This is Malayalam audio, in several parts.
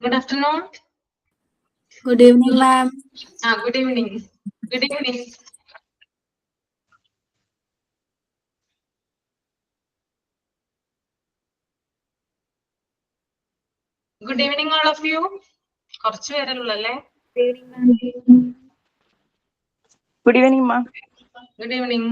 Good afternoon. Good evening, ma'am. Good evening. Good evening. Good evening, all of you. കുറച്ച് പേരല്ലേ അല്ലേ? Good evening, ma'am. Good evening.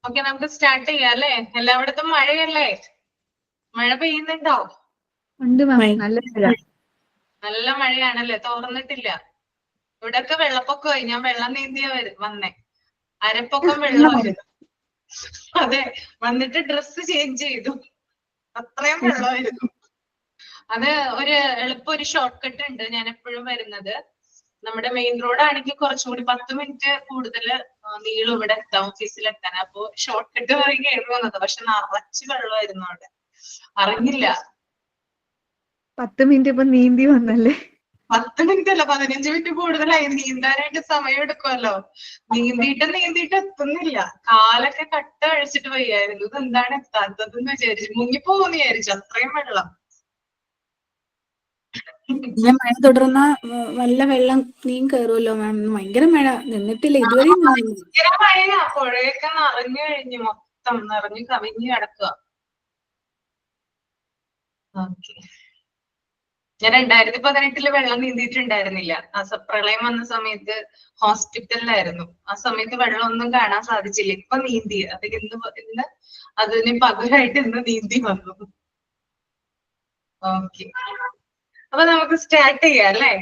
Okay, നമുക്ക് സ്റ്റാർട്ട് ചെയ്യാം അല്ലേ? എല്ലായിടത്തും മഴയല്ലേ? മഴ പെയ്യുന്നുണ്ടോ? ഉണ്ട് മാം, നല്ല മഴ. നല്ല മഴയാണല്ലേ? തോർന്നിട്ടില്ല. ഇവിടൊക്കെ വെള്ളപ്പൊക്കമായി. ഞാൻ വെള്ളം നീന്തിയ വന്നേ. അരപ്പൊക്കം വെള്ളമായിരുന്നു. അതെ, വന്നിട്ട് ഡ്രസ്സ് ചേഞ്ച് ചെയ്തു. അത്രയും വെള്ളമായിരുന്നു. അത് ഒരു ഷോർട്ട് കട്ട് ഉണ്ട് ഞാൻ എപ്പോഴും വരുന്നത്. നമ്മുടെ മെയിൻ റോഡ് ആണെങ്കിൽ കുറച്ചുകൂടി 10 മിനിറ്റ് കൂടുതൽ നീളം ഇവിടെ എത്താം, ഓഫീസിലെത്താൻ. അപ്പൊ ഷോർട്ട് കട്ട് പറയുകയായിരുന്നു വന്നത്. പക്ഷെ നിറച്ച് വെള്ളമായിരുന്നു അവിടെ, അറിഞ്ഞില്ല. 10 മിനിറ്റ് ഇപ്പൊ നീന്തി വന്നല്ലേ? 10 മിനിറ്റ് അല്ല, 15 മിനിറ്റ് കൂടുതലായി. നീന്താനായിട്ട് സമയം എടുക്കുമല്ലോ. നീന്തിയിട്ട് എത്തുന്നില്ല. കാലൊക്കെ കട്ട അഴിച്ചിട്ട് വയ്യായിരുന്നു. ഇത് എന്താണ് എത്താത്തതെന്ന് വിചാരിച്ചു. മുങ്ങിപ്പോന്ന് വിചാരിച്ചു, അത്രയും വെള്ളം. മഴ തുടർന്ന വല്ല വെള്ളം നീം കയറുമല്ലോ മാം. ഭയങ്കര മഴ നിന്നിട്ടില്ല ഇതുവരെ. ഭയങ്കര മഴയാ. പുഴയൊക്കെ നിറഞ്ഞു കഴിഞ്ഞു, മൊത്തം നിറഞ്ഞു കവിഞ്ഞു കിടക്കുക. ഓക്കെ, ഞാൻ 2018 വെള്ളം നീന്തിയിട്ടുണ്ടായിരുന്നില്ല. പ്രളയം വന്ന സമയത്ത് ഹോസ്പിറ്റലിലായിരുന്നു. ആ സമയത്ത് വെള്ളം ഒന്നും കാണാൻ സാധിച്ചില്ല. ഇപ്പൊ നീന്തി, അത് ഇന്ന് അതിന് പകരമായിട്ട് ഇന്ന് നീന്തി വന്നു. ഓക്കെ, അപ്പൊ നമുക്ക് സ്റ്റാർട്ട് ചെയ്യാം അല്ലേ?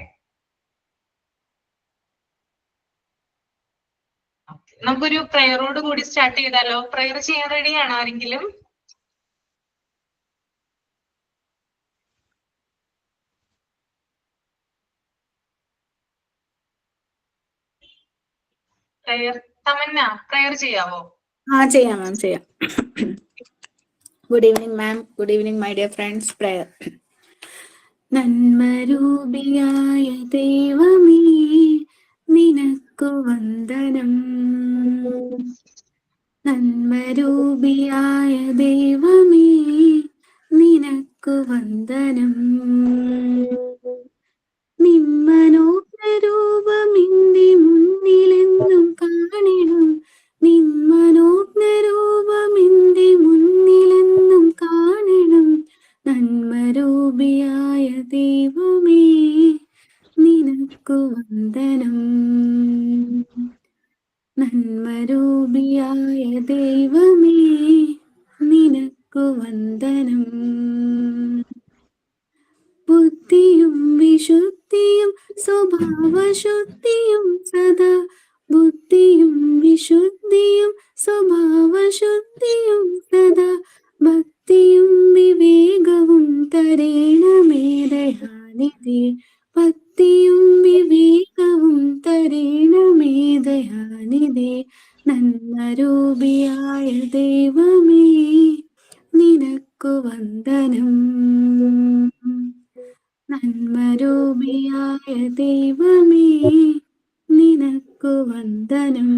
നമുക്കൊരു പ്രയറോട് കൂടി സ്റ്റാർട്ട് ചെയ്താലോ? പ്രയർ ചെയ്യാൻ റെഡിയാണോ ആരെങ്കിലും? പ്രയർ തമന്ന, പ്രയർ ചെയ്യാവോ? ചെയ്യാം മാം, ചെയ്യാം. Good evening ma'am. Good evening my dear friends. Prayer. നന്മരൂപിയായ ദൈവമേ നിനക്കു വന്ദനം. നന്മരൂപിയായ ദൈവമേ നിനക്കു വന്ദനം. നിന്മനോജ്ഞരൂപമിന്റെ മുന്നിലെന്നും കാണിടും. നിന്മനോജ്ഞരൂപമിന്റെ മുന്നിലെന്നും കാണിടും. നന്മരൂപിയായ ദൈവമേ നിനക്കു വന്ദനം. നന്മരൂപിയായ ദൈവമേ നിനക്കു വന്ദനം. ബുദ്ധിയും വിശുദ്ധിയും സ്വഭാവശുദ്ധിയും സദാ. ബുദ്ധിയും വിശുദ്ധിയും സ്വഭാവശുദ്ധിയും സദാ. ഭക്തിയും വിവേകവും തരേണമേ ദയാനിധി. ഭക്തിയും വിവേകവും തരേണമേ ദയാനിധി. നന്മരൂപിയായ ദൈവമേ നിനക്കു വന്ദനം. നന്മരൂപിയായ ദൈവമേ നിനക്കു വന്ദനം.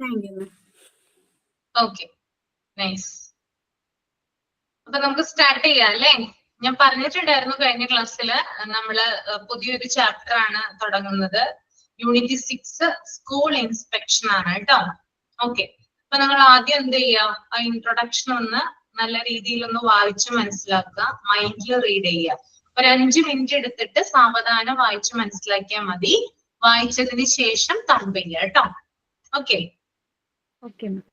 Thank you. Okay, nice. അപ്പൊ നമുക്ക് സ്റ്റാർട്ട് ചെയ്യാം അല്ലേ? ഞാൻ പറഞ്ഞിട്ടുണ്ടായിരുന്നു കഴിഞ്ഞ ക്ലാസ്സില് നമ്മള് പുതിയൊരു ചാപ്റ്റർ ആണ് തുടങ്ങുന്നത്. യൂണിറ്റ് 6 സ്കൂൾ ഇൻസ്പെക്ഷൻ ആണ് കേട്ടോ. ഓക്കെ, അപ്പൊ നമ്മൾ ആദ്യം എന്ത് ചെയ്യാം? ആ ഇൻട്രൊഡക്ഷൻ ഒന്ന് നല്ല രീതിയിൽ ഒന്ന് വായിച്ച് മനസ്സിലാക്കുക, മൈൻഡിൽ റീഡ് ചെയ്യുക. ഒരു 5 മിനിറ്റ് എടുത്തിട്ട് സാവധാനം വായിച്ച് മനസ്സിലാക്കിയാൽ മതി. വായിച്ചതിന് ശേഷം തമ്പ് ചെയ്യുക കേട്ടോ. ഓക്കെ? Okay ma'am.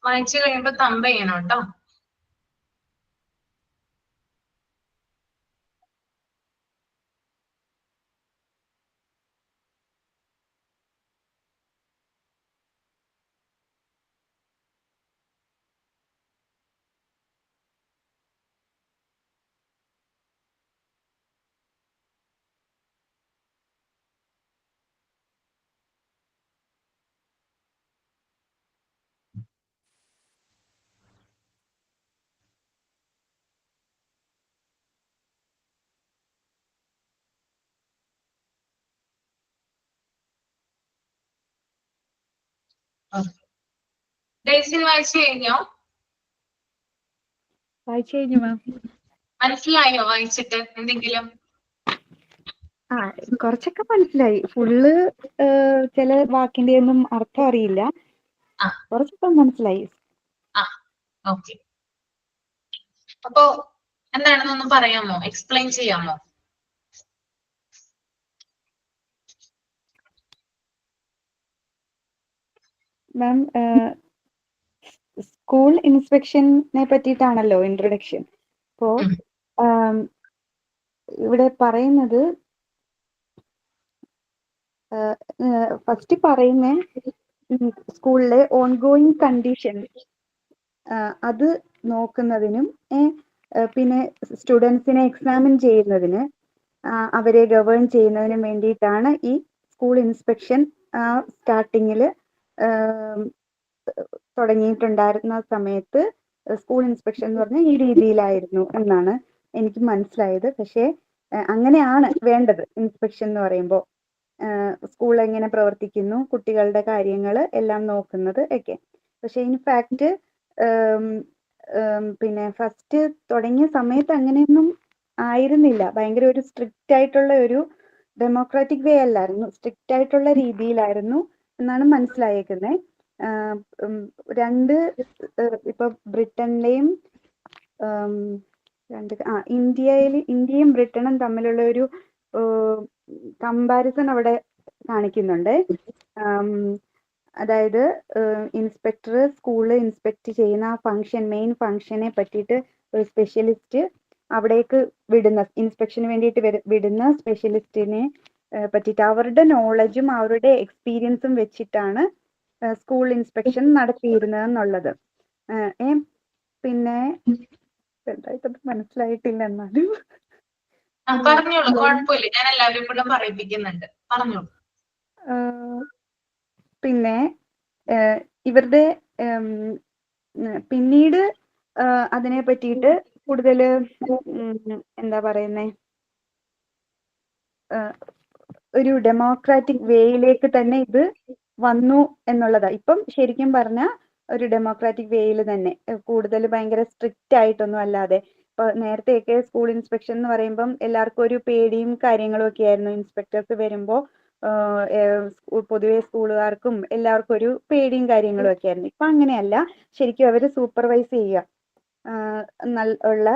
വായിച്ചു കഴിയുമ്പോ തമ്പ് ചെയ്യണം കേട്ടോ. ഡേയ്സിൽ വായിച്ചു കഴിഞ്ഞോ? വായിച്ചു കഴിഞ്ഞു മാം. മനസ്സിലായോ വായിച്ചിട്ട് എന്തെങ്കിലും? ആ കുറച്ചൊക്കെ മനസ്സിലായി. ഫുള്ള് ചില വാക്കിന്റെ ഒന്നും അർത്ഥം അറിയില്ല. ആ. കുറച്ചൊക്കെ മനസ്സിലായി. ഓക്കെ. അപ്പോ എന്താണെന്നൊന്ന് പറയാമോ? എക്സ്പ്ലെയിൻ ചെയ്യാമോ? മാം സ്കൂൾ ഇൻസ്പെക്ഷനെ പറ്റിയിട്ടാണല്ലോ ഇൻട്രൊഡക്ഷൻ. അപ്പോ ഇവിടെ പറയുന്നത് ഫസ്റ്റ് പറയുന്ന സ്കൂളിലെ ഓൺഗോയിങ് കണ്ടീഷൻ അത് നോക്കുന്നതിനും പിന്നെ സ്റ്റുഡൻസിനെ എക്സാമിൻ ചെയ്യുന്നതിന് അവരെ ഗവേൺ ചെയ്യുന്നതിനും വേണ്ടിയിട്ടാണ് ഈ സ്കൂൾ ഇൻസ്പെക്ഷൻ സ്റ്റാർട്ടിങ്ങിൽ തുടങ്ങിയിട്ടുണ്ടായിരുന്ന സമയത്ത് സ്കൂൾ ഇൻസ്പെക്ഷൻ എന്ന് പറഞ്ഞാൽ ഈ രീതിയിലായിരുന്നു എന്നാണ് എനിക്ക് മനസ്സിലായത്. പക്ഷേ അങ്ങനെയാണ് വേണ്ടത് ഇൻസ്പെക്ഷൻ എന്ന് പറയുമ്പോൾ. സ്കൂൾ എങ്ങനെ പ്രവർത്തിക്കുന്നു, കുട്ടികളുടെ കാര്യങ്ങൾ എല്ലാം നോക്കുന്നത് ഒക്കെ. പക്ഷെ ഇൻഫാക്റ്റ് പിന്നെ ഫസ്റ്റ് തുടങ്ങിയ സമയത്ത് അങ്ങനെയൊന്നും ആയിരുന്നില്ല. ഭയങ്കര ഒരു സ്ട്രിക്റ്റ് ആയിട്ടുള്ള ഒരു ഡെമോക്രാറ്റിക് വേ അല്ലായിരുന്നു, സ്ട്രിക്റ്റ് ആയിട്ടുള്ള രീതിയിലായിരുന്നു എന്നാണ് മനസ്സിലായേക്കുന്നത്. രണ്ട് ഇപ്പൊ ബ്രിട്ടന്റെയും ഇന്ത്യയും ബ്രിട്ടനും തമ്മിലുള്ള ഒരു കമ്പാരിസൺ അവിടെ കാണിക്കുന്നുണ്ട്. അതായത് ഇൻസ്പെക്ടർ സ്കൂള് ഇൻസ്പെക്ട് ചെയ്യുന്ന ആ ഫംഗ്ഷൻ, മെയിൻ ഫംഗ്ഷനെ പറ്റിയിട്ട് ഒരു സ്പെഷ്യലിസ്റ്റ് അവിടേക്ക് വിടുന്ന, ഇൻസ്പെക്ഷന് വേണ്ടിയിട്ട് വിടുന്ന സ്പെഷ്യലിസ്റ്റിനെ പറ്റിയിട്ട് അവരുടെ നോളജും അവരുടെ എക്സ്പീരിയൻസും വെച്ചിട്ടാണ് സ്കൂൾ ഇൻസ്പെക്ഷൻ നടത്തിയിരുന്നത് എന്നുള്ളത്. പിന്നെ എന്തായിട്ടത് മനസ്സിലായിട്ടില്ല എന്നാലും പറഞ്ഞോളൂ, കുഴപ്പമില്ല, ഞാൻ എല്ലാവരും കൂടെ പറയിപ്പിക്കുന്നുണ്ട്, പറഞ്ഞോളൂ. പിന്നെ ഇവരുടെ പിന്നീട് അതിനെ പറ്റിയിട്ട് കൂടുതൽ എന്താ പറയുന്നേ, ഒരു ഡെമോക്രാറ്റിക് വേയിലേക്ക് തന്നെ ഇത് വന്നു എന്നുള്ളതാ. ഇപ്പം ശരിക്കും പറഞ്ഞ ഒരു ഡെമോക്രാറ്റിക് വേയിൽ തന്നെ, കൂടുതൽ ഭയങ്കര സ്ട്രിക്റ്റ് ആയിട്ടൊന്നും അല്ലാതെ. ഇപ്പൊ നേരത്തെയൊക്കെ സ്കൂൾ ഇൻസ്പെക്ഷൻ എന്ന് പറയുമ്പം എല്ലാവർക്കും ഒരു പേടിയും കാര്യങ്ങളും ഒക്കെ ആയിരുന്നു. ഇൻസ്പെക്ടേഴ്സ് വരുമ്പോൾ പൊതുവെ സ്കൂളുകാർക്കും എല്ലാവർക്കും ഒരു പേടിയും കാര്യങ്ങളും ഒക്കെ ആയിരുന്നു. ഇപ്പൊ അങ്ങനെയല്ല, ശരിക്കും അവർ സൂപ്പർവൈസ് ചെയ്യുക, ഉള്ള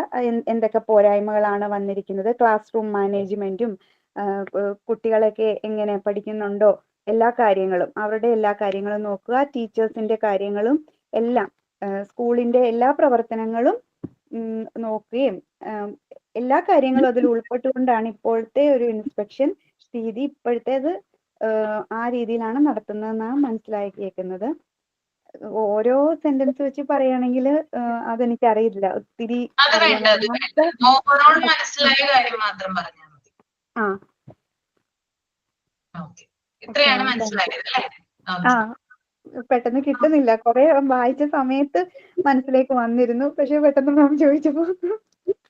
എന്തൊക്കെ പോരായ്മകളാണ് വന്നിരിക്കുന്നത്, ക്ലാസ് റൂം മാനേജ്മെന്റും കുട്ടികളൊക്കെ എങ്ങനെ പഠിക്കുന്നുണ്ടോ എല്ലാ കാര്യങ്ങളും, അവരുടെ എല്ലാ കാര്യങ്ങളും നോക്കുക, ടീച്ചേഴ്സിന്റെ കാര്യങ്ങളും എല്ലാം, സ്കൂളിന്റെ എല്ലാ പ്രവർത്തനങ്ങളും നോക്കുകയും എല്ലാ കാര്യങ്ങളും അതിൽ ഉൾപ്പെട്ടുകൊണ്ടാണ് ഇപ്പോഴത്തെ ഒരു ഇൻസ്പെക്ഷൻ രീതി, ഇപ്പോഴത്തേത് ആ രീതിയിലാണ് നടത്തുന്നതെന്നാണ് മനസ്സിലാക്കിയേക്കുന്നത്. ഓരോ സെന്റൻസ് വെച്ച് പറയുകയാണെങ്കിൽ അതെനിക്ക് അറിയില്ല, ഒത്തിരി മനസ്സിലായ കാര്യം മാത്രം പറഞ്ഞാൽ മതി. ഇത്രയാണ് മനസ്സിലായത് അല്ലേ? പെട്ടെന്ന് കിട്ടുന്നില്ല, കുറെ വായിച്ച സമയത്ത് മനസ്സിലേക്ക് വന്നിരുന്നു, പക്ഷെ പെട്ടെന്ന് മാം ചോദിച്ചപ്പോ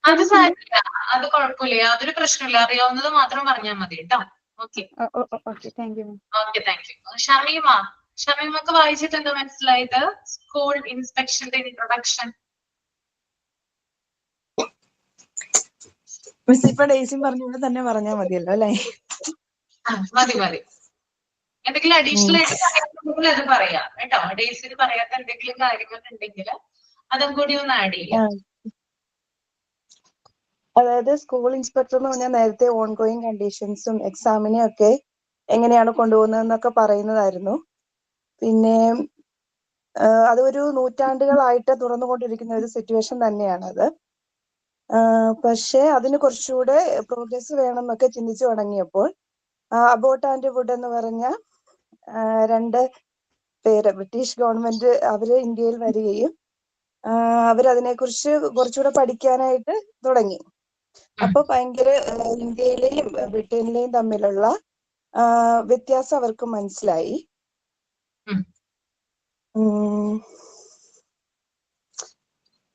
അത് സാരില്ല, അത് കുഴപ്പമില്ല, യാതൊരു പ്രശ്നമില്ല, അറിയാവുന്നത് മാത്രം പറഞ്ഞാൽ മതി കേട്ടോ. Okay, thank you. Okay, thank you. ഷമീമക്ക് വായിച്ചിട്ട് എന്താ മനസ്സിലായത്? സ്കൂൾ ഇൻസ്പെക്ഷന്റെ ഇൻട്രൊഡക്ഷൻ. ഇപ്പൊ ഡേയ്സി പറഞ്ഞുകൊണ്ട് തന്നെ പറഞ്ഞാൽ മതിയല്ലോ അല്ലേ? മതി. എന്തെങ്കിലും അഡീഷണൽ ആയിട്ട് അത് പറയാം കേട്ടോ. ഡേയ്സിന് പറയാത്ത എന്തെങ്കിലും കാര്യങ്ങൾ ഉണ്ടെങ്കിൽ അതും കൂടി ഒന്ന് ആഡ് ചെയ്യാം. അതായത് സ്കൂൾ ഇൻസ്പെക്ടർ എന്ന് പറഞ്ഞാൽ നേരത്തെ ഓൺഗോയിങ് കണ്ടീഷൻസും എക്സാമിനെ ഒക്കെ എങ്ങനെയാണ് കൊണ്ടുപോകുന്നതെന്നൊക്കെ പറയുന്നതായിരുന്നു. പിന്നെ അതൊരു നൂറ്റാണ്ടുകളായിട്ട് തുറന്നുകൊണ്ടിരിക്കുന്ന ഒരു സിറ്റുവേഷൻ തന്നെയാണ് അത്. പക്ഷേ അതിന് കുറച്ചുകൂടെ പ്രോഗ്രസ് വേണം എന്നൊക്കെ ചിന്തിച്ചു തുടങ്ങിയപ്പോൾ അബോട്ട് ആൻഡ് വുഡ് എന്ന് പറഞ്ഞ 2 പേര് ബ്രിട്ടീഷ് ഗവൺമെന്റ് അവര് ഇന്ത്യയിൽ വരികയും അവരതിനെക്കുറിച്ച് കുറച്ചുകൂടെ പഠിക്കാനായിട്ട് തുടങ്ങി. അപ്പൊ ഭയങ്കര ഇന്ത്യയിലെയും ബ്രിട്ടനിലെയും തമ്മിലുള്ള വ്യത്യാസം അവർക്ക് മനസ്സിലായി.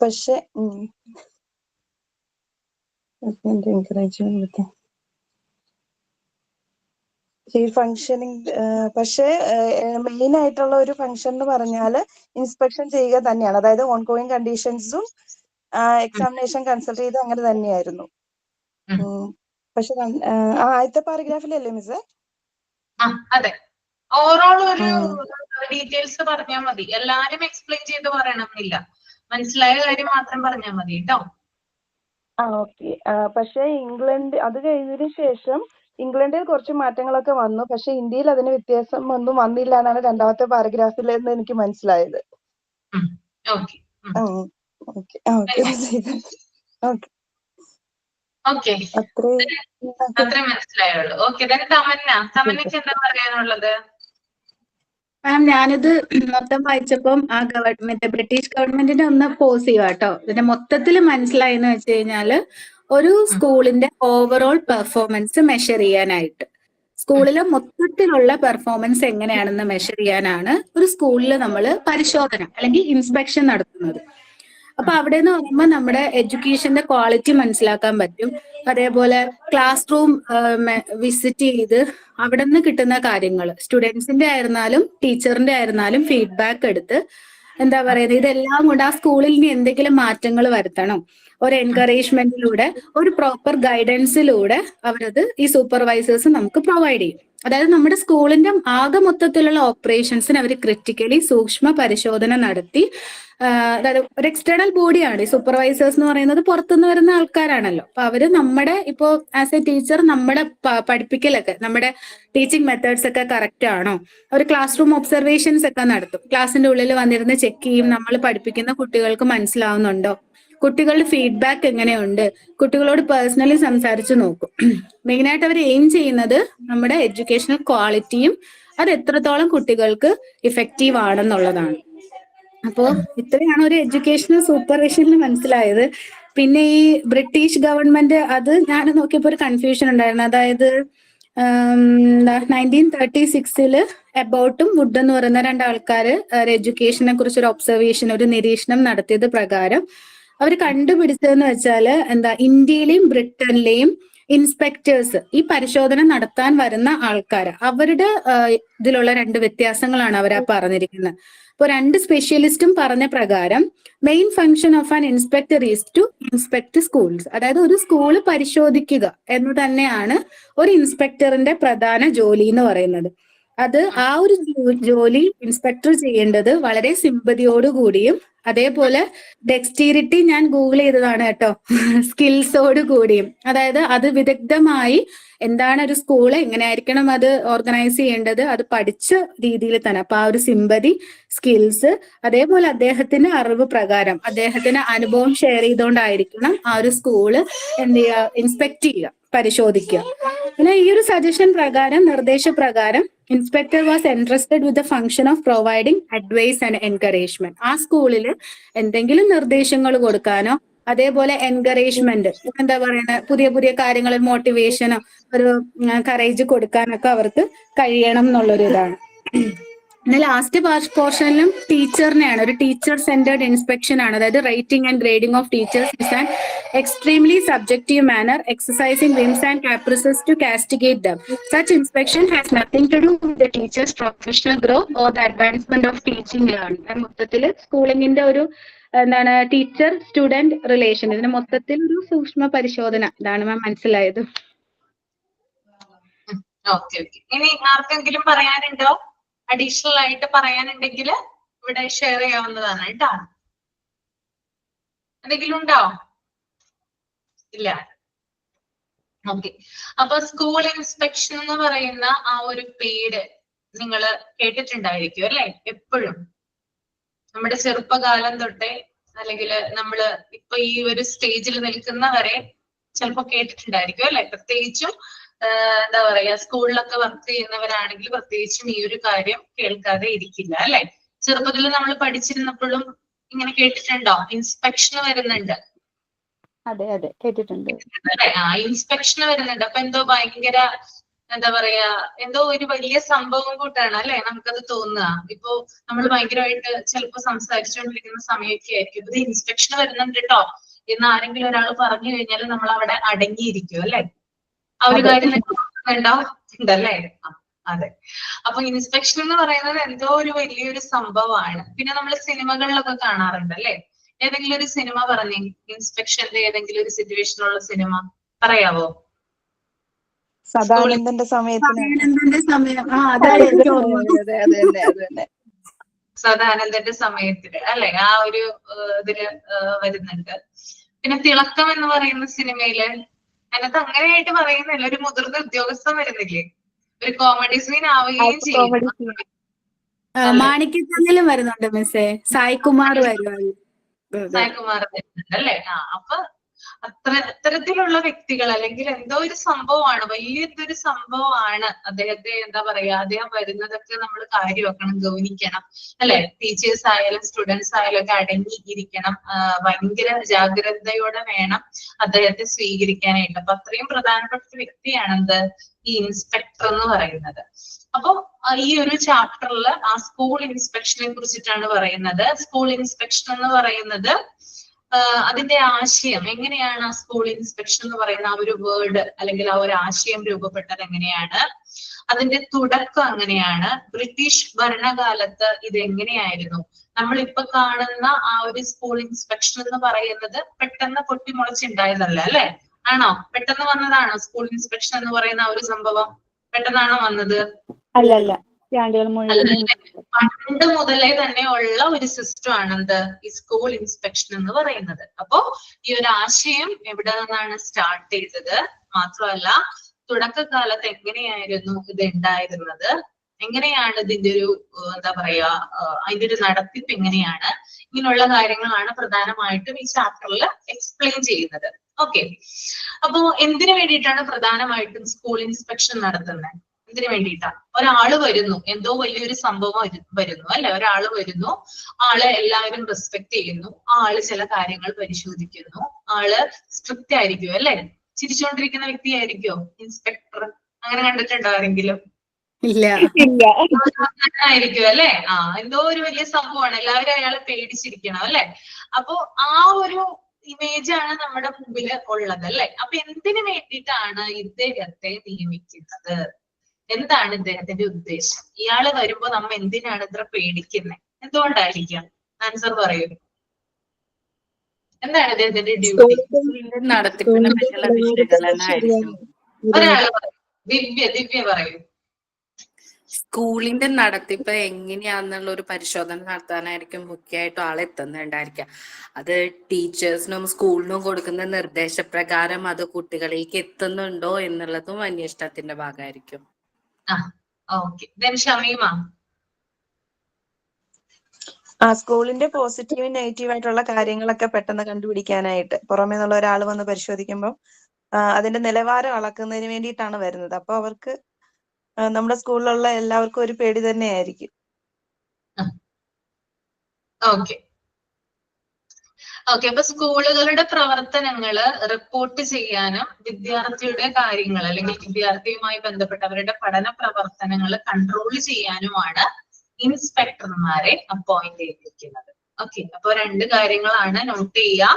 പക്ഷെ ഈ ഫങ്ഷനിങ് പക്ഷേ മെയിൻ ആയിട്ടുള്ള ഒരു ഫങ്ഷൻ എന്ന് പറഞ്ഞാല് ഇൻസ്പെക്ഷൻ ചെയ്യുക തന്നെയാണ്. അതായത് ഓൺഗോയിങ് കണ്ടീഷൻസും എക്സാമിനേഷൻ കൺസൾട്ട് ചെയ്ത് അങ്ങനെ തന്നെയായിരുന്നു. പക്ഷെ ആദ്യത്തെ പാരഗ്രാഫിലല്ലേ മിസ്? അതെ, ഓവറോൾ ഒരു ഡീറ്റെയിൽസ് പറഞ്ഞാൽ മതി. എല്ലാരും എക്സ്പ്ലെയിൻ ചെയ്ത് പറയണമെന്നില്ല, മനസ്സിലായ കാര്യം മാത്രം പറഞ്ഞാൽ മതി കേട്ടോ. ഓക്കെ. പക്ഷെ ഇംഗ്ലണ്ട് അത് കഴിഞ്ഞതിന് ശേഷം ഇംഗ്ലണ്ടിൽ കുറച്ച് മാറ്റങ്ങളൊക്കെ വന്നു. പക്ഷെ ഇന്ത്യയിൽ അതിന് വ്യത്യാസം ഒന്നും വന്നില്ല എന്നാണ് 2ാമത്തെ പാരഗ്രാഫിൽ നിന്ന് എനിക്ക് മനസ്സിലായത്. അത്രേ മനസ്സിലായുള്ളൂ. ഓക്കെ, തമന്നയ്ക്ക് എന്താ പറയാനുള്ളത്? മാം, ഞാനിത് മൊത്തം വായിച്ചപ്പം ആ ഗവൺമെന്റ് ബ്രിട്ടീഷ് ഗവൺമെന്റിന്റെ ഒന്ന് പോസ് ചെയ്യുക കേട്ടോ. ഇതിന്റെ മൊത്തത്തിൽ മനസ്സിലായെന്ന് വെച്ച് കഴിഞ്ഞാല് ഒരു സ്കൂളിന്റെ ഓവറോൾ പെർഫോമൻസ് മെഷർ ചെയ്യാനായിട്ട്, സ്കൂളിലെ മൊത്തത്തിലുള്ള പെർഫോമൻസ് എങ്ങനെയാണെന്ന് മെഷർ ചെയ്യാനാണ് ഒരു സ്കൂളിൽ നമ്മൾ പരിശോധന അല്ലെങ്കിൽ ഇൻസ്പെക്ഷൻ നടത്തുന്നത്. അപ്പൊ അവിടെ നിന്ന് പറയുമ്പോൾ നമ്മുടെ എഡ്യൂക്കേഷന്റെ ക്വാളിറ്റി മനസ്സിലാക്കാൻ പറ്റും. അതേപോലെ ക്ലാസ് റൂം വിസിറ്റ് ചെയ്ത് അവിടെ നിന്ന് കിട്ടുന്ന കാര്യങ്ങൾ, സ്റ്റുഡൻസിന്റെ ആയിരുന്നാലും ടീച്ചറിന്റെ ആയിരുന്നാലും ഫീഡ്ബാക്ക് എടുത്ത് എന്താ പറയുന്നത്, ഇതെല്ലാം കൊണ്ട് ആ സ്കൂളിൽ ഇനി എന്തെങ്കിലും മാറ്റങ്ങൾ വരുത്തണം, ഒരു എൻകറേജ്മെന്റിലൂടെ ഒരു പ്രോപ്പർ ഗൈഡൻസിലൂടെ അവരത് ഈ സൂപ്പർവൈസേഴ്സ് നമുക്ക് പ്രൊവൈഡ് ചെയ്യും. അതായത് നമ്മുടെ സ്കൂളിന്റെ ആകെ മൊത്തത്തിലുള്ള ഓപ്പറേഷൻസിന് അവർ ക്രിറ്റിക്കലി സൂക്ഷ്മ പരിശോധന നടത്തി, അതായത് ഒരു എക്സ്റ്റേണൽ ബോഡിയാണ് ഈ സൂപ്പർവൈസേഴ്സ് എന്ന് പറയുന്നത്, പുറത്തുനിന്ന് വരുന്ന ആൾക്കാരാണല്ലോ. അപ്പൊ അവര് നമ്മുടെ ഇപ്പോ ആസ് എ ടീച്ചർ നമ്മുടെ പഠിപ്പിക്കലൊക്കെ, നമ്മുടെ ടീച്ചിങ് മെത്തേഡ്സ് ഒക്കെ കറക്റ്റ് ആണോ, ഒരു ക്ലാസ് റൂം ഒബ്സർവേഷൻസ് ഒക്കെ നടത്തും. ക്ലാസ്സിന്റെ ഉള്ളിൽ വന്നിരുന്ന് ചെക്ക് ചെയ്യും, നമ്മൾ പഠിപ്പിക്കുന്ന കുട്ടികൾക്ക് മനസ്സിലാവുന്നുണ്ടോ, കുട്ടികളുടെ ഫീഡ്ബാക്ക് എങ്ങനെയുണ്ട്, കുട്ടികളോട് പേഴ്സണലി സംസാരിച്ച് നോക്കും. മെയിനായിട്ട് അവർ എയിം ചെയ്യുന്നത് നമ്മുടെ എഡ്യൂക്കേഷണൽ ക്വാളിറ്റിയും അത് എത്രത്തോളം കുട്ടികൾക്ക് ഇഫക്റ്റീവ് ആണെന്നുള്ളതാണ്. അപ്പോ ഇത്രയാണ് ഒരു എഡ്യൂക്കേഷണൽ സൂപ്പർവിഷനിൽ മനസ്സിലായത്. പിന്നെ ഈ ബ്രിട്ടീഷ് ഗവൺമെന്റ്, അത് ഞാൻ നോക്കിയപ്പോ ഒരു കൺഫ്യൂഷൻ ഉണ്ടായിരുന്നു. അതായത് 1936 എബോട്ടും വുഡ് എന്ന് പറയുന്ന 2 ആൾക്കാര് എഡ്യൂക്കേഷനെ കുറിച്ച് ഒരു ഒബ്സർവേഷൻ, ഒരു നിരീക്ഷണം നടത്തിയത് പ്രകാരം അവർ കണ്ടുപിടിച്ചതെന്ന് വെച്ചാല് ഇന്ത്യയിലെയും ബ്രിട്ടനിലെയും ഇൻസ്പെക്ടേഴ്സ്, ഈ പരിശോധന നടത്താൻ വരുന്ന ആൾക്കാർ, അവരുടെ ഇതിലുള്ള 2 വ്യത്യാസങ്ങളാണ് അവർ പറഞ്ഞിരിക്കുന്നത്. ഇപ്പോൾ 2 സ്പെഷ്യലിസ്റ്റും പറഞ്ഞ പ്രകാരം main function of an inspector is to inspect schools, അതായത് ഒരു സ്കൂള് പരിശോധിക്കുക എന്ന് തന്നെയാണ് ഒരു ഇൻസ്പെക്ടറിന്റെ പ്രധാന ജോലി എന്ന് പറയുന്നത്. അത് ആ ഒരു ജോലി ഇൻസ്പെക്ടർ ചെയ്യേണ്ടത് വളരെ സിമ്പതിയോടുകൂടിയും അതേപോലെ ഡെക്സ്റ്റീരിറ്റി, ഞാൻ ഗൂഗിൾ ചെയ്തതാണ് കേട്ടോ, സ്കിൽസോട് കൂടിയും, അതായത് അത് വിദഗ്ധമായി എന്താണ് ഒരു സ്കൂള് എങ്ങനെയായിരിക്കണം അത് ഓർഗനൈസ് ചെയ്യേണ്ടത്, അത് പഠിച്ച രീതിയിൽ തന്നെ. അപ്പൊ ആ ഒരു സിമ്പതി, സ്കിൽസ്, അതേപോലെ അദ്ദേഹത്തിന്റെ അറിവ് പ്രകാരം അദ്ദേഹത്തിന്റെ അനുഭവം ഷെയർ ചെയ്തുകൊണ്ടായിരിക്കണം ആ ഒരു സ്കൂള് എന്ത് ചെയ്യുക, ഇൻസ്പെക്ട് ചെയ്യുക, പരിശോധിക്കുക. പിന്നെ ഈ ഒരു സജഷൻ പ്രകാരം, നിർദ്ദേശപ്രകാരം inspector was entrusted with the function of providing advice and encouragement. ആ സ്കൂളിൽ എന്തെങ്കിലും നിർദ്ദേശങ്ങൾ കൊടുക്കാനോ അതേപോലെ എൻകറേജ്മെന്റ്, എന്താ പറയുന്നത്, പുതിയ പുതിയ കാര്യങ്ങൾ, മോട്ടിവേഷനോ ഒരു കറേജ് കൊടുക്കാനൊക്കെ അവർക്ക് കഴിയണം എന്നുള്ളൊരു ഇതാണ്. പിന്നെ ലാസ്റ്റ് പോർഷനിലും ടീച്ചറിനെയാണ്, ഒരു ടീച്ചർ സെന്റേർഡ് ഇൻസ്പെക്ഷൻ ആണ്. അതായത് rating and grading of teachers is an extremely subjective manner, exercising whims and caprices to castigate them. Such inspection has nothing to do with the teacher's professional growth or the advancement of teaching learning. മൊത്തത്തിൽ സ്കൂളിങ്ങിന്റെ ഒരു എന്താണ് ടീച്ചർ സ്റ്റുഡന്റ് റിലേഷൻ, ഇതിന് മൊത്തത്തിൽ ഒരു സൂക്ഷ്മ പരിശോധന, ഇതാണ് മാം മനസ്സിലായത്. ഓക്കെ. ഇനി ആർക്കെങ്കിലും പറയാനുണ്ടോ, അഡീഷണൽ ആയിട്ട് പറയാനുണ്ടെങ്കിൽ ഇവിടെ ഷെയർ ചെയ്യാവുന്നതാണ് കേട്ടോ. എന്തെങ്കിലും ഉണ്ടോ? ഇല്ല. ഓക്കെ. അപ്പൊ സ്കൂൾ ഇൻസ്പെക്ഷൻ എന്ന് പറയുന്ന ആ ഒരു പേര് നിങ്ങൾ കേട്ടിട്ടുണ്ടായിരിക്കും അല്ലെ? എപ്പോഴും നമ്മുടെ ചെറുപ്പകാലം തൊട്ടേ അല്ലെങ്കിൽ നമ്മള് ഇപ്പൊ ഈ ഒരു സ്റ്റേജിൽ നിൽക്കുന്നവരെ ചിലപ്പോ കേട്ടിട്ടുണ്ടായിരിക്കും അല്ലെ? പ്രത്യേകിച്ചും എന്താ പറയാ, സ്കൂളിലൊക്കെ വർക്ക് ചെയ്യുന്നവരാണെങ്കിൽ പ്രത്യേകിച്ചും ഈ ഒരു കാര്യം കേൾക്കാതെ ഇരിക്കില്ല അല്ലെ? ചെറുപ്പത്തിൽ നമ്മൾ പഠിച്ചിരുന്നപ്പോഴും ഇങ്ങനെ കേട്ടിട്ടുണ്ടോ? ഇൻസ്പെക്ഷൻ വരുന്നുണ്ട്. അതെ അതെ കേട്ടിട്ടുണ്ട്. അല്ലെ? ഇൻസ്പെക്ഷൻ വരുന്നുണ്ട്. അപ്പൊ എന്തോ ഭയങ്കര എന്താ പറയാ, എന്തോ ഒരു വലിയ സംഭവം കൂട്ടാണ് അല്ലെ നമുക്കത് തോന്നുക. ഇപ്പൊ നമ്മൾ ഭയങ്കരമായിട്ട് ചിലപ്പോ സംസാരിച്ചുകൊണ്ടിരിക്കുന്ന സമയമൊക്കെ ആയിരിക്കും ഇത് ഇൻസ്പെക്ഷൻ വരുന്നുണ്ട് കേട്ടോ എന്ന് ആരെങ്കിലും ഒരാൾ പറഞ്ഞു കഴിഞ്ഞാൽ നമ്മൾ അവിടെ അടങ്ങിയിരിക്കും അല്ലെ? ആ ഒരു കാര്യം ഉണ്ടോ? ഉണ്ടല്ലേ? അതെ. അപ്പൊ ഇൻസ്പെക്ഷൻ എന്ന് പറയുന്നത് എന്തോ ഒരു വലിയൊരു സംഭവമാണ്. പിന്നെ നമ്മൾ സിനിമകളിലൊക്കെ കാണാറുണ്ട് അല്ലെ? ഏതെങ്കിലും ഒരു സിനിമ പറഞ്ഞേ, ഇൻസ്പെക്ഷന്റെ ഏതെങ്കിലും ഒരു സിറ്റുവേഷനുള്ള സിനിമ പറയാവോ? സദാനന്ദന്റെ സമയത്തിന്. സമയം. അതാണ് എനിക്ക് ഓർമ്മ. സദാനന്ദന്റെ സമയത്തില് അല്ലെ? ആ ഒരു ഇതില് വരുന്നുണ്ട്. പിന്നെ തിളക്കം എന്ന് പറയുന്ന സിനിമയില് അതിനകത്ത് അങ്ങനെയായിട്ട് പറയുന്നില്ല, ഒരു മുതിർന്ന ഉദ്യോഗസ്ഥൻ വരുന്നില്ലേ, ഒരു കോമഡി സീൻ ആവുകയും ചെയ്യും. മാണിക്യക്കല്ലിലും വരുന്നുണ്ട് മിസ്സേ, സായികുമാർ വരുവാണ്. സായികുമാർ വരുന്നുണ്ട് അല്ലെ? അപ്പൊ അത്തരത്തിലുള്ള വ്യക്തികൾ അല്ലെങ്കിൽ എന്തോ ഒരു സംഭവമാണ്, വലിയൊരു സംഭവമാണ് അദ്ദേഹത്തെ എന്താ പറയാ, അദ്ദേഹം വരുന്നതൊക്കെ നമ്മൾ കാര്യമാക്കണം, ഗൗനിക്കണം അല്ലെ? ടീച്ചേഴ്സ് ആയാലും സ്റ്റുഡൻസ് ആയാലും ഒക്കെ അടങ്ങിയിരിക്കണം, ഭയങ്കര ജാഗ്രതയോടെ വേണം അദ്ദേഹത്തെ സ്വീകരിക്കാനായിട്ട്. അപ്പൊ അത്രയും പ്രധാനപ്പെട്ട വ്യക്തിയാണ് എന്ത്, ഈ ഇൻസ്പെക്ടർ എന്ന് പറയുന്നത്. അപ്പൊ ഈ ഒരു ചാപ്റ്ററിൽ ആ സ്കൂൾ ഇൻസ്പെക്ഷനെ കുറിച്ചിട്ടാണ് പറയുന്നത്. സ്കൂൾ ഇൻസ്പെക്ഷൻ എന്ന് പറയുന്നത് അതിന്റെ ആശയം എങ്ങനെയാണ്, ആ സ്കൂൾ ഇൻസ്പെക്ഷൻ എന്ന് പറയുന്ന ആ ഒരു വേർഡ് അല്ലെങ്കിൽ ആ ഒരു ആശയം രൂപപ്പെട്ടത് എങ്ങനെയാണ്, അതിന്റെ തുടക്കം എങ്ങനെയാണ്, ബ്രിട്ടീഷ് ഭരണകാലത്ത് ഇത് എങ്ങനെയായിരുന്നു, നമ്മളിപ്പോ കാണുന്ന ആ ഒരു സ്കൂൾ ഇൻസ്പെക്ഷൻ എന്ന് പറയുന്നത് പെട്ടെന്ന് പൊട്ടിമുളച്ചുണ്ടായതല്ല അല്ലെ? ആണോ? പെട്ടെന്ന് വന്നതാണോ സ്കൂൾ ഇൻസ്പെക്ഷൻ എന്ന് പറയുന്ന ആ ഒരു സംഭവം? പെട്ടെന്നാണോ വന്നത്? അല്ലല്ല, പണ്ട് മുതലേ തന്നെ ഉള്ള ഒരു സിസ്റ്റം ആണ് എന്ത്, ഈ സ്കൂൾ ഇൻസ്പെക്ഷൻ എന്ന് പറയുന്നത്. അപ്പോ ഈ ഒരു ആശയം എവിടെ നിന്നാണ് സ്റ്റാർട്ട് ചെയ്തത്, മാത്രമല്ല തുടക്കകാലത്ത് എങ്ങനെയായിരുന്നു ഇത് ഉണ്ടായിരുന്നത്, എങ്ങനെയാണ് ഇതിന്റെ ഒരു എന്താ പറയാ, അതിന്റെ ഒരു നടത്തിപ്പ് എങ്ങനെയാണ്, ഇങ്ങനെയുള്ള കാര്യങ്ങളാണ് പ്രധാനമായിട്ടും ഈ ചാപ്റ്ററിൽ എക്സ്പ്ലെയിൻ ചെയ്യുന്നത്. ഓക്കെ. അപ്പോ എന്തിനു വേണ്ടിയിട്ടാണ് പ്രധാനമായിട്ടും സ്കൂൾ ഇൻസ്പെക്ഷൻ നടത്തുന്നത്? എന്തിനു വേണ്ടിയിട്ടാ? ഒരാള് വരുന്നു, എന്തോ വലിയൊരു സംഭവം വരുന്നു അല്ലെ? ഒരാള് വരുന്നു, ആളെ എല്ലാവരും റെസ്പെക്ട് ചെയ്യുന്നു, ആള് ചില കാര്യങ്ങൾ പരിശോധിക്കുന്നു, ആള് സ്ട്രിക്റ്റ് ആയിരിക്കും അല്ലെ? ചിരിച്ചുകൊണ്ടിരിക്കുന്ന വ്യക്തിയായിരിക്കോ ഇൻസ്പെക്ടർ? അങ്ങനെ കണ്ടിട്ടുണ്ടോ ആരെങ്കിലും? ഇല്ല. ആയിരിക്കും അല്ലെ? എന്തോ ഒരു വലിയ സംഭവമാണ്, എല്ലാവരും അയാളെ പേടിച്ചിരിക്കണം അല്ലെ? അപ്പൊ ആ ഒരു ഇമേജ് ആണ് നമ്മുടെ മുമ്പിൽ ഉള്ളത് അല്ലെ? അപ്പൊ എന്തിനു വേണ്ടിയിട്ടാണ് ഇദ്ദേഹത്തെ നിയമിക്കുന്നത്? എന്താണ് ഇദ്ദേഹത്തിന്റെ ഉദ്ദേശം? ഇയാള് വരുമ്പോ നമ്മ എന്തിനാണ് ഇത്ര പേടിക്കുന്നത്? എന്തുകൊണ്ടായിരിക്കാം? ആൻസർ പറയൂ. എന്താണ് ഇദ്ദേഹത്തിന്റെ ഡ്യൂട്ടി? നടത്തിപ്പിനെ പറ്റിയുള്ള വിശകലനമായിരിക്കും. ഒരാള് പറയൂ. ദിവ്യ പറയൂ. സ്കൂളിന്റെ നടത്തിപ്പ് എങ്ങനെയാന്നുള്ള ഒരു പരിശോധന നടത്താനായിരിക്കും മുഖ്യമായിട്ടും ആളെത്തുന്നുണ്ടായിരിക്കുക. അത് ടീച്ചേഴ്സിനും സ്കൂളിനും കൊടുക്കുന്ന നിർദ്ദേശപ്രകാരം അത് കുട്ടികളിലേക്ക് എത്തുന്നുണ്ടോ എന്നുള്ളതും അന്വേഷണത്തിന്റെ ഭാഗമായിരിക്കും. സ്കൂളിന്റെ പോസിറ്റീവ് നെഗറ്റീവ് ആയിട്ടുള്ള കാര്യങ്ങളൊക്കെ പെട്ടെന്ന് കണ്ടുപിടിക്കാനായിട്ട് പുറമേ നിന്നുള്ള ഒരാൾ വന്ന് പരിശോധിക്കുമ്പോൾ അതിന്റെ നിലവാരം അളക്കുന്നതിന് വേണ്ടിയിട്ടാണ് വരുന്നത്. അപ്പൊ അവർക്ക് നമ്മുടെ സ്കൂളിലുള്ള എല്ലാവർക്കും ഒരു പേടി തന്നെയായിരിക്കും. ഓക്കെ. അപ്പൊ സ്കൂളുകളുടെ പ്രവർത്തനങ്ങള് റിപ്പോർട്ട് ചെയ്യാനും വിദ്യാർത്ഥിയുടെ കാര്യങ്ങൾ അല്ലെങ്കിൽ വിദ്യാർത്ഥിയുമായി ബന്ധപ്പെട്ട അവരുടെ പഠന പ്രവർത്തനങ്ങൾ കൺട്രോൾ ചെയ്യാനുമാണ് ഇൻസ്പെക്ടർമാരെ അപ്പോയിന്റ് ചെയ്തിരിക്കുന്നത്. ഓക്കെ. അപ്പൊ രണ്ട് കാര്യങ്ങളാണ് നോട്ട് ചെയ്യുക.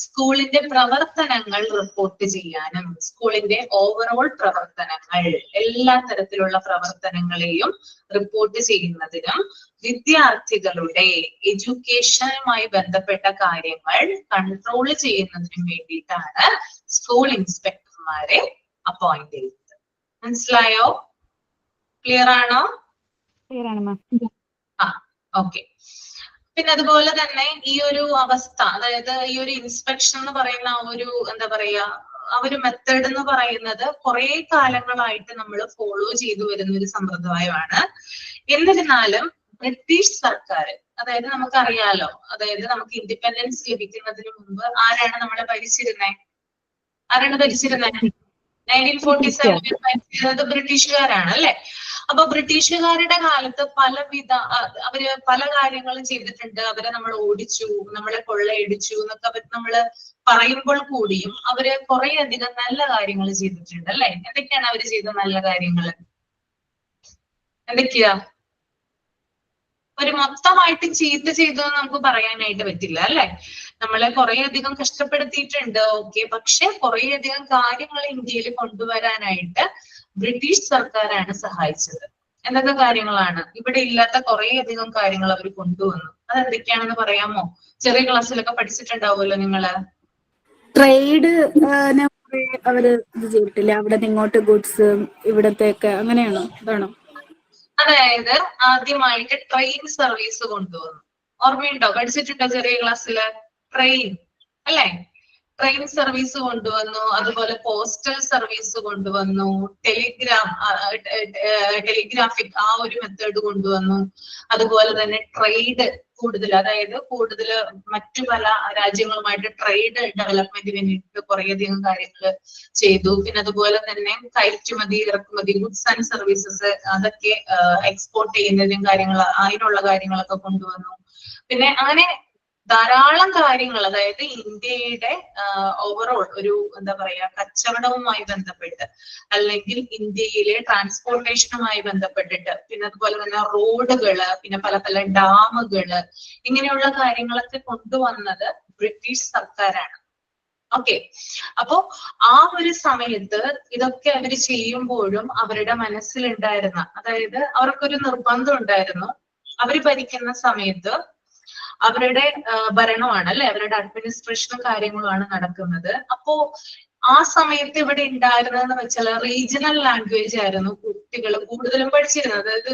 സ്കൂളിന്റെ പ്രവർത്തനങ്ങൾ റിപ്പോർട്ട് ചെയ്യാനും സ്കൂളിന്റെ ഓവറോൾ പ്രവർത്തനങ്ങൾ, എല്ലാ തരത്തിലുള്ള പ്രവർത്തനങ്ങളെയും റിപ്പോർട്ട് ചെയ്യുന്നതിനും വിദ്യാർത്ഥികളുടെ എഡ്യൂക്കേഷനുമായി ബന്ധപ്പെട്ട കാര്യങ്ങൾ കൺട്രോൾ ചെയ്യുന്നതിനും വേണ്ടിയിട്ടാണ് സ്കൂൾ ഇൻസ്പെക്ടർമാരെ അപ്പോയിന്റ് ചെയ്യുന്നത്. മനസ്സിലായോ? ക്ലിയർ ആണോ? ക്ലിയർ ആണ് മാം. ഓക്കെ. പിന്നെ അതുപോലെ തന്നെ ഈ ഒരു അവസ്ഥ, അതായത് ഈ ഒരു ഇൻസ്പെക്ഷൻ എന്ന് പറയുന്ന ആ ഒരു എന്താ പറയാ, ആ ഒരു മെത്തേഡ് എന്ന് പറയുന്നത് കുറെ കാലങ്ങളായിട്ട് നമ്മൾ ഫോളോ ചെയ്തു വരുന്ന ഒരു സമ്പ്രദായമാണ്. എന്നിരുന്നാലും ബ്രിട്ടീഷ് സർക്കാർ, അതായത് നമുക്കറിയാലോ, അതായത് നമുക്ക് ഇൻഡിപെൻഡൻസ് ലഭിക്കുന്നതിന് മുമ്പ് ആരാണ് നമ്മളെ ഭരിച്ചിരുന്നത്? 1947 ഭരിച്ചിരുന്നത് ബ്രിട്ടീഷുകാരാണ് അല്ലെ. അപ്പൊ ബ്രിട്ടീഷുകാരുടെ കാലത്ത് അവര് പല കാര്യങ്ങളും ചെയ്തിട്ടുണ്ട്. അവരെ നമ്മൾ ഓടിച്ചു, നമ്മളെ കൊള്ളയടിച്ചു എന്നൊക്കെ നമ്മള് പറയുമ്പോൾ കൂടിയും അവര് കുറെ അധികം നല്ല കാര്യങ്ങൾ ചെയ്തിട്ടുണ്ട് അല്ലെ. എന്തൊക്കെയാണ് അവര് ചെയ്ത നല്ല കാര്യങ്ങൾ? എന്തൊക്കെയാ? ഒരു മൊത്തമായിട്ട് ചീത്ത ചെയ്തു എന്ന് നമുക്ക് പറയാനായിട്ട് പറ്റില്ല അല്ലെ. നമ്മളെ കുറെ അധികം കഷ്ടപ്പെടുത്തിയിട്ടുണ്ട്, ഓക്കെ. പക്ഷെ കുറെ അധികം കാര്യങ്ങൾ ഇന്ത്യയിൽ കൊണ്ടുവരാനായിട്ട് ബ്രിട്ടീഷ് സർക്കാരാണ് സഹായിച്ചത്. എന്തൊക്കെ കാര്യങ്ങളാണ്? ഇവിടെ ഇല്ലാത്ത കുറെ അധികം കാര്യങ്ങൾ അവർ കൊണ്ടുവന്നു. അതെന്തൊക്കെയാണെന്ന് പറയാമോ? ചെറിയ ക്ലാസ്സിലൊക്കെ പഠിച്ചിട്ടുണ്ടാവുമല്ലോ നിങ്ങള്. ട്രേഡ് അവര് ഇത് ചെയ്തിട്ടില്ല, അവിടെ നിന്ന് ഇങ്ങോട്ട് ഗുഡ്സ് ഇവിടത്തേക്ക്, അങ്ങനെയാണോ? അതാണോ? അതായത് ആദ്യമായിട്ട് ട്രെയിൻ സർവീസ് കൊണ്ടുവന്നു. ഓർമ്മയുണ്ടോ? പഠിച്ചിട്ടുണ്ടോ ചെറിയ ക്ലാസ്സില്? ട്രെയിൻ അല്ലെ. ട്രെയിൻ സർവീസ് കൊണ്ടുവന്നു. അതുപോലെ പോസ്റ്റൽ സർവീസ് കൊണ്ടുവന്നു. ടെലിഗ്രാഫിക് ആ ഒരു മെത്തേഡ് കൊണ്ടുവന്നു. അതുപോലെ തന്നെ ട്രേഡ് കൂടുതൽ, അതായത് കൂടുതൽ മറ്റു പല രാജ്യങ്ങളുമായിട്ട് ട്രേഡ് ഡെവലപ്മെന്റിന് വേണ്ടിയിട്ട് കുറേയധികം കാര്യങ്ങൾ ചെയ്തു. പിന്നെ അതുപോലെ തന്നെ കയറ്റുമതി, ഇറക്കുമതി, ഗുഡ്സ് ആൻഡ് സർവീസസ് അതൊക്കെ എക്സ്പോർട്ട് ചെയ്യുന്നതിനും അതിനുള്ള കാര്യങ്ങളൊക്കെ കൊണ്ടുവന്നു. പിന്നെ അങ്ങനെ ധാരാളം കാര്യങ്ങൾ, അതായത് ഇന്ത്യയുടെ ഓവറോൾ ഒരു എന്താ പറയാ കച്ചവടവുമായി ബന്ധപ്പെട്ട്, അല്ലെങ്കിൽ ഇന്ത്യയിലെ ട്രാൻസ്പോർട്ടേഷനുമായി ബന്ധപ്പെട്ടിട്ട്, പിന്നെ അതുപോലെ തന്നെ റോഡുകള്, പിന്നെ പല പല ഡാമുകള്, ഇങ്ങനെയുള്ള കാര്യങ്ങളൊക്കെ കൊണ്ടുവന്നത് ബ്രിട്ടീഷ് സർക്കാരാണ്. ഓക്കെ. അപ്പോ ആ ഒരു സമയത്ത് ഇതൊക്കെ അവര് ചെയ്യുമ്പോഴും അവരുടെ മനസ്സിലുണ്ടായിരുന്ന, അതായത് അവർക്കൊരു നിർബന്ധം ഉണ്ടായിരുന്നു. അവര് ഭരിക്കുന്ന സമയത്ത് അവരുടെ ഭരണമാണ് അല്ലെ, അവരുടെ അഡ്മിനിസ്ട്രേഷനും കാര്യങ്ങളുമാണ് നടക്കുന്നത്. അപ്പോ ആ സമയത്ത് ഇവിടെ ഉണ്ടായിരുന്നതെന്ന് വെച്ചാൽ റീജിയണൽ ലാംഗ്വേജ് ആയിരുന്നു കുട്ടികൾ കൂടുതലും പഠിച്ചിരുന്നത്. അതായത്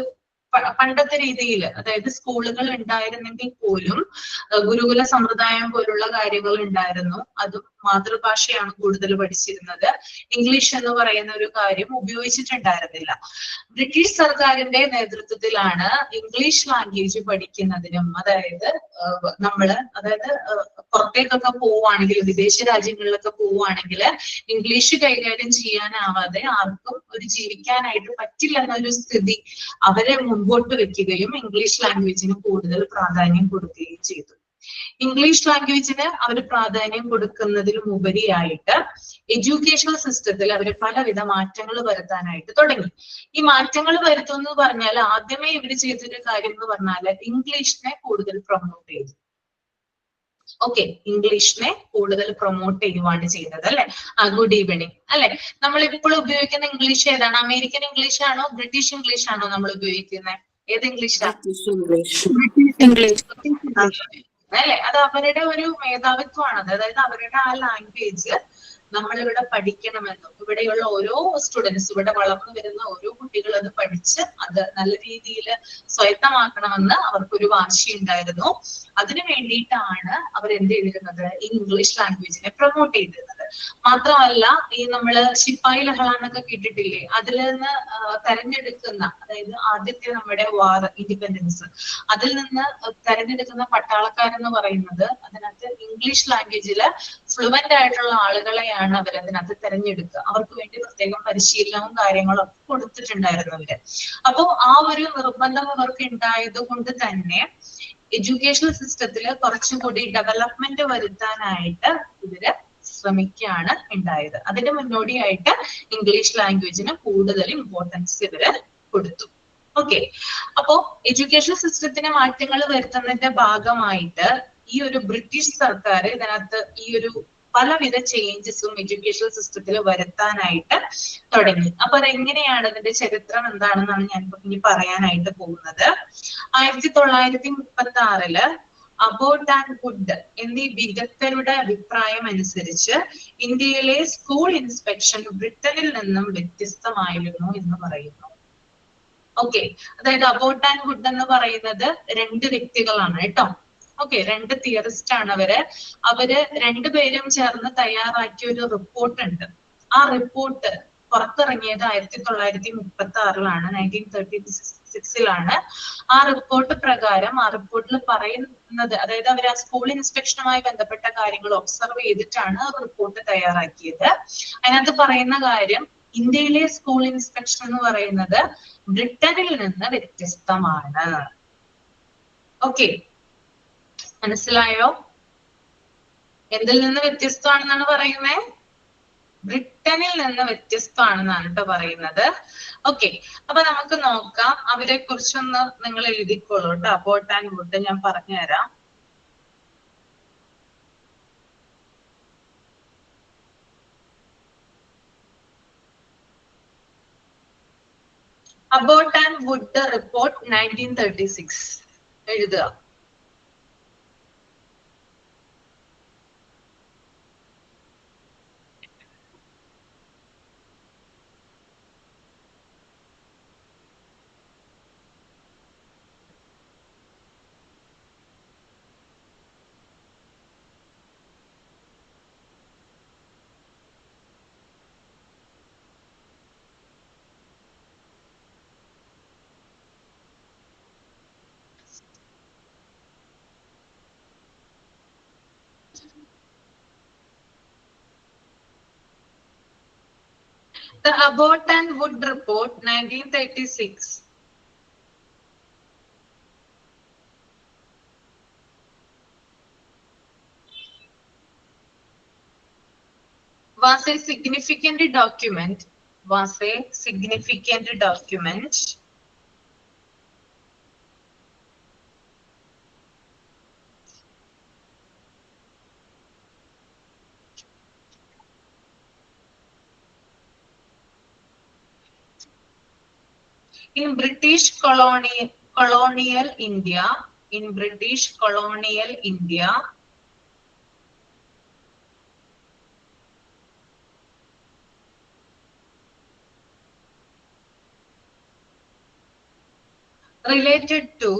പണ്ടത്തെ രീതിയിൽ, അതായത് സ്കൂളുകൾ ഉണ്ടായിരുന്നെങ്കിൽ പോലും ഗുരുകുല സമ്പ്രദായം പോലുള്ള കാര്യങ്ങൾ ഉണ്ടായിരുന്നു. അതും മാതൃഭാഷയാണ് കൂടുതൽ പഠിച്ചിരുന്നത്. ഇംഗ്ലീഷ് എന്ന് പറയുന്ന ഒരു കാര്യം ഉപയോഗിച്ചിട്ടുണ്ടായിരുന്നില്ല. ബ്രിട്ടീഷ് സർക്കാരിന്റെ നേതൃത്വത്തിലാണ് ഇംഗ്ലീഷ് ലാംഗ്വേജ് പഠിക്കുന്നതിനും, അതായത് അതായത് പുറത്തേക്കൊക്കെ പോവുകയാണെങ്കിൽ, വിദേശ രാജ്യങ്ങളിലൊക്കെ പോവുകയാണെങ്കിൽ ഇംഗ്ലീഷ് കൈകാര്യം ചെയ്യാനാവാതെ ആർക്കും ഒരു ജീവിക്കാനായിട്ട് പറ്റില്ല എന്നൊരു സ്ഥിതി അവരെ മുമ്പോട്ട് വെക്കുകയും ഇംഗ്ലീഷ് ലാംഗ്വേജിന് കൂടുതൽ പ്രാധാന്യം കൊടുക്കുകയും ചെയ്തു. ഇംഗ്ലീഷ് ലാംഗ്വേജിന് അവർ പ്രാധാന്യം കൊടുക്കുന്നതിലും ഉപരിയായിട്ട് എഡ്യൂക്കേഷണൽ സിസ്റ്റത്തിൽ അവർ പലവിധ മാറ്റങ്ങൾ വരുത്താനായിട്ട് തുടങ്ങി. ഈ മാറ്റങ്ങൾ വരുത്തുമെന്ന് പറഞ്ഞാൽ ആദ്യമേ ഇവർ ചെയ്തൊരു കാര്യം എന്ന് പറഞ്ഞാൽ ഇംഗ്ലീഷിനെ കൂടുതൽ പ്രൊമോട്ട് ചെയ്തു. ഓക്കെ, ഇംഗ്ലീഷിനെ കൂടുതൽ പ്രൊമോട്ട് ചെയ്യുവാണ് ചെയ്യുന്നത് അല്ലെ. ഗുഡ് ഈവനിങ് അല്ലെ. നമ്മൾ ഇപ്പോൾ ഉപയോഗിക്കുന്ന ഇംഗ്ലീഷ് ഏതാണ്? അമേരിക്കൻ ഇംഗ്ലീഷ് ആണോ ബ്രിട്ടീഷ് ഇംഗ്ലീഷ് ആണോ നമ്മൾ ഉപയോഗിക്കുന്നത്? ഏത് ഇംഗ്ലീഷാണ്? ഇംഗ്ലീഷ് അല്ലെ. അത് അവരുടെ ഒരു മേധാവിത്വമാണ്. അതായത് അവരുടെ ആ ലാംഗ്വേജ് നമ്മളിവിടെ പഠിക്കണമെന്നും ഇവിടെയുള്ള ഓരോ സ്റ്റുഡൻസ്, ഇവിടെ വളർന്നു വരുന്ന ഓരോ കുട്ടികൾ അത് പഠിച്ച് അത് നല്ല രീതിയിൽ സ്വായത്തമാക്കണമെന്ന് അവർക്കൊരു വാശിയുണ്ടായിരുന്നു. അതിനു വേണ്ടിയിട്ടാണ് അവർ എന്ത് ചെയ്തിരുന്നത്? ഈ ഇംഗ്ലീഷ് ലാംഗ്വേജിനെ പ്രൊമോട്ട് ചെയ്തിരുന്നത്. മാത്രമല്ല, ഈ നമ്മള് ശിപ്പായി ലഹള എന്നൊക്കെ കേട്ടിട്ടില്ലേ? അതിൽ നിന്ന് തെരഞ്ഞെടുക്കുന്ന, അതായത് ആദ്യത്തെ നമ്മുടെ വാർ ഇൻഡിപെൻഡൻസ്, അതിൽ നിന്ന് തെരഞ്ഞെടുക്കുന്ന പട്ടാളക്കാരെന്ന് പറയുന്നത് അതിനകത്ത് ഇംഗ്ലീഷ് ലാംഗ്വേജില് ഫ്ലുവന്റ് ആയിട്ടുള്ള ആളുകളെയാണ് അവരതിനകത്ത് തെരഞ്ഞെടുക്കുക. അവർക്ക് വേണ്ടി പ്രത്യേകം പരിശീലനവും കാര്യങ്ങളും ഒക്കെ കൊടുത്തിട്ടുണ്ടായിരുന്നു അവര്. അപ്പോ ആ ഒരു നിർബന്ധം അവർക്ക് ഉണ്ടായത് കൊണ്ട് തന്നെ എഡ്യൂക്കേഷണൽ സിസ്റ്റത്തില് കുറച്ചുകൂടി ഡെവലപ്മെന്റ് വരുത്താനായിട്ട് ഇവര് ശ്രമിക്കുകയാണ് ഉണ്ടായത്. അതിന് മുന്നോടിയായിട്ട് ഇംഗ്ലീഷ് ലാംഗ്വേജിന് കൂടുതൽ ഇമ്പോർട്ടൻസ് ഇവര് കൊടുത്തു. ഓക്കെ. അപ്പോ എഡ്യൂക്കേഷൻ സിസ്റ്റത്തിന് മാറ്റങ്ങൾ വരുത്തുന്നതിന്റെ ഭാഗമായിട്ട് ഈ ഒരു ബ്രിട്ടീഷ് സർക്കാർ ഇതിനകത്ത് ഈ ഒരു പലവിധ ചേഞ്ചസും എഡ്യൂക്കേഷൻ സിസ്റ്റത്തിൽ വരുത്താനായിട്ട് തുടങ്ങി. അപ്പൊ അതെങ്ങനെയാണ്, അതിന്റെ ചരിത്രം എന്താണെന്നാണ് ഞാൻ ഇനി പറയാനായിട്ട് പോകുന്നത്. 1936 അബോട്ട് ആൻഡ് വുഡ് എന്നീ വിദഗ്ധരുടെ അഭിപ്രായം അനുസരിച്ച് ഇന്ത്യയിലെ സ്കൂൾ ഇൻസ്പെക്ഷൻ ബ്രിട്ടനിൽ നിന്നും വ്യത്യസ്തമായിരുന്നു എന്ന് പറയുന്നു. ഓക്കെ. അതായത് അബോട്ട് ആൻഡ് വുഡ് എന്ന് പറയുന്നത് രണ്ട് വ്യക്തികളാണ് കേട്ടോ. ഓക്കെ, രണ്ട് തിയറിസ്റ്റ് ആണ് അവര് രണ്ടുപേരും ചേർന്ന് തയ്യാറാക്കിയ ഒരു റിപ്പോർട്ട് ഉണ്ട്. ആ റിപ്പോർട്ട് പുറത്തിറങ്ങിയത് 1936 1936 1936 ആ റിപ്പോർട്ട് പ്രകാരം ആ റിപ്പോർട്ടിൽ പറയുന്നത്, അതായത് അവർ ആ സ്കൂൾ ഇൻസ്പെക്ഷനുമായി ബന്ധപ്പെട്ട കാര്യങ്ങൾ ഒബ്സർവ് ചെയ്തിട്ടാണ് റിപ്പോർട്ട് തയ്യാറാക്കിയത്. അതിനകത്ത് പറയുന്ന കാര്യം, ഇന്ത്യയിലെ സ്കൂൾ ഇൻസ്പെക്ഷൻ എന്ന് പറയുന്നത് ബ്രിട്ടനിൽ നിന്ന് വ്യത്യസ്തമാണ്. ഓക്കെ, മനസ്സിലായോ? എന്തിൽ നിന്ന് വ്യത്യസ്തമാണെന്നാണ് പറയുന്നത്? ബ്രിട്ടനിൽ നിന്ന് വ്യത്യസ്തമാണെന്നാണ് കേട്ടോ പറയുന്നത്. ഓക്കെ, അപ്പൊ നമുക്ക് നോക്കാം. അവരെ കുറിച്ചൊന്ന് നിങ്ങൾ എഴുതിക്കോളൂ കേട്ടോ. അബോട്ട് ആൻഡ് വുഡ് ഞാൻ പറഞ്ഞുതരാം. അബോട്ട് ആൻഡ് വുഡ് റിപ്പോർട്ട് 1936 എഴുതുക. The Abbott and Wood Report 1936 was a significant document in British colonial India, related to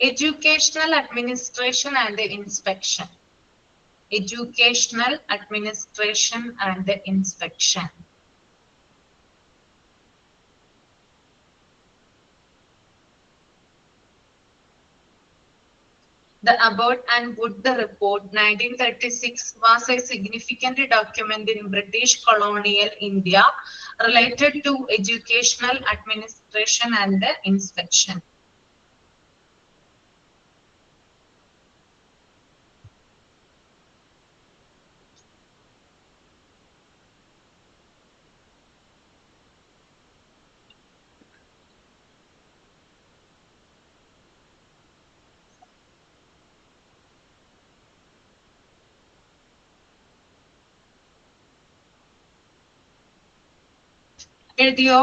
educational administration and inspection. The Abbott and Wood Report 1936 was a significant document in British colonial India related to educational administration and inspection. എഴുതിയോ?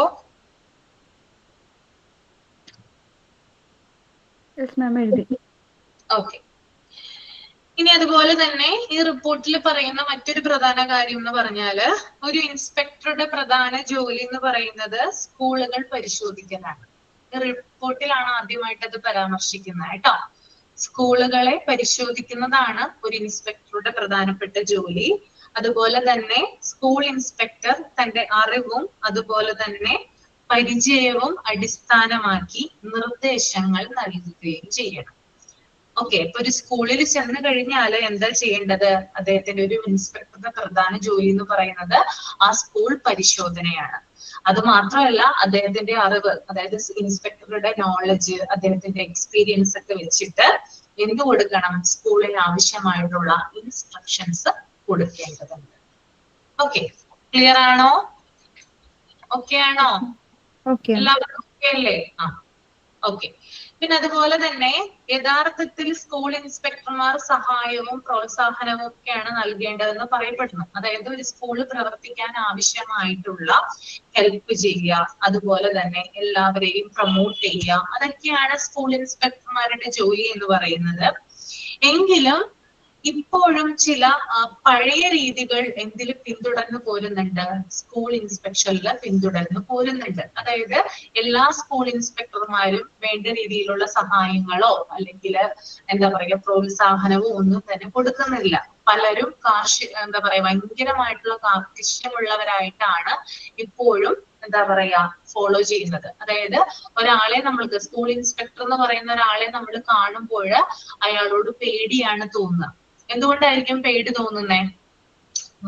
യെസ് മാം, എഴുതി. ഓക്കെ. ഇനി അതുപോലെ തന്നെ ഈ റിപ്പോർട്ടിൽ പറയുന്ന മറ്റൊരു പ്രധാന കാര്യം എന്ന് പറഞ്ഞാല്, ഒരു ഇൻസ്പെക്ടറുടെ പ്രധാന ജോലി എന്ന് പറയുന്നത് സ്കൂളുകൾ പരിശോധിക്കലാണ്. ഈ റിപ്പോർട്ടിലാണ് ആദ്യമായിട്ട് അത് പരാമർശിക്കുന്നത് കേട്ടോ. സ്കൂളുകളെ പരിശോധിക്കുന്നതാണ് ഒരു ഇൻസ്പെക്ടറുടെ പ്രധാനപ്പെട്ട ജോലി. അതുപോലെ തന്നെ സ്കൂൾ ഇൻസ്പെക്ടർ തന്റെ അറിവും അതുപോലെ തന്നെ പരിചയവും അടിസ്ഥാനമാക്കി നിർദ്ദേശങ്ങൾ നൽകുകയും ചെയ്യണം. ഓക്കെ, ഇപ്പൊ ഒരു സ്കൂളിൽ ചെന്ന് കഴിഞ്ഞാൽ എന്താ ചെയ്യേണ്ടത്? അദ്ദേഹത്തിന്റെ ഒരു ഇൻസ്പെക്ടറുടെ പ്രധാന ജോലി എന്ന് പറയുന്നത് ആ സ്കൂൾ പരിശോധനയാണ്. അത് മാത്രമല്ല, അദ്ദേഹത്തിന്റെ അറിവ്, അതായത് ഇൻസ്പെക്ടറുടെ നോളജ്, അദ്ദേഹത്തിന്റെ എക്സ്പീരിയൻസ് ഒക്കെ വെച്ചിട്ട് എന്ത് കൊടുക്കണം? സ്കൂളിന് ആവശ്യമായിട്ടുള്ള ഇൻസ്ട്രക്ഷൻസ് കൊടുക്കേണ്ടതുണ്ട്. ഓക്കെ, ക്ലിയർ ആണോ? ഓക്കെ ആണോ? എല്ലാവർക്കും ഓക്കെ അല്ലേ? ആ, ഓക്കെ. പിന്നെ അതുപോലെ തന്നെ യഥാർത്ഥത്തിൽ സ്കൂൾ ഇൻസ്പെക്ടർമാർ സഹായവും പ്രോത്സാഹനവും ഒക്കെയാണ് നൽകേണ്ടതെന്ന് പറയപ്പെടുന്നു. അതായത് ഒരു സ്കൂള് പ്രവർത്തിക്കാൻ ആവശ്യമായിട്ടുള്ള ഹെൽപ്പ് ചെയ്യുക, അതുപോലെ തന്നെ എല്ലാവരെയും പ്രൊമോട്ട് ചെയ്യുക, അതൊക്കെയാണ് സ്കൂൾ ഇൻസ്പെക്ടർമാരുടെ ജോലി എന്ന് പറയുന്നത്. എങ്കിലും ഇപ്പോഴും ചില പഴയ രീതികൾ എന്തിൽ പിന്തുടർന്ന് പോരുന്നുണ്ട്, സ്കൂൾ ഇൻസ്പെക്ഷനിൽ പിന്തുടർന്ന് പോരുന്നുണ്ട്. അതായത് എല്ലാ സ്കൂൾ ഇൻസ്പെക്ടർമാരും വേണ്ട രീതിയിലുള്ള സഹായങ്ങളോ അല്ലെങ്കിൽ എന്താ പറയുക പ്രോത്സാഹനവും ഒന്നും തന്നെ കൊടുക്കുന്നില്ല. പലരും എന്താ പറയാ ഭയങ്കരമായിട്ടുള്ള കാർക്കശ്യമുള്ളവരായിട്ടാണ് ഇപ്പോഴും എന്താ പറയാ ഫോളോ ചെയ്യുന്നത്. അതായത് ഒരാളെ നമ്മൾക്ക് സ്കൂൾ ഇൻസ്പെക്ടർ എന്ന് പറയുന്ന ഒരാളെ നമ്മൾ കാണുമ്പോൾ അയാളോട് പേടിയാണ് തോന്നുക. എന്തുകൊണ്ടായിരിക്കും പേടി തോന്നുന്നേ?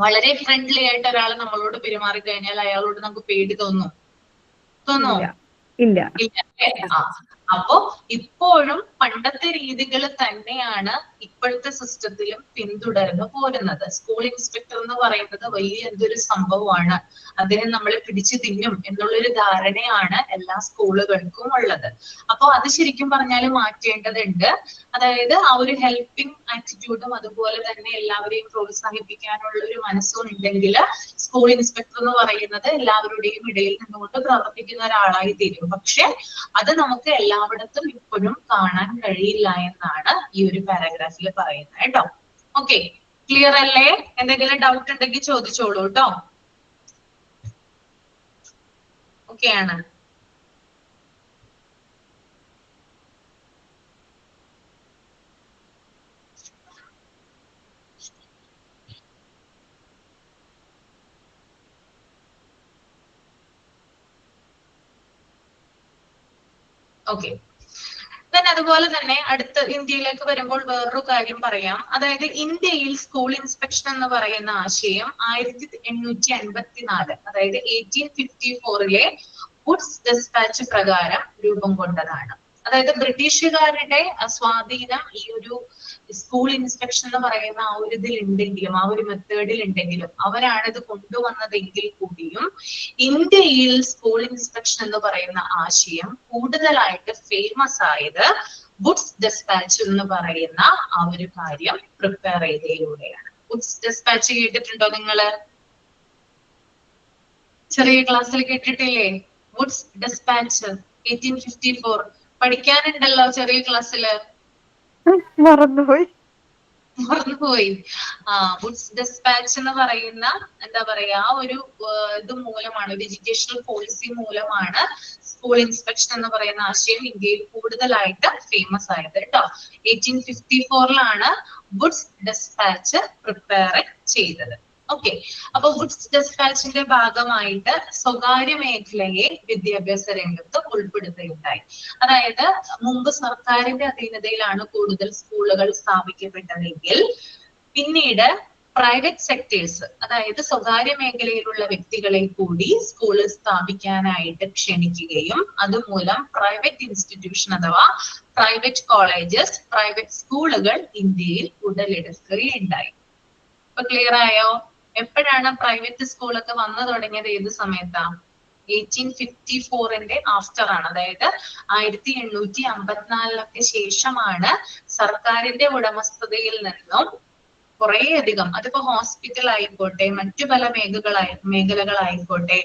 വളരെ ഫ്രണ്ട്ലി ആയിട്ട് ഒരാൾ നമ്മളോട് പെരുമാറി കഴിഞ്ഞാൽ അയാളോട് നമുക്ക് പേടി തോന്നോ? ഇല്ല. അപ്പോ ഇപ്പോഴും പണ്ടത്തെ രീതികൾ തന്നെയാണ് ഇപ്പോഴത്തെ സിസ്റ്റത്തിലും പിന്തുടർന്ന് പോരുന്നത്. സ്കൂൾ ഇൻസ്പെക്ടർ എന്ന് പറയുന്നത് വലിയ എന്തൊരു സംഭവമാണ്, അദ്ദേഹം നമ്മളെ പിടിച്ചു തിന്നും എന്നുള്ളൊരു ധാരണയാണ് എല്ലാ സ്കൂളുകൾക്കും ഉള്ളത്. അപ്പൊ അത് ശരിക്കും പറഞ്ഞാൽ മാറ്റേണ്ടതുണ്ട്. അതായത് ആ ഒരു ഹെൽപ്പിംഗ് ആറ്റിറ്റ്യൂഡും അതുപോലെ തന്നെ എല്ലാവരെയും പ്രോത്സാഹിപ്പിക്കാനുള്ള ഒരു മനസ്സും ഉണ്ടെങ്കിൽ സ്കൂൾ ഇൻസ്പെക്ടർ എന്ന് പറയുന്നത് എല്ലാവരുടെയും ഇടയിൽ നിന്നുകൊണ്ട് പ്രവർത്തിക്കുന്ന ഒരാളായി തീരും. പക്ഷെ അത് നമുക്ക് എല്ലായിടത്തും ഇപ്പോഴും കാണാൻ കഴിയില്ല എന്നാണ് ഈ ഒരു പാരഗ്രാഫിൽ പറയുന്നത് കേട്ടോ. ഓക്കെ, ക്ലിയർ അല്ലേ? എന്തെങ്കിലും ഡൗട്ട് ഉണ്ടെങ്കിൽ ചോദിച്ചോളൂ കേട്ടോ. ഓക്കെ ആണ്. ഓക്കെ, അതുപോലെ തന്നെ അടുത്ത ഇന്ത്യയിലേക്ക് വരുമ്പോൾ വേറൊരു കാര്യം പറയാം. അതായത് ഇന്ത്യയിൽ സ്കൂൾ ഇൻസ്പെക്ഷൻ എന്ന് പറയുന്ന ആശയം 1854 അതായത് 1854 വുഡ്സ് ഡിസ്പാച്ച് പ്രകാരം രൂപം കൊണ്ടതാണ്. അതായത് ബ്രിട്ടീഷുകാരുടെ സ്വാധീനം ഈ ഒരു സ്കൂൾ ഇൻസ്പെക്ഷൻ എന്ന് പറയുന്ന ആ ഒരു ഇതിൽ ഉണ്ടെങ്കിലും ആ ഒരു മെത്തേഡിൽ ഉണ്ടെങ്കിലും അവരാണ് ഇത് കൊണ്ടുവന്നതെങ്കിൽ കൂടിയും ഇന്ത്യയിൽ സ്കൂൾ ഇൻസ്പെക്ഷൻ എന്ന് പറയുന്ന ആശയം കൂടുതലായിട്ട് ഫേമസ് ആയത് വുഡ്സ് ഡിസ്പാച്ച് എന്ന് പറയുന്ന ആ ഒരു കാര്യം പ്രിപ്പയർ ചെയ്തതിലൂടെയാണ്. വുഡ്സ് ഡിസ്പാച്ച് കേട്ടിട്ടുണ്ടോ നിങ്ങള്? ചെറിയ ക്ലാസ്സിൽ കേട്ടിട്ടില്ലേ? വുഡ്സ് ഡിസ്പാച്ച് 1854 പഠിക്കാനുണ്ടല്ലോ ചെറിയ ക്ലാസ്സില്. മറന്നുപോയി. വുഡ്സ് ഡിസ്പാച്ച് എന്ന് പറയുന്ന എന്താ പറയാ ഒരു ഇത് മൂലമാണ്, ഒരു എഡ്യൂക്കേഷണൽ പോളിസി മൂലമാണ് സ്കൂൾ ഇൻസ്പെക്ഷൻ എന്ന് പറയുന്ന ആശയം ഇന്ത്യയിൽ കൂടുതലായിട്ട് ഫേമസ് ആയത് കേട്ടോ. 1854 വുഡ്സ് ഡിസ്പാച്ച് പ്രിപ്പയർ ചെയ്തത്. ഓക്കെ, അപ്പൊ വുഡ്സ് ഡിസ്പാച്ചിന്റെ ഭാഗമായിട്ട് സ്വകാര്യ മേഖലയെ വിദ്യാഭ്യാസ രംഗത്ത് ഉൾപ്പെടുത്തുകയുണ്ടായി. അതായത് മുമ്പ് സർക്കാരിന്റെ അധീനതയിലാണ് കൂടുതൽ സ്കൂളുകൾ സ്ഥാപിക്കപ്പെട്ടതെങ്കിൽ പിന്നീട് പ്രൈവറ്റ് സെക്ടേഴ്സ് അതായത് സ്വകാര്യ മേഖലയിലുള്ള വ്യക്തികളെ കൂടി സ്കൂളിൽ സ്ഥാപിക്കാനായിട്ട് ക്ഷണിക്കുകയും അതുമൂലം പ്രൈവറ്റ് ഇൻസ്റ്റിറ്റ്യൂഷൻ അഥവാ പ്രൈവറ്റ് കോളേജസ്, പ്രൈവറ്റ് സ്കൂളുകൾ ഇന്ത്യയിൽ ഉടലെടുക്കുകയുണ്ടായി. ഇപ്പൊ ക്ലിയർ ആയോ? എപ്പോഴാണ് പ്രൈവറ്റ് സ്കൂളൊക്കെ വന്നു തുടങ്ങിയത്? ഏത് സമയത്താ? 1854 ആഫ്റ്റർ ആണ്. അതായത് 1854 ശേഷമാണ് സർക്കാരിന്റെ ഉടമസ്ഥതയിൽ നിന്നും കുറേയധികം, അതിപ്പോ ഹോസ്പിറ്റൽ ആയിക്കോട്ടെ മറ്റു പല മേഖലകളായിക്കോട്ടെ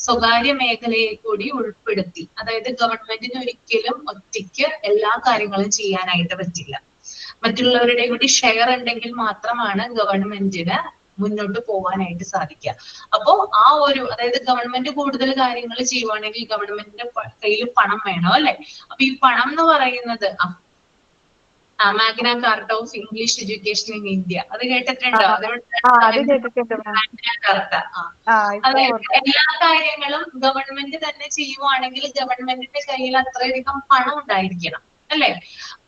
സ്വകാര്യ മേഖലയെ കൂടി ഉൾപ്പെടുത്തി. അതായത് ഗവൺമെന്റിന് ഒരിക്കലും ഒറ്റയ്ക്ക് എല്ലാ കാര്യങ്ങളും ചെയ്യാനായിട്ട് പറ്റില്ല. മറ്റുള്ളവരുടെ കൂടി ഷെയർ ഉണ്ടെങ്കിൽ മാത്രമാണ് ഗവൺമെന്റിന് മുന്നോട്ട് പോകാനായിട്ട് സാധിക്കുക. അപ്പോ ആ ഒരു അതായത് ഗവൺമെന്റ് കൂടുതൽ കാര്യങ്ങൾ ചെയ്യുവാണെങ്കിൽ ഗവൺമെന്റിന്റെ കയ്യിൽ പണം വേണം അല്ലെ? അപ്പൊ ഈ പണം എന്ന് പറയുന്നത് Magna Carta of English education in India, അത് കേട്ടിട്ടുണ്ടോ? Magna Carta. അതായത് എല്ലാ കാര്യങ്ങളും ഗവൺമെന്റ് തന്നെ ചെയ്യുവാണെങ്കിൽ ഗവൺമെന്റിന്റെ കയ്യിൽ അത്രയധികം പണം ഉണ്ടായിരിക്കണം അല്ലെ?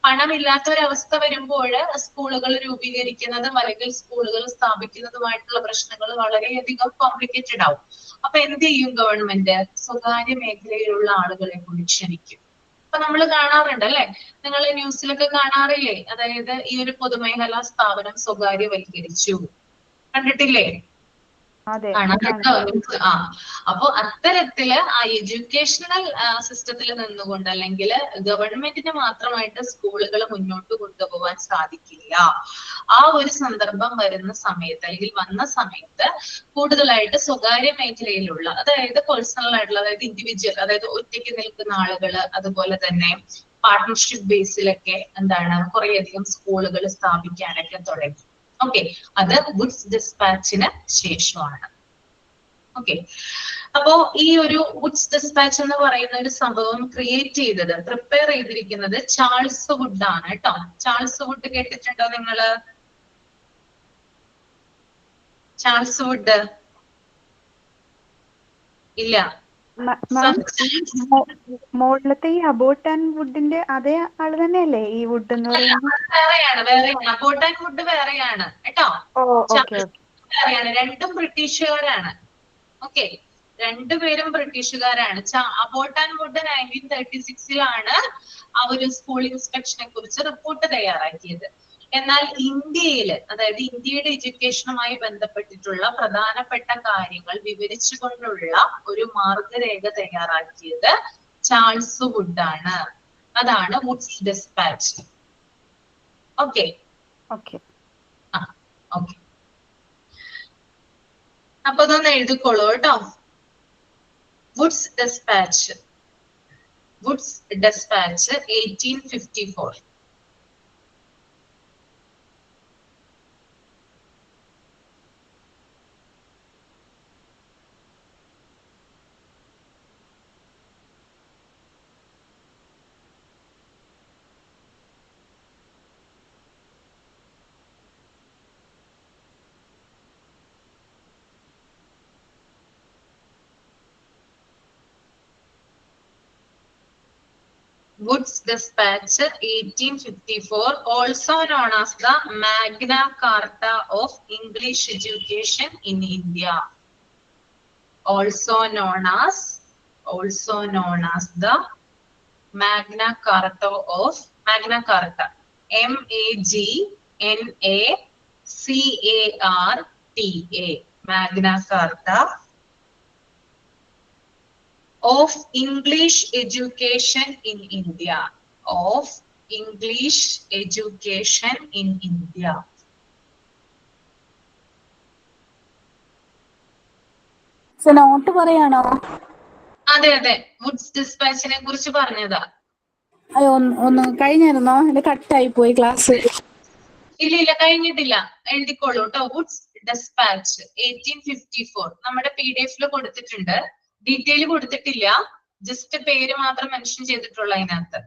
പണമില്ലാത്ത ഒരവസ്ഥ വരുമ്പോൾ സ്കൂളുകൾ രൂപീകരിക്കുന്നതും അല്ലെങ്കിൽ സ്കൂളുകൾ സ്ഥാപിക്കുന്നതുമായിട്ടുള്ള പ്രശ്നങ്ങൾ വളരെയധികം കോംപ്ലിക്കേറ്റഡ് ആവും. അപ്പൊ എന്ത് ചെയ്യും ഗവൺമെന്റ്? സ്വകാര്യ മേഖലയിലുള്ള ആളുകളെ കൂടി ക്ഷണിക്കും. അപ്പൊ നമ്മൾ കാണാറുണ്ട് അല്ലെ, നിങ്ങൾ ന്യൂസിലൊക്കെ കാണാറില്ലേ? അതായത് ഈ ഒരു പൊതുമേഖലാ സ്ഥാപനം സ്വകാര്യവൽക്കരിച്ചു, കണ്ടിട്ടില്ലേ? അപ്പൊ അത്തരത്തില് ആ എഡ്യൂക്കേഷണൽ സിസ്റ്റത്തിൽ നിന്നുകൊണ്ട് അല്ലെങ്കിൽ ഗവൺമെന്റിന് മാത്രമായിട്ട് സ്കൂളുകൾ മുന്നോട്ട് കൊണ്ടുപോകാൻ സാധിക്കില്ല. ആ ഒരു സന്ദർഭം വരുന്ന സമയത്ത് അല്ലെങ്കിൽ വന്ന സമയത്ത് കൂടുതലായിട്ട് സ്വകാര്യ മേഖലയിലുള്ള അതായത് പേഴ്സണൽ ആയിട്ടുള്ള അതായത് ഇൻഡിവിജ്വൽ അതായത് ഒറ്റയ്ക്ക് നിൽക്കുന്ന ആളുകള് അതുപോലെ തന്നെ പാർട്ട്ണർഷിപ്പ് ബേസിലൊക്കെ എന്താണ് കുറേയധികം സ്കൂളുകൾ സ്ഥാപിക്കാനൊക്കെ തുടങ്ങി. ഓക്കെ, അത് വുഡ്സ് ഡിസ്പാച്ചിന് ശേഷമാണ്. ഓക്കെ, അപ്പോ ഈ ഒരു വുഡ്സ് ഡിസ്പാച്ച് എന്ന് പറയുന്ന ഒരു സംഭവം ക്രിയേറ്റ് ചെയ്തത്, പ്രിപ്പയർ ചെയ്തിരിക്കുന്നത് ചാൾസ് വുഡ് ആണ് കേട്ടോ. ചാൾസ് വുഡ് കേട്ടിട്ടുണ്ടോ നിങ്ങള്? ചാൾസ് വുഡ് ഇല്ല. മോളിലത്തെ ഈ അബോട്ട് ആൻഡ് വുഡിന്റെ അതേ ആള് തന്നെയല്ലേ ഈ വുഡ് എന്ന് പറയുന്നത്? വേറെയാണ് അബോട്ട് ആൻഡ് വുഡ് വേറെയാണ് കേട്ടോ. ഓക്കെ വേറെയാണ്, രണ്ടും ബ്രിട്ടീഷുകാരാണ്. ഓക്കെ, രണ്ടുപേരും ബ്രിട്ടീഷുകാരാണ്. അബോട്ട് ആൻഡ് വുഡ് 1936 ആ ഒരു സ്കൂൾ ഇൻസ്പെക്ഷനെ കുറിച്ച് റിപ്പോർട്ട് തയ്യാറാക്കിയത്. എന്നാൽ ഇന്ത്യയിൽ, അതായത് ഇന്ത്യയുടെ എഡ്യൂക്കേഷനുമായി ബന്ധപ്പെട്ടിട്ടുള്ള പ്രധാനപ്പെട്ട കാര്യങ്ങൾ വിവരിച്ചുകൊണ്ടുള്ള ഒരു മാർഗരേഖ തയ്യാറാക്കിയത് ചാൾസ് വുഡ് ആണ്. അതാണ് Woods dispatch. Okay okay okay, അപ്പൊ അതൊന്ന് എഴുതിക്കോളൂ കേട്ടോ. Woods dispatch 1854. Wood's Dispatch 1854, also known as the Magna Carta of English Education in India. Also known as the Magna Carta of Magna Carta, MAGNA-CARTA, Magna Carta of English Education in India. Of English Education in India. Note പറയാണോ? അതെ അതെ, വുഡ്സ് ഡിസ്പാച്ചിനെ കുറിച്ച് പറഞ്ഞതാ. അയ്യോ, ഒന്ന് കഴിഞ്ഞായിരുന്നോ? എന്റെ കട്ടായി പോയി ക്ലാസ്. ഇല്ല കഴിഞ്ഞിട്ടില്ല, എഴുതിക്കോളൂ കേട്ടോ. വുഡ്സ് ഡിസ്പാച്ച് 1854 നമ്മുടെ PDF കൊടുത്തിട്ടുണ്ട്. ഡീറ്റെയിൽ കൊടുത്തിട്ടില്ല, ജസ്റ്റ് പേര് മാത്രം മെൻഷൻ ചെയ്തിട്ടുള്ള അതിനകത്ത്.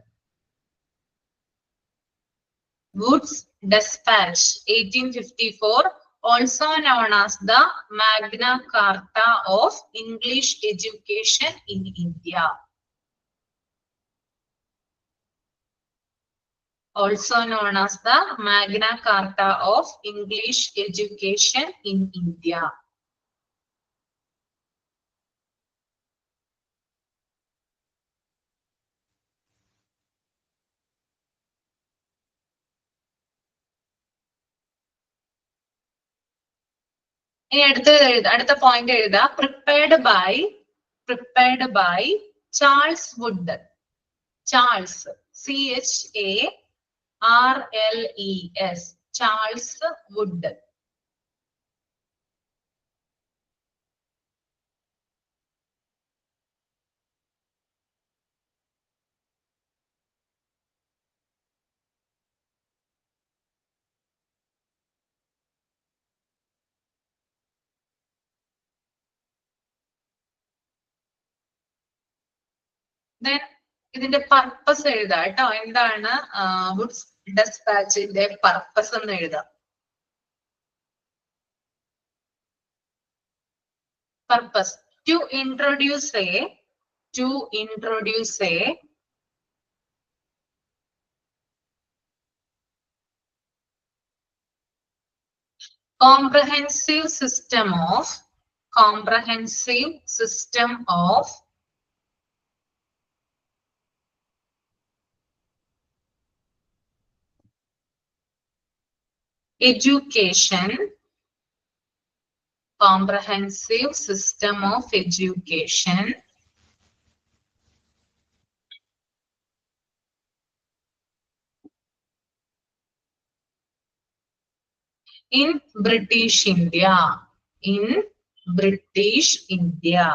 Woods dispatch 1854, also known as the Magna Carta of English Education in India. Also known as the Magna Carta of English Education in India. ഇനി അടുത്ത പോയിന്റ് എഴുതാ. Prepared by Charles Wood. Charles, CHARLES, Charles Wood. Then ഇതിന്റെ പർപ്പസ് എഴുതാ കേട്ടോ. എന്താണ് വുഡ്സ് ഡിസ്പാച്ചിന്റെ പർപ്പസ് എന്ന് എഴുതാം. Purpose: to introduce a comprehensive system of education, comprehensive system of education in British India.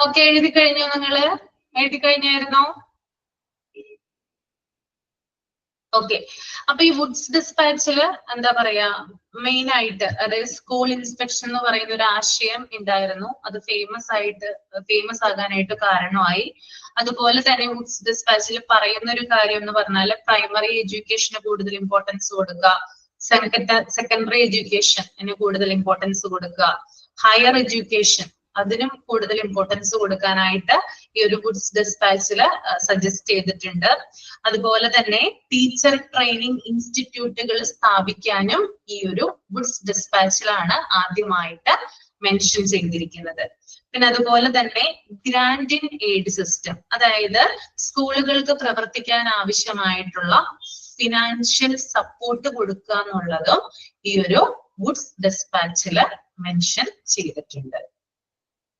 Okay, എഴുതി കഴിഞ്ഞോ നിങ്ങള്? എഴുതി കഴിഞ്ഞായിരുന്നോ? ഓക്കെ, അപ്പൊ ഈ വുഡ്സ് ഡിസ്പാച്ചില് എന്താ പറയാ, മെയിൻ ആയിട്ട് അതായത് സ്കൂൾ ഇൻസ്പെക്ഷൻ എന്ന് പറയുന്ന ഒരു ആശയം ഉണ്ടായിരുന്നു. അത് ഫേമസ് ആകാനായിട്ട് കാരണമായി. അതുപോലെ തന്നെ വുഡ്സ് ഡിസ്പാച്ചിൽ പറയുന്ന ഒരു കാര്യം എന്ന് പറഞ്ഞാൽ പ്രൈമറി എഡ്യൂക്കേഷന് കൂടുതൽ ഇമ്പോർട്ടൻസ് കൊടുക്കുക, സെക്കൻഡറി എഡ്യൂക്കേഷന് കൂടുതൽ ഇമ്പോർട്ടൻസ് കൊടുക്കുക, ഹയർ എഡ്യൂക്കേഷൻ അതിനും കൂടുതൽ ഇമ്പോർട്ടൻസ് കൊടുക്കാനായിട്ട് ഈ ഒരു വുഡ്സ് ഡിസ്പാച്ചില് സജസ്റ്റ് ചെയ്തിട്ടുണ്ട്. അതുപോലെ തന്നെ ടീച്ചർ ട്രെയിനിങ് ഇൻസ്റ്റിറ്റ്യൂട്ടുകൾ സ്ഥാപിക്കാനും ഈ ഒരു വുഡ്സ് ഡിസ്പാച്ചിലാണ് ആദ്യമായിട്ട് മെൻഷൻ ചെയ്തിരിക്കുന്നത്. പിന്നെ അതുപോലെ തന്നെ ഗ്രാന്റ് ഇൻ എയ്ഡ് സിസ്റ്റം, അതായത് സ്കൂളുകൾക്ക് പ്രവർത്തിക്കാൻ ആവശ്യമായിട്ടുള്ള ഫിനാൻഷ്യൽ സപ്പോർട്ട് കൊടുക്കുക എന്നുള്ളതും ഈ ഒരു വുഡ്സ് ഡിസ്പാച്ചില് മെൻഷൻ ചെയ്തിട്ടുണ്ട്.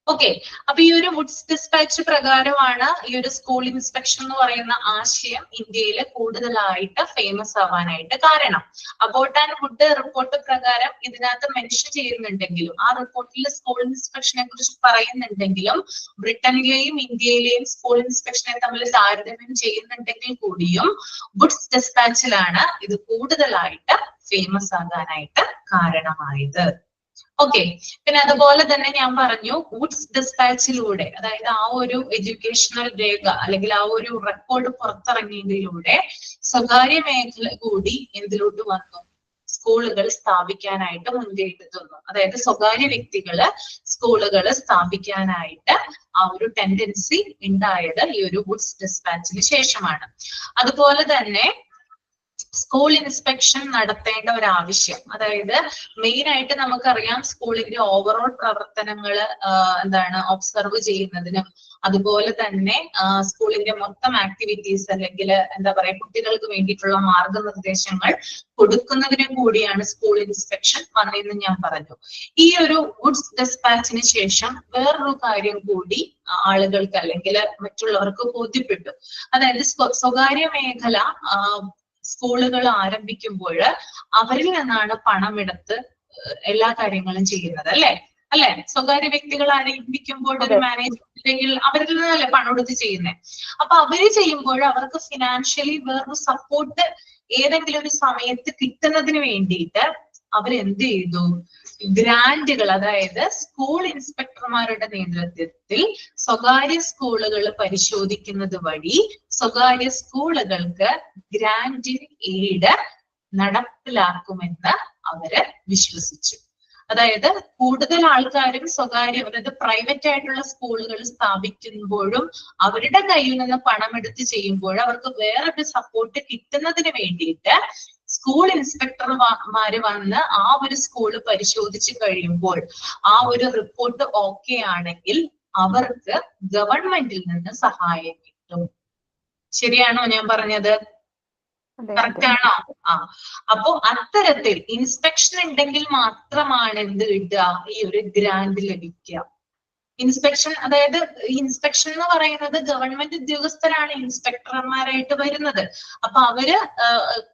ഓക്കെ, അപ്പൊ ഈ ഒരു വുഡ്സ് ഡിസ്പാച്ച് പ്രകാരമാണ് ഈ ഒരു സ്കൂൾ ഇൻസ്പെക്ഷൻ എന്ന് പറയുന്ന ആശയം ഇന്ത്യയിൽ കൂടുതലായിട്ട് ഫേമസ് ആവാനായിട്ട് കാരണം. അബൌട്ട് ആൻഡ് വുഡ് റിപ്പോർട്ട് പ്രകാരം ഇതിനകത്ത് മെൻഷൻ ചെയ്യുന്നുണ്ടെങ്കിലും, ആ റിപ്പോർട്ടിൽ സ്കൂൾ ഇൻസ്പെക്ഷനെ കുറിച്ച് പറയുന്നുണ്ടെങ്കിലും ബ്രിട്ടനിലെയും ഇന്ത്യയിലെയും സ്കൂൾ ഇൻസ്പെക്ഷനെ തമ്മിൽ താരതമ്യം ചെയ്യുന്നുണ്ടെങ്കിൽ കൂടിയും വുഡ്സ് ഡിസ്പാച്ചിലാണ് ഇത് കൂടുതലായിട്ട് ഫേമസ് ആകാനായിട്ട് കാരണമായത്. ഓക്കെ, പിന്നെ അതുപോലെ തന്നെ ഞാൻ പറഞ്ഞു വുഡ്സ് ഡിസ്പാച്ചിലൂടെ, അതായത് ആ ഒരു എഡ്യൂക്കേഷണൽ രേഖ അല്ലെങ്കിൽ ആ ഒരു റെക്കോർഡ് പുറത്തിറങ്ങിയതിലൂടെ സ്വകാര്യ മേഖല കൂടി എന്തിലോട്ട് വന്നു, സ്കൂളുകൾ സ്ഥാപിക്കാനായിട്ട് മുൻകൈയെടുത്തുന്നു. അതായത് സ്വകാര്യ വ്യക്തികള് സ്കൂളുകൾ സ്ഥാപിക്കാനായിട്ട് ആ ഒരു ടെൻഡൻസി ഉണ്ടായത് ഈ ഒരു വുഡ്സ് ഡിസ്പാച്ചിന് ശേഷമാണ്. അതുപോലെ തന്നെ സ്കൂൾ ഇൻസ്പെക്ഷൻ നടത്തേണ്ട ഒരു ആവശ്യം, അതായത് മെയിൻ ആയിട്ട് നമുക്കറിയാം സ്കൂളിന്റെ ഓവറോൾ പ്രവർത്തനങ്ങൾ ഒബ്സർവ് ചെയ്യുന്നതിനും അതുപോലെ തന്നെ സ്കൂളിന്റെ മൊത്തം ആക്ടിവിറ്റീസ് അല്ലെങ്കിൽ എന്താ പറയാ കുട്ടികൾക്ക് വേണ്ടിയിട്ടുള്ള മാർഗനിർദ്ദേശങ്ങൾ കൊടുക്കുന്നതിനും കൂടിയാണ് സ്കൂൾ ഇൻസ്പെക്ഷൻ വന്നതെന്ന് ഞാൻ പറഞ്ഞു. ഈ ഒരു വുഡ്സ് ഡിസ്പാച്ചിന് ശേഷം വേറൊരു കാര്യം കൂടി ആളുകൾക്ക് അല്ലെങ്കിൽ മറ്റുള്ളവർക്ക് ബോധ്യപ്പെട്ടു. അതായത് സ്വകാര്യ മേഖല സ്കൂളുകൾ ആരംഭിക്കുമ്പോൾ അവരിൽ നിന്നാണ് പണമെടുത്ത് എല്ലാ കാര്യങ്ങളും ചെയ്യുന്നത്, അല്ലെ? സ്വകാര്യ വ്യക്തികൾ ആരംഭിക്കുമ്പോൾ ഒരു മാനേജ്മെന്റ് അല്ലെങ്കിൽ അവരിൽ നിന്നല്ലേ പണം എടുത്ത് ചെയ്യുന്നത്. അപ്പൊ അവര് ചെയ്യുമ്പോൾ അവർക്ക് ഫിനാൻഷ്യലി വേറൊരു സപ്പോർട്ട് ഏതെങ്കിലും ഒരു സമയത്ത് കിട്ടുന്നതിന് വേണ്ടിയിട്ട് അവരെന്ത് ചെയ്തു, ഗ്രാന്റുകൾ, അതായത് സ്കൂൾ ഇൻസ്പെക്ടർമാരുടെ നേതൃത്വത്തിൽ സ്വകാര്യ സ്കൂളുകൾ പരിശോധിക്കുന്നത് വഴി സ്വകാര്യ സ്കൂളുകൾക്ക് ഗ്രാന്റ് ഇൻ എയ്ഡ് നടപ്പിലാക്കുമെന്ന് അവര് വിശ്വസിച്ചു. അതായത് കൂടുതൽ ആൾക്കാരും സ്വകാര്യ, അതായത് പ്രൈവറ്റ് ആയിട്ടുള്ള സ്കൂളുകൾ സ്ഥാപിക്കുമ്പോഴും അവരുടെ കയ്യിൽ നിന്ന് പണമെടുത്ത് ചെയ്യുമ്പോൾ അവർക്ക് വേറൊരു സപ്പോർട്ട് കിട്ടുന്നതിന് വേണ്ടിയിട്ട് സ്കൂൾ ഇൻസ്പെക്ടർമാര് വന്ന് ആ ഒരു സ്കൂള് പരിശോധിച്ച് കഴിയുമ്പോൾ ആ ഒരു റിപ്പോർട്ട് ഓക്കെ ആണെങ്കിൽ അവർക്ക് ഗവൺമെന്റിൽ നിന്ന് സഹായം കിട്ടും. ശരിയാണോ ഞാൻ പറഞ്ഞത്? കറക്റ്റ് ആണോ? അപ്പോ അത്തരത്തിൽ ഇൻസ്പെക്ഷൻ ഉണ്ടെങ്കിൽ മാത്രമാണ് എന്ത് കിട്ടുക, ഈ ഒരു ഗ്രാന്റ് ലഭിക്കുക. ഇൻസ്പെക്ഷൻ, അതായത് ഇൻസ്പെക്ഷൻ എന്ന് പറയുന്നത് ഗവൺമെന്റ് ഉദ്യോഗസ്ഥരാണ് ഇൻസ്പെക്ടർമാരായിട്ട് വരുന്നത്. അപ്പൊ അവര്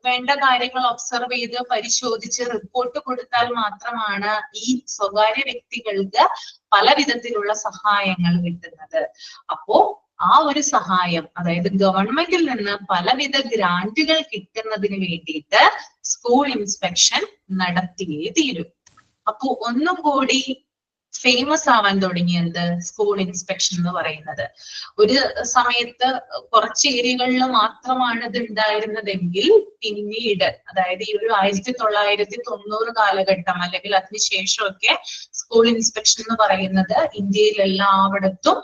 വേണ്ട കാര്യങ്ങൾ ഒബ്സർവ് ചെയ്ത് പരിശോധിച്ച് റിപ്പോർട്ട് കൊടുത്താൽ മാത്രമാണ് ഈ സ്വകാര്യ വ്യക്തികൾക്ക് പല വിധത്തിലുള്ള സഹായങ്ങൾ കിട്ടുന്നത്. അപ്പോ ആ ഒരു സഹായം, അതായത് ഗവൺമെന്റിൽ നിന്ന് പലവിധ ഗ്രാന്റുകൾ കിട്ടുന്നതിന് വേണ്ടിയിട്ട് സ്കൂൾ ഇൻസ്പെക്ഷൻ നടത്തിയേ തീരും. അപ്പോ ഒന്നും കൂടി ഫേമസ് ആവാൻ തുടങ്ങിയത് സ്കൂൾ ഇൻസ്പെക്ഷൻ എന്ന് പറയുന്നത്. ഒരു സമയത്ത് കുറച്ച് ഏരിയകളിൽ മാത്രമാണ് ഇത് ഉണ്ടായിരുന്നതെങ്കിൽ പിന്നീട്, അതായത് ഈ ഒരു 1990 കാലഘട്ടം അല്ലെങ്കിൽ അതിനുശേഷമൊക്കെ സ്കൂൾ ഇൻസ്പെക്ഷൻ എന്ന് പറയുന്നത് ഇന്ത്യയിൽ എല്ലായിടത്തും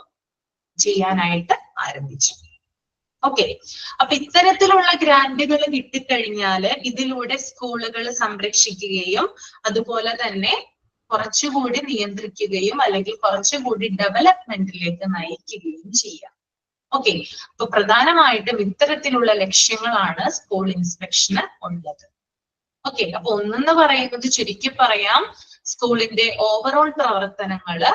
ചെയ്യാനായിട്ട് ആരംഭിച്ചു. ഓക്കെ, അപ്പൊ ഇത്തരത്തിലുള്ള ഗ്രാന്റുകൾ കിട്ടിക്കഴിഞ്ഞാല് ഇതിലൂടെ സ്കൂളുകൾ സംരക്ഷിക്കുകയും അതുപോലെ തന്നെ കുറച്ചുകൂടി നിയന്ത്രിക്കുകയും അല്ലെങ്കിൽ കുറച്ചുകൂടി ഡെവലപ്മെന്റിലേക്ക് നയിക്കുകയും ചെയ്യാം. ഓക്കെ, അപ്പൊ പ്രധാനമായിട്ടും ഇത്തരത്തിലുള്ള ലക്ഷ്യങ്ങളാണ് സ്കൂൾ ഇൻസ്പെക്ഷന് ഉള്ളത്. ഓക്കെ, അപ്പൊ ഒന്നെന്ന് പറയുന്നത് ചുരുക്കി പറയാം, സ്കൂളിന്റെ ഓവറോൾ പ്രവർത്തനങ്ങള്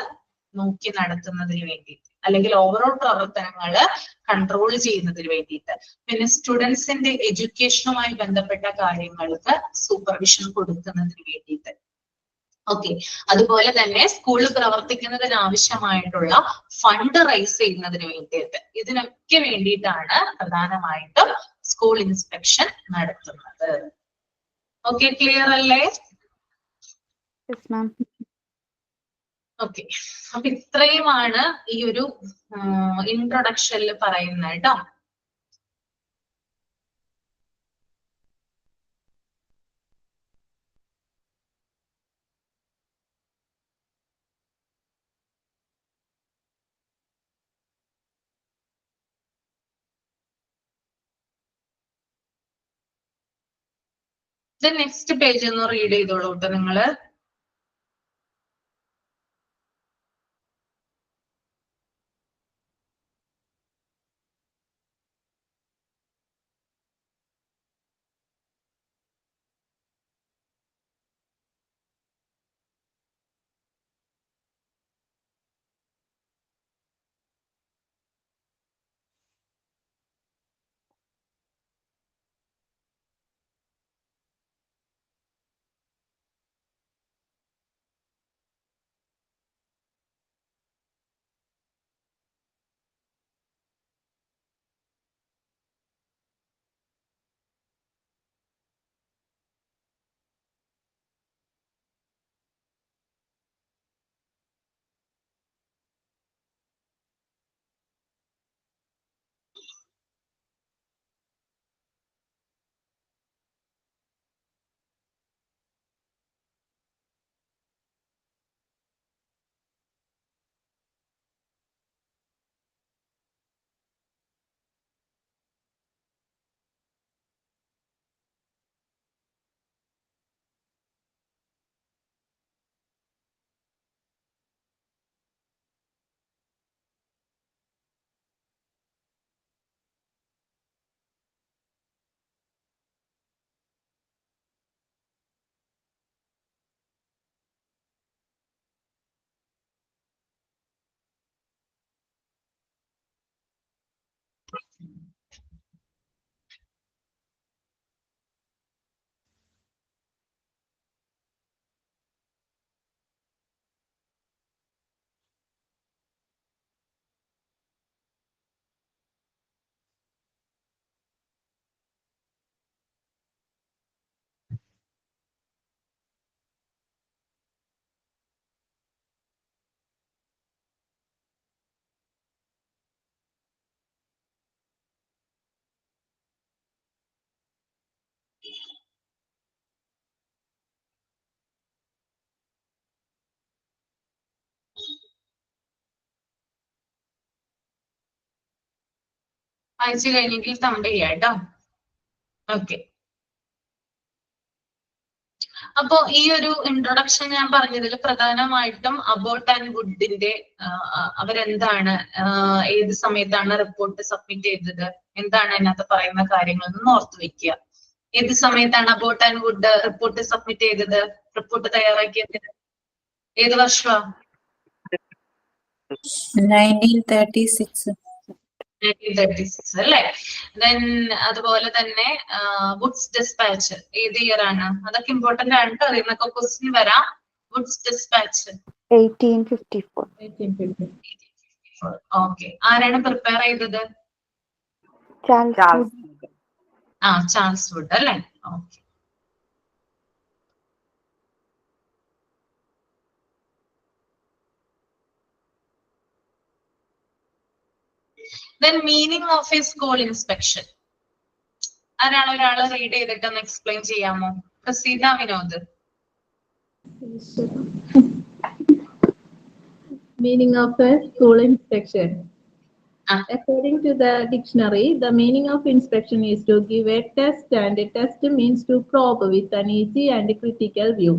നോക്കി നടത്തുന്നതിന് വേണ്ടിയിട്ട് അല്ലെങ്കിൽ ഓവറോൾ പ്രവർത്തനങ്ങള് കൺട്രോൾ ചെയ്യുന്നതിന് വേണ്ടിയിട്ട്, പിന്നെ സ്റ്റുഡൻസിന്റെ എഡ്യൂക്കേഷനുമായി ബന്ധപ്പെട്ട കാര്യങ്ങൾക്ക് സൂപ്പർവിഷൻ കൊടുക്കുന്നതിന് വേണ്ടിയിട്ട്. ഓക്കെ. അതുപോലെ തന്നെ സ്കൂളിൽ പ്രവർത്തിക്കുന്നതിന് ആവശ്യമായിട്ടുള്ള ഫണ്ട് റൈസ് ചെയ്യുന്നതിന് വേണ്ടിയിട്ട്, ഇതിനൊക്കെ വേണ്ടിയിട്ടാണ് പ്രധാനമായിട്ടും സ്കൂൾ ഇൻസ്പെക്ഷൻ നടത്തുന്നത്. ഓക്കെ, ക്ലിയർ അല്ലേ? ഓക്കെ. അപ്പൊ ഇത്രയുമാണ് ഈ ഒരു ഇൻട്രൊഡക്ഷനിൽ പറയുന്നത് കേട്ടോ. നെക്സ്റ്റ് പേജ് ഒന്ന് റീഡ് ചെയ്തോളൂ കേട്ടോ നിങ്ങള്. വായിച്ചു കഴിഞ്ഞെങ്കിൽ തമ്പ് ചെയ്യാം കേട്ടോ. ഓക്കെ. അപ്പോ ഈ ഒരു ഇൻട്രൊഡക്ഷൻ ഞാൻ പറഞ്ഞതിൽ പ്രധാനമായിട്ടും അബോട്ട് ആൻഡ് വുഡിന്റെ അവരെന്താണ്, ഏത് സമയത്താണ് റിപ്പോർട്ട് സബ്മിറ്റ് ചെയ്തത്, എന്താണ് അതിനകത്ത് പറയുന്ന കാര്യങ്ങൾ എന്ന് ഓർത്തു വെക്കുക. ഏത് സമയത്താണ് Abbott and Wood report submit ചെയ്തത്, റിപ്പോർട്ട് തയ്യാറാക്കിയത് ഏത് വർഷമാണ്? 1936 അല്ലേ? ദെൻ അതുപോലെ തന്നെ വുഡ്സ് ഡിസ്പാച്ച് ഏത് ഇയർ ആണ്? അതൊക്കെ ഇമ്പോർട്ടന്റ് ആണ് കേട്ടോ. അതിന്നൊക്കെ ക്വസ്റ്റ്യൻ വരാം. Woods dispatch 1854. ഓക്കെ. ആരാണ് പ്രിപ്പയർ ചെയ്തത്? ചാൾസ് വുഡ് അല്ലേ? Okay. Then meaning of a school inspection. ആരാണ് ഒരാള് റീഡ് ചെയ്തിട്ടൊന്ന് എക്സ്പ്ലെയിൻ ചെയ്യാമോ? Praseetha Vinod. Meaning of a school inspection. According to the dictionary, the meaning of inspection is to give a test, and a test means to probe with an easy and critical view.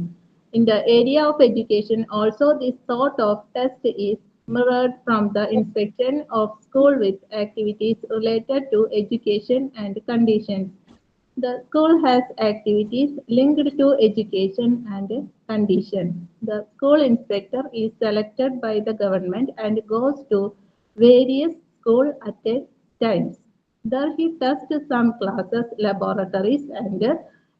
In the area of education, also this sort of test is mirrored from the inspection of school with activities related to education and conditions. The school has activities linked to education and condition. The school inspector is selected by the government and goes to various schools at a time. There he tests some classes, laboratories, and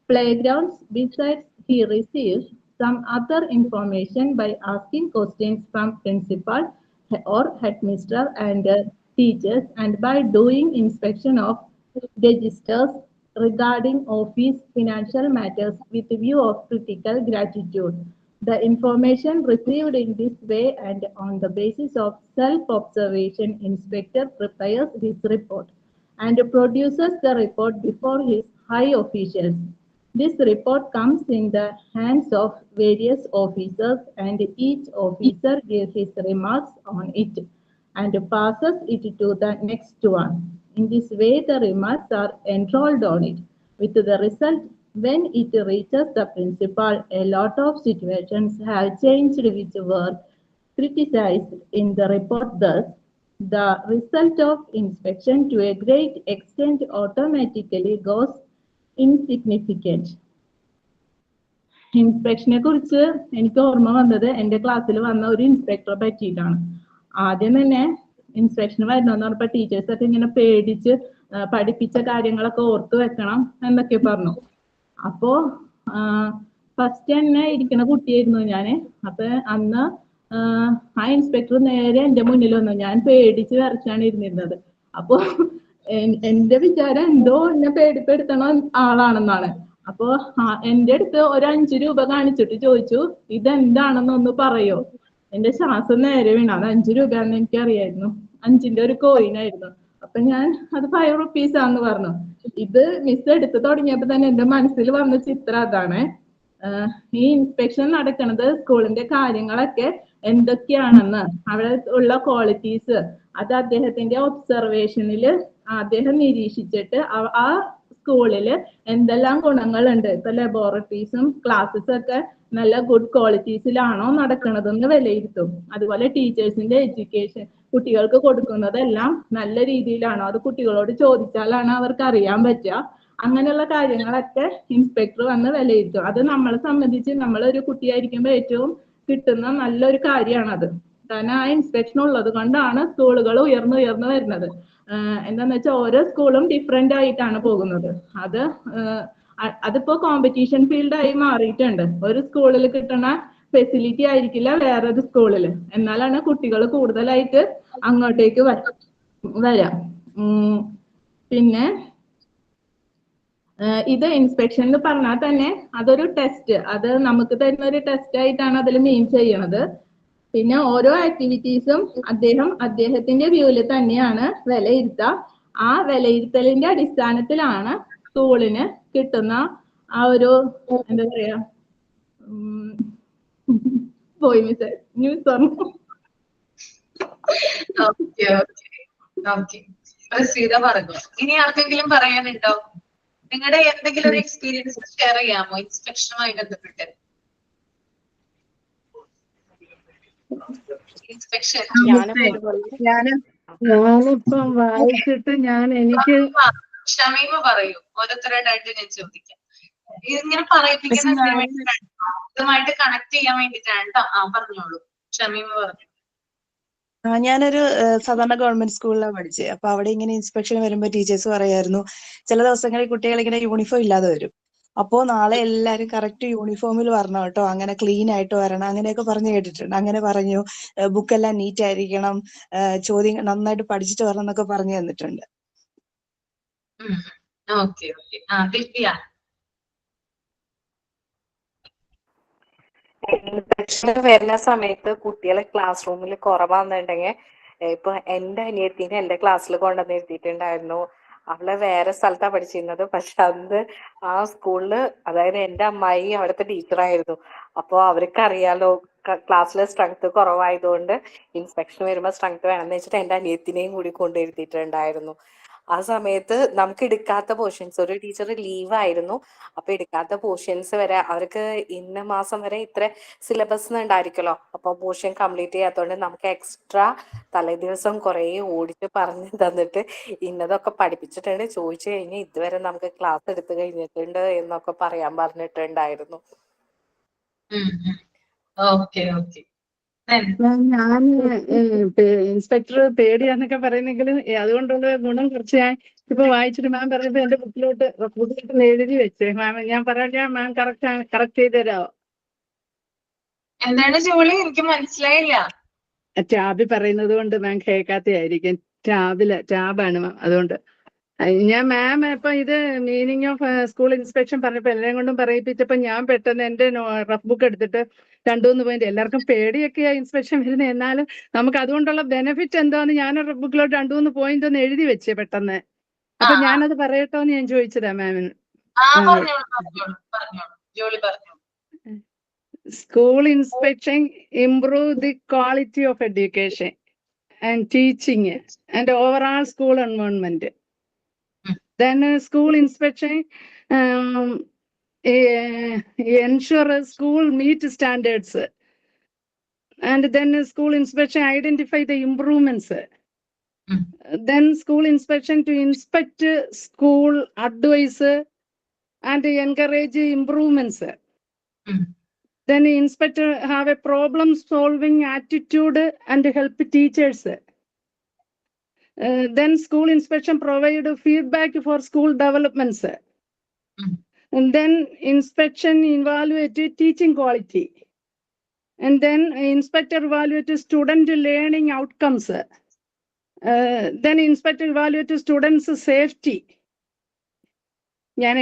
playgrounds. Besides, he receives some other information by asking questions from principal or headmaster and teachers, and by doing inspection of registers regarding office financial matters with view of critical gratitude. The information received in this way and on the basis of self-observation, inspector prepares his report and produces the report before his high officials. This report comes in the hands of various officers, and each officer gives his remarks on it and passes it to the next one. In this way, the remarks are enrolled on it. With the result, when it reaches the principal, a lot of situations have changed which were criticized in the report. Thus, the result of inspection to a great extent automatically goes insignificant. ഇൻസ്പെക്ഷനെ കുറിച്ച് എനിക്ക് ഓർമ്മ വന്നത് എന്റെ ക്ലാസ്സിൽ വന്ന ഒരു ഇൻസ്പെക്ടറെ പറ്റിയിട്ടാണ്. ആദ്യം തന്നെ ഇൻസ്പെക്ഷൻ വരണമെന്ന് പറഞ്ഞപ്പോ ടീച്ചേഴ്സ് ഒക്കെ ഇങ്ങനെ പേടിച്ച് പഠിപ്പിച്ച കാര്യങ്ങളൊക്കെ ഓർത്തു വെക്കണം എന്നൊക്കെ പറഞ്ഞു. അപ്പോ ഫസ്റ്റ് തന്നെ ഇരിക്കുന്ന കുട്ടിയായിരുന്നു ഞാന്. അപ്പൊ അന്ന് ആ ഇൻസ്പെക്ടർ നേരെ എന്റെ മുന്നിൽ വന്നു. ഞാൻ പേടിച്ച് വരച്ചാണ് ഇരുന്നിരുന്നത്. അപ്പോ എന്റെ വിചാരം എന്തോ എന്നെ പേടിപ്പെടുത്തണ ആളാണെന്നാണ്. അപ്പോ എന്റെ അടുത്ത് ഒരു 5 രൂപ കാണിച്ചിട്ട് ചോദിച്ചു, ഇതെന്താണെന്നൊന്ന് പറയോ? എന്റെ ശ്വാസം നേരെ വീണ. അത് 5 രൂപയാണെന്ന് എനിക്കറിയായിരുന്നു. 5ന്റെ ഒരു കോയിൻ ആയിരുന്നു. അപ്പൊ ഞാൻ അത് 5 rupees ആന്ന് പറഞ്ഞു. ഇത് മിസ് എടുത്ത് തുടങ്ങിയപ്പോ തന്നെ എന്റെ മനസ്സിൽ വന്ന ചിത്രം അതാണ്. ഈ ഇൻസ്പെക്ഷൻ നടക്കുന്നത് സ്കൂളിന്റെ കാര്യങ്ങളൊക്കെ എന്തൊക്കെയാണെന്ന്, അവിടെ ഉള്ള ക്വാളിറ്റീസ്, അത് അദ്ദേഹത്തിന്റെ ഒബ്സർവേഷനിൽ അദ്ദേഹം നിരീക്ഷിച്ചിട്ട് ആ സ്കൂളില് എന്തെല്ലാം ഗുണങ്ങളുണ്ട്, ഇപ്പൊ ലബോറട്ടറീസും ക്ലാസ്സസും ഒക്കെ നല്ല ഗുഡ് ക്വാളിറ്റീസിലാണോ നടക്കണതെന്ന് വിലയിരുത്തും. അതുപോലെ ടീച്ചേഴ്സിന്റെ എഡ്യൂക്കേഷൻ, കുട്ടികൾക്ക് കൊടുക്കുന്നതെല്ലാം നല്ല രീതിയിലാണോ, അത് കുട്ടികളോട് ചോദിച്ചാലാണ് അവർക്ക് അറിയാൻ പറ്റുക. അങ്ങനെയുള്ള കാര്യങ്ങളൊക്കെ ഇൻസ്പെക്ടർ വന്ന് വിലയിരുത്തും. അത് നമ്മളെ സംബന്ധിച്ച് നമ്മളൊരു കുട്ടിയായിരിക്കുമ്പോൾ ഏറ്റവും കിട്ടുന്ന നല്ലൊരു കാര്യമാണത്. കാരണം ആ ഇൻസ്പെക്ഷൻ ഉള്ളത് കൊണ്ടാണ് സ്കൂളുകൾ ഉയർന്നു വരുന്നത്. എന്താന്ന് വെച്ചാൽ ഓരോ സ്കൂളും ഡിഫറെന്റ് ആയിട്ടാണ് പോകുന്നത്. അതിപ്പോ കോമ്പറ്റീഷൻ ഫീൽഡായി മാറിയിട്ടുണ്ട്. ഒരു സ്കൂളിൽ കിട്ടുന്ന ഫെസിലിറ്റി ആയിരിക്കില്ല വേറൊരു സ്കൂളില്. എന്നാലാണ് കുട്ടികൾ കൂടുതലായിട്ട് അങ്ങോട്ടേക്ക് വരാം. പിന്നെ ഇത് ഇൻസ്പെക്ഷൻ എന്ന് പറഞ്ഞാൽ തന്നെ അതൊരു ടെസ്റ്റ്, അത് നമുക്ക് തരുന്ന ഒരു ടെസ്റ്റ് ആയിട്ടാണ് അതിൽ മീൻ ചെയ്യണത്. പിന്നെ ഓരോ ആക്ടിവിറ്റീസും അദ്ദേഹത്തിന്റെ വ്യൂവിൽ തന്നെയാണ് വിലയിരുത്തുക. ആ വിലയിരുത്തലിന്റെ അടിസ്ഥാനത്തിലാണ് സ്കൂളിന് കിട്ടുന്ന ആ ഒരു എന്താ പറയാ പോയി മിസ് ന്യൂസ് പറഞ്ഞു. പറഞ്ഞു. ഇനി ആർക്കെങ്കിലും പറയാനുണ്ടോ? നിങ്ങളുടെ എന്തെങ്കിലും ഒരു എക്സ്പീരിയൻസ് ഷെയർ ചെയ്യാമോ ഇൻസ്പെക്ഷനുമായി ബന്ധപ്പെട്ട്? ഇൻസ്പെക്ഷൻ ഞാനിപ്പം വായിച്ചിട്ട് എനിക്ക് ഷമീമ പറയൂ, ഓരോരുത്തരായിട്ട് ഞാൻ ചോദിക്കാം. ഇങ്ങനെ പറയിപ്പിക്കുന്ന ഇതുമായിട്ട് കണക്ട് ചെയ്യാൻ വേണ്ടിട്ടാണ് കേട്ടോ. പറഞ്ഞോളൂ, ഷമീമ പറഞ്ഞു. ഞാനൊരു സാധാരണ ഗവൺമെന്റ് സ്കൂളിലാണ് പഠിച്ചത്. അപ്പൊ അവിടെ ഇങ്ങനെ ഇൻസ്പെക്ഷൻ വരുമ്പോ ടീച്ചേഴ്സ് പറയായിരുന്നു, ചില ദിവസങ്ങളിൽ കുട്ടികൾ ഇങ്ങനെ യൂണിഫോം ഇല്ലാതെ വരും. അപ്പോ നാളെ എല്ലാരും കറക്റ്റ് യൂണിഫോമിൽ വരണം കേട്ടോ, അങ്ങനെ ക്ലീൻ ആയിട്ട് വരണം, അങ്ങനെയൊക്കെ പറഞ്ഞു കേട്ടിട്ടുണ്ട്. അങ്ങനെ പറഞ്ഞു, ബുക്കെല്ലാം നീറ്റ് ആയിരിക്കണം, ചോദ്യം നന്നായിട്ട് പഠിച്ചിട്ട് വരണം എന്നൊക്കെ പറഞ്ഞു തന്നിട്ടുണ്ട്. വരുന്ന സമയത്ത് കുട്ടികളെ ക്ലാസ് റൂമിൽ കുറവാന്നുണ്ടെങ്കിൽ, ഇപ്പൊ എന്റെ അനിയത്തിനെ എന്റെ ക്ലാസ്സിൽ കൊണ്ടുവന്ന് എത്തിയിട്ടുണ്ടായിരുന്നു. അവള് വേറെ സ്ഥലത്താണ് പഠിച്ചിരുന്നത്. പക്ഷെ അന്ന് ആ സ്കൂളില്, അതായത് എന്റെ അമ്മായി അവിടുത്തെ ടീച്ചറായിരുന്നു. അപ്പൊ അവർക്കറിയാലോ ക്ലാസ്സിലെ സ്ട്രെങ്ത് കുറവായതുകൊണ്ട് ഇൻസ്പെക്ഷൻ വരുമ്പോൾ സ്ട്രെങ്ത് വേണമെന്ന് വെച്ചിട്ട് എന്റെ അനിയത്തിനെയും കൂടി കൊണ്ടുവരുത്തിയിട്ടുണ്ടായിരുന്നു. ആ സമയത്ത് നമുക്ക് എടുക്കാത്ത പോർഷൻസ്, ഒരു ടീച്ചർ ലീവ് ആയിരുന്നു, അപ്പൊ എടുക്കാത്ത പോർഷൻസ് വരെ അവർക്ക് ഇന്ന മാസം വരെ ഇത്ര സിലബസ് ഉണ്ടായിരിക്കുമല്ലോ. അപ്പൊ പോർഷൻ കംപ്ലീറ്റ് ചെയ്യാത്തതുകൊണ്ട് നമുക്ക് എക്സ്ട്രാ തലേ ദിവസം കുറെ ഓടിച്ച് പറഞ്ഞു തന്നിട്ട് ഇന്നതൊക്കെ പഠിപ്പിച്ചിട്ടുണ്ട്, ചോദിച്ചു കഴിഞ്ഞാൽ ഇതുവരെ നമുക്ക് ക്ലാസ് എടുത്തു കഴിഞ്ഞിട്ടുണ്ട് എന്നൊക്കെ പറയാൻ പറഞ്ഞിട്ടുണ്ടായിരുന്നു. ഞാൻ ഇൻസ്പെക്ടർ പേടിയാന്നൊക്കെ പറയുന്നെങ്കിലും അതുകൊണ്ടുള്ള ഗുണം കുറച്ച് ഞാൻ ഇപ്പൊ വായിച്ചിട്ട് മാം പറയുമ്പോ എന്റെ ബുക്കിലോട്ട് എഴുതി വെച്ചേ. മാം ഞാൻ പറയാം, മാം കറക്റ്റ് ചെയ്ത് തരാമോ? എന്താണ് ജോളി? എനിക്ക് മനസ്സിലായില്ല. ടാബി പറയുന്നത് കൊണ്ട് മാം കേൾക്കാത്തയായിരിക്കും. ടാബാണ് മാം, അതുകൊണ്ട് ഞാൻ മാം ഇപ്പൊ ഇത് മീനിങ് ഓഫ് സ്കൂൾ ഇൻസ്പെക്ഷൻ പറഞ്ഞപ്പോ എല്ലാം കൊണ്ടും പറയിപ്പിച്ചപ്പോ ഞാൻ പെട്ടെന്ന് എന്റെ റഫ് ബുക്ക് എടുത്തിട്ട് 2-3 പോയിന്റ്, എല്ലാവർക്കും പേടിയൊക്കെയാ ഇൻസ്പെക്ഷൻ വരുന്നത്, എന്നാലും നമുക്ക് അതുകൊണ്ടുള്ള ബെനിഫിറ്റ് എന്താന്ന് ഞാൻ റഫ് ബുക്കിലോട്ട് 2-3 പോയിന്റ് ഒന്ന് എഴുതി വെച്ചേ പെട്ടെന്ന്. അപ്പൊ ഞാനത് പറയട്ടോ എന്ന് ഞാൻ ചോദിച്ചതാ മാമിന്. ജോളി പറഞ്ഞു. School inspection improve the quality of education and teaching and overall school environment. Then school inspection ensure school meet standards. And then school inspection identify the improvements. Then school inspection to inspect school, advise and encourage improvements. Then inspector have a problem solving attitude and help teachers. Then school inspection provide feedback for school developments. And then inspection evaluate teaching quality. And then inspector evaluate student learning outcomes. Then inspector evaluate students safety. ഞാൻ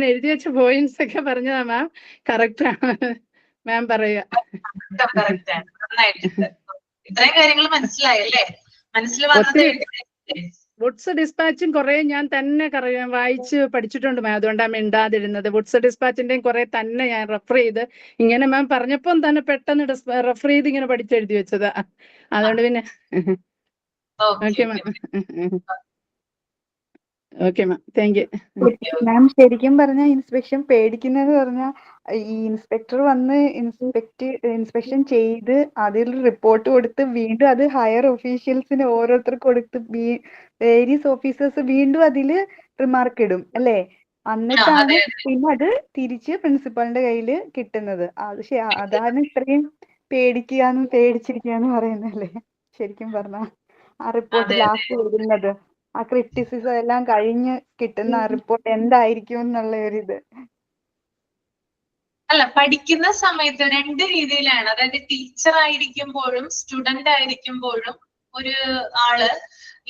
എഴുതി വെച്ച പോയിന്റ്സ് ഒക്കെ പറഞ്ഞതാ മാം, കറക്റ്റ് ആണ് മാം പറയുക. ഇത്രയും കാര്യങ്ങൾ മനസ്സിലായല്ലേ? മനസ്സിൽ വുഡ്സ് ഡിസ്പാച്ചും കുറെ ഞാൻ തന്നെ വായിച്ച് പഠിച്ചിട്ടുണ്ട് മാം, അതുകൊണ്ടാണ് മിണ്ടാതിരുന്നത്. വുഡ്സ് ഡിസ്പാച്ചിന്റെയും കുറെ തന്നെ ഞാൻ റെഫർ ചെയ്ത് ഇങ്ങനെ മാം പറഞ്ഞപ്പം തന്നെ പെട്ടെന്ന് റെഫർ ചെയ്ത് ഇങ്ങനെ പഠിച്ചെഴുതി വെച്ചതാ. അതുകൊണ്ട് പിന്നെ okay ma'am. Okay ma'am, thank you. Ma'am ശരിക്കും പറഞ്ഞാൽ ഇൻസ്പെക്ഷൻ പേടിക്കുന്നത് പറഞ്ഞാൽ ഈ ഇൻസ്പെക്ടർ വന്ന് ഇൻസ്പെക്ഷൻ ചെയ്ത് അതിൽ റിപ്പോർട്ട് കൊടുത്ത് വീണ്ടും അത് ഹയർ ഒഫീഷ്യൽസിന് ഓരോരുത്തർക്ക് കൊടുത്ത് വേരിയസ് ഓഫീസേഴ്സ് വീണ്ടും അതില് റിമാർക്ക് ഇടും അല്ലേ? എന്നിട്ടാണ് പിന്നെ അത് തിരിച്ച് പ്രിൻസിപ്പളിന്റെ കയ്യിൽ കിട്ടുന്നത്. അതാണ് ഇത്രയും പേടിച്ചിരിക്കുകയെന്ന് പറയുന്നല്ലേ ശരിക്കും പറഞ്ഞാൽ. ആ റിപ്പോർട്ട് ലാസ്റ്റ് വരുന്നത്, ആ ക്രിറ്റിസിസം എല്ലാം കഴിഞ്ഞ് കിട്ടുന്ന റിപ്പോർട്ട് എന്തായിരിക്കും എന്നുള്ള ഒരു ഇത്. അല്ല, പഠിക്കുന്ന സമയത്ത് 2 രീതിയിലാണ്. അതായത് ടീച്ചർ ആയിരിക്കുമ്പോഴും സ്റ്റുഡന്റ് ആയിരിക്കുമ്പോഴും ഒരു ആള്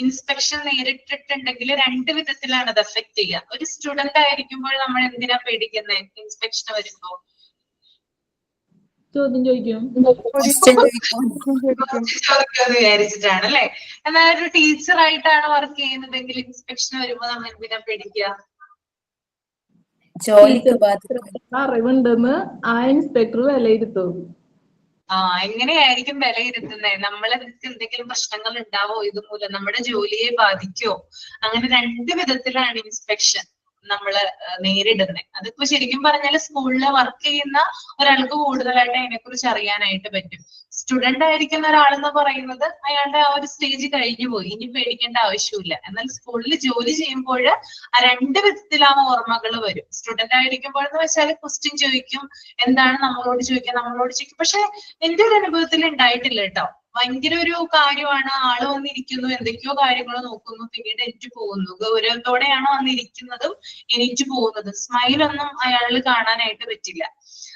ഇൻസ്പെക്ഷൻ നേരിട്ടിട്ടുണ്ടെങ്കിൽ 2 വിധത്തിലാണ് അത് എഫക്ട് ചെയ്യുക. ഒരു സ്റ്റുഡന്റ് ആയിരിക്കുമ്പോൾ നമ്മൾ എന്തിനാ പേടിക്കുന്നത്? ഇൻസ്പെക്ഷൻ വരുമ്പോ ചോദ്യം ചോദിക്കും വിചാരിച്ചിട്ടാണ് അല്ലെ? എന്നാൽ ഒരു ടീച്ചർ ആയിട്ടാണ് വർക്ക് ചെയ്യുന്നതെങ്കിൽ ഇൻസ്പെക്ഷൻ വരുമ്പോ നമ്മൾ എന്തിനാ പേടിക്കുക? അറിവുണ്ടെന്ന് ആ ഇൻസ്പെക്ടർ വിലയിരുത്തും. എങ്ങനെയായിരിക്കും വിലയിരുത്തുന്നത്? നമ്മൾക്ക് എന്തെങ്കിലും പ്രശ്നങ്ങൾ ഉണ്ടാവോ ഇതുമൂലം? നമ്മുടെ ജോലിയെ ബാധിക്കോ? അങ്ങനെ 2 വിധത്തിലാണ് ഇൻസ്പെക്ഷൻ നമ്മള് നേരിടുന്നത്. അതിപ്പോ ശരിക്കും പറഞ്ഞാൽ സ്കൂളിൽ വർക്ക് ചെയ്യുന്ന ഒരാൾക്ക് കൂടുതലായിട്ട് അതിനെക്കുറിച്ച് അറിയാനായിട്ട് പറ്റും. സ്റ്റുഡന്റ് ആയിരിക്കുന്ന ഒരാളെന്ന് പറയുന്നത് അയാളുടെ ആ ഒരു സ്റ്റേജ് കഴിഞ്ഞു പോയി, ഇനി പേടിക്കേണ്ട ആവശ്യമില്ല. എന്നാൽ സ്കൂളിൽ ജോലി ചെയ്യുമ്പോൾ ആ 2 വിധത്തിൽ ആ ഓർമ്മകൾ വരും. സ്റ്റുഡന്റ് ആയിരിക്കുമ്പോഴെന്ന് വെച്ചാൽ ക്വസ്റ്റ്യൻ ചോദിക്കും, എന്താണ് നമ്മളോട് ചോദിക്കും. പക്ഷെ എന്റെ ഒരു അനുഭവത്തിൽ ഉണ്ടായിട്ടില്ല കേട്ടോ. ഭയങ്കര ഒരു കാര്യമാണ്, ആള് വന്നിരിക്കുന്നു, എന്തൊക്കെയോ കാര്യങ്ങൾ നോക്കുന്നു, പിന്നീട് എണീറ്റ് പോകുന്നു. ഗൗരവത്തോടെയാണ് വന്നിരിക്കുന്നതും എണീറ്റ് പോകുന്നതും. സ്മൈലൊന്നും അയാളിൽ കാണാനായിട്ട് പറ്റില്ല.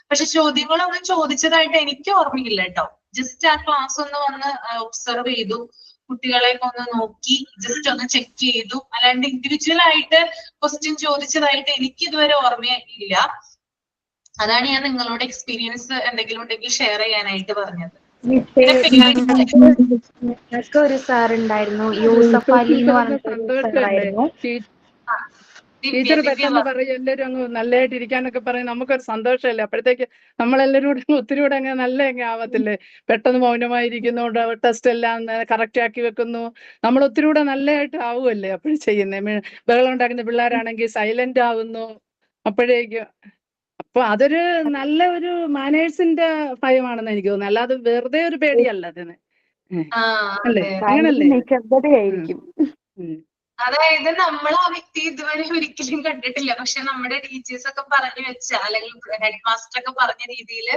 പക്ഷെ ചോദ്യങ്ങളൊന്നും ചോദിച്ചതായിട്ട് എനിക്ക് ഓർമ്മയില്ല കേട്ടോ. ജസ്റ്റ് ആ ക്ലാസ് ഒന്ന് വന്ന് ഒബ്സർവ് ചെയ്തു, കുട്ടികളെ ഒന്ന് നോക്കി, ജസ്റ്റ് ഒന്ന് ചെക്ക് ചെയ്തു. അല്ലാണ്ട് ഇൻഡിവിജ്വൽ ആയിട്ട് ക്വസ്റ്റ്യൻ ചോദിച്ചതായിട്ട് എനിക്ക് ഇതുവരെ ഓർമ്മയില്ല. അതാണ് ഞാൻ നിങ്ങളോട് എക്സ്പീരിയൻസ് എന്തെങ്കിലും ഉണ്ടെങ്കിൽ ഷെയർ ചെയ്യാനായിട്ട് പറഞ്ഞത്. ഒരു സാർ ഉണ്ടായിരുന്നു, യൂസഫ് അലി എന്ന് പറഞ്ഞിട്ട് സാറായിരുന്നു. ടീച്ചർ പെട്ടെന്ന് പറയും എല്ലാവരും അങ്ങ് നല്ലതായിട്ട് ഇരിക്കാനൊക്കെ പറയും. നമുക്കൊരു സന്തോഷമല്ലേ? അപ്പോഴത്തേക്ക് നമ്മളെല്ലാവരും കൂടെ ഒത്തിരി കൂടെ അങ്ങ് നല്ല ആവത്തില്ലേ? പെട്ടെന്ന് മൗനമായിരിക്കുന്നോണ്ട് ടെസ്റ്റ് എല്ലാം കറക്റ്റ് ആക്കി വെക്കുന്നു. നമ്മൾ ഒത്തിരി കൂടെ നല്ലതായിട്ട് ആവുമല്ലേ അപ്പോഴും ചെയ്യുന്നത്? ബഹളം ഉണ്ടാക്കുന്ന പിള്ളേരാണെങ്കിൽ സൈലന്റ് ആവുന്നു അപ്പോഴേക്കും. അപ്പൊ അതൊരു നല്ല ഒരു മാനേഴ്സിന്റെ ഭയമാണെന്ന് എനിക്ക് തോന്നുന്നു, അല്ലാതെ വെറുതെ ഒരു പേടിയല്ല അതിന്. അല്ലേ? അങ്ങനല്ലേ? നിശബ്ദതയായിരിക്കും. അതായത് നമ്മൾ ആ വ്യക്തി ഇതുവരെ ഒരിക്കലും കണ്ടിട്ടില്ല, പക്ഷെ നമ്മുടെ ടീച്ചേഴ്സ് ഒക്കെ പറഞ്ഞു വെച്ച അല്ലെങ്കിൽ ഹെഡ് മാസ്റ്റർ ഒക്കെ പറഞ്ഞ രീതിയിൽ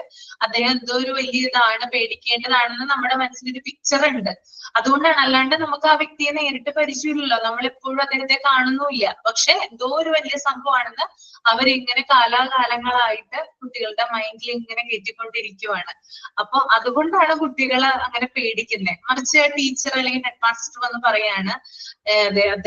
അദ്ദേഹം എന്തോ ഒരു വലിയ ഇതാണ്, പേടിക്കേണ്ടതാണെന്ന് നമ്മുടെ മനസ്സിലൊരു പിക്ചർ ഉണ്ട്. അതുകൊണ്ടാണ്, അല്ലാണ്ട് നമുക്ക് ആ വ്യക്തിയെ നേരിട്ട് പരിചയമില്ലല്ലോ, നമ്മൾ എപ്പോഴും അദ്ദേഹത്തെ കാണുന്നുമില്ല. പക്ഷെ എന്തോ ഒരു വലിയ സംഭവമാണെന്ന് അവരിങ്ങനെ കാലാകാലങ്ങളായിട്ട് കുട്ടികളുടെ മൈൻഡിൽ ഇങ്ങനെ കയറ്റിക്കൊണ്ടിരിക്കുവാണ്. അപ്പൊ അതുകൊണ്ടാണ് കുട്ടികൾ അങ്ങനെ പേടിക്കുന്നത്. മറിച്ച് ടീച്ചർ അല്ലെങ്കിൽ ഹെഡ് മാസ്റ്റർ വന്ന് പറയാണ്,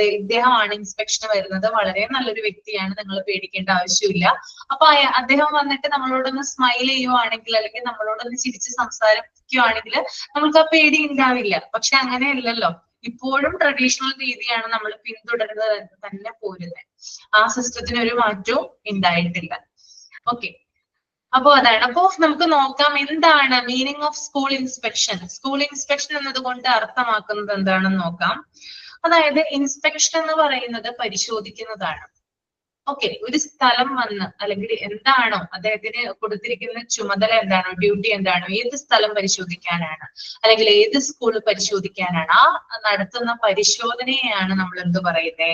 ഇദ്ദേഹമാണ് ഇൻസ്പെക്ഷന് വരുന്നത്, വളരെ നല്ലൊരു വ്യക്തിയാണ്, നിങ്ങൾ പേടിക്കേണ്ട ആവശ്യമില്ല. അപ്പൊ അദ്ദേഹം വന്നിട്ട് നമ്മളോടൊന്ന് സ്മൈൽ ചെയ്യുവാണെങ്കിൽ അല്ലെങ്കിൽ നമ്മളോടൊന്ന് ചിരിച്ച് സംസാരിക്കുവാണെങ്കിൽ നമുക്ക് ആ പേടി ഉണ്ടാവില്ല. പക്ഷെ അങ്ങനെയല്ലല്ലോ, ഇപ്പോഴും ട്രഡീഷണൽ രീതിയാണ് നമ്മൾ പിന്തുടരുന്നത് തന്നെ പോരുന്നത്. ആ സിസ്റ്റത്തിന് ഒരു മാറ്റവും ഉണ്ടായിട്ടില്ല. ഓക്കെ, അപ്പൊ അതാണ്. അപ്പോ നമുക്ക് നോക്കാം എന്താണ് meaning of school inspection. School inspection എന്നതുകൊണ്ട് അർത്ഥമാക്കുന്നത് എന്താണെന്ന് നോക്കാം. അതായത് ഇൻസ്പെക്ഷൻ എന്ന് പറയുന്നത് പരിശോധിക്കുന്നതാണ്. ഓക്കെ, ഒരു സ്ഥലം വന്ന് അല്ലെങ്കിൽ എന്താണോ അദ്ദേഹത്തിന് കൊടുത്തിരിക്കുന്ന ചുമതല എന്താണോ, ഡ്യൂട്ടി എന്താണോ, ഏത് സ്ഥലം പരിശോധിക്കാനാണ് അല്ലെങ്കിൽ ഏത് സ്കൂൾ പരിശോധിക്കാനാണ്, ആ നടത്തുന്ന പരിശോധനയെയാണ് നമ്മൾ എന്ത് പറയുന്നത്,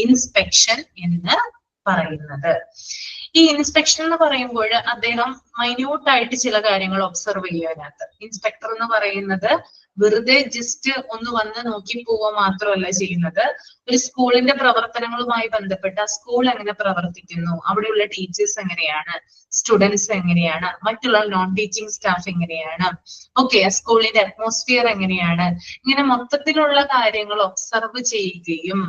ഇൻസ്പെക്ഷൻ എന്ന് പറയുന്നത്. ഈ ഇൻസ്പെക്ഷൻ എന്ന് പറയുമ്പോൾ അദ്ദേഹം മൈന്യൂട്ട് ആയിട്ട് ചില കാര്യങ്ങൾ ഒബ്സർവ് ചെയ്യാനകത്ത്. ഇൻസ്പെക്ടർ എന്ന് പറയുന്നത് വെറുതെ ജസ്റ്റ് ഒന്ന് വന്ന് നോക്കി പോവുക മാത്രമല്ല ചെയ്യുന്നത്. ഒരു സ്കൂളിന്റെ പ്രവർത്തനങ്ങളുമായി ബന്ധപ്പെട്ട സ്കൂൾ എങ്ങനെ പ്രവർത്തിക്കുന്നു, അവിടെയുള്ള ടീച്ചേഴ്സ് എങ്ങനെയാണ്, സ്റ്റുഡൻസ് എങ്ങനെയാണ്, മറ്റുള്ള നോൺ ടീച്ചിങ് സ്റ്റാഫ് എങ്ങനെയാണ്, ഓക്കെ, സ്കൂളിന്റെ അറ്റ്മോസ്ഫിയർ എങ്ങനെയാണ്, ഇങ്ങനെ മൊത്തത്തിലുള്ള കാര്യങ്ങൾ ഒബ്സർവ് ചെയ്യുകയും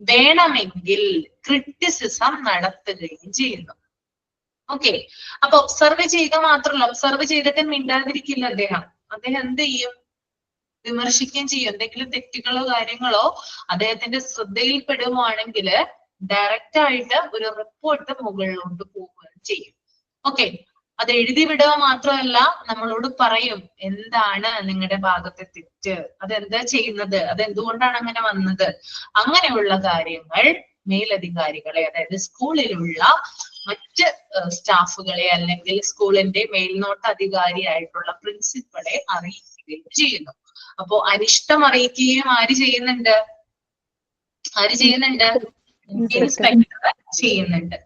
വേണമെങ്കിൽ ക്രിറ്റിസിസം നടത്തുകയും ചെയ്യുന്നു. ഓക്കെ, അപ്പൊ ഒബ്സർവ് ചെയ്യുക മാത്രമല്ല, ഒബ്സർവ് ചെയ്തിട്ട് മിണ്ടാതിരിക്കില്ല അദ്ദേഹം. അദ്ദേഹം എന്ത് ചെയ്യും, വിമർശിക്കുകയും ചെയ്യും. എന്തെങ്കിലും തെറ്റുകളോ കാര്യങ്ങളോ അദ്ദേഹത്തിന്റെ ശ്രദ്ധയിൽപ്പെടുകയാണെങ്കിൽ ഡയറക്റ്റ് ആയിട്ട് ഒരു റിപ്പോർട്ട് മുകളിലോട്ട് പോവുകയും ചെയ്യും. ഓക്കെ, അത് എഴുതി വിടുക മാത്രമല്ല, നമ്മളോട് പറയും എന്താണ് നിങ്ങളുടെ ഭാഗത്തെ തെറ്റ്, അതെന്താ ചെയ്യുന്നത്, അതെന്തുകൊണ്ടാണ് അങ്ങനെ വന്നത്, അങ്ങനെയുള്ള കാര്യങ്ങൾ മേലധികാരികളെ, അതായത് സ്കൂളിലുള്ള മറ്റ് സ്റ്റാഫുകളെ അല്ലെങ്കിൽ സ്കൂളിന്റെ മേൽനോട്ട അധികാരിയായിട്ടുള്ള പ്രിൻസിപ്പളെ അറിയിക്കുകയും ചെയ്യുന്നു. അപ്പോ അനിഷ്ടം അറിയിക്കുകയും ആര് ചെയ്യുന്നുണ്ട്, ഇൻസ്പെക്ടർ ചെയ്യുന്നുണ്ട്.